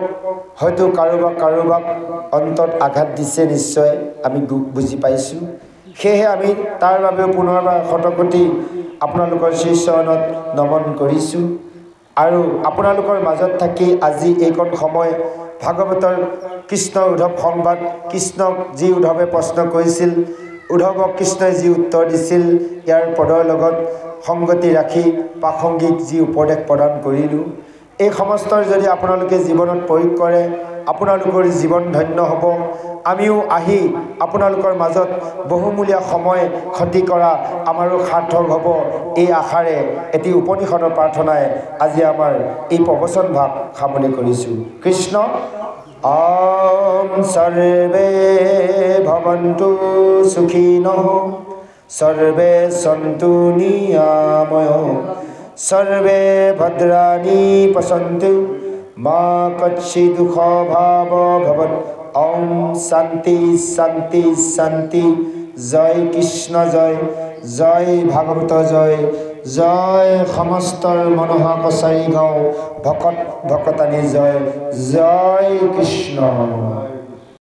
হয়তো কাৰোবাক অন্তত আঘাত দিছে, নিশ্চয় আমি বুজি পাইছোঁ। সেয়েহে আমি তাৰ বাবে পুনৰবাৰ শতকোটি আপোনালোকৰ শ্ৰীচৰণত নমন কৰিছোঁ। আৰু আপোনালোকৰ মাজত থাকি আজি এইকণ সময় ভাগৱতৰ কৃষ্ণ উদ্ধৱ সংবাদ, কৃষ্ণক যি উদ্ধৱে প্ৰশ্ন কৰিছিল, উদ্ধৱক কৃষ্ণই যি উত্তৰ দিছিল, ইয়াৰ পদৰ লগত সংগতি ৰাখি প্ৰাসংগিক যি উপদেশ প্ৰদান কৰিলোঁ, এই সমস্তৰ যদি আপোনালোকে জীৱনত প্ৰয়োগ কৰে, আপোনালোকৰ জীৱন ধন্য হ'ব। আমিও আহি আপোনালোকৰ মাজত বহুমূলীয়া সময় ক্ষতি কৰা আমাৰো সাৰ্থক হ'ব, এই আশাৰে এটি উপনিষদৰ প্ৰাৰ্থনাই আজি আমাৰ এই প্ৰবচন ভাগ সামৰণি কৰিছোঁ। কৃষ্ণ সৰ্বে ভৱন্তু সুখিনঃ, সৰ্বে সন্তু নিৰাময়ঃ, সর্বে ভদ্রাণি পশ্যন্তু, মা কচ্চিৎ দুঃখভাব ভবৎ। ওম শান্তি শান্তি শান্তি। জয় কৃষ্ণ জয়, জয় ভাগৱত জয়, জয় সমস্তৰ মনোহা কছাৰী গাঁও ভকত ভকতানী জয়, জয় কৃষ্ণ।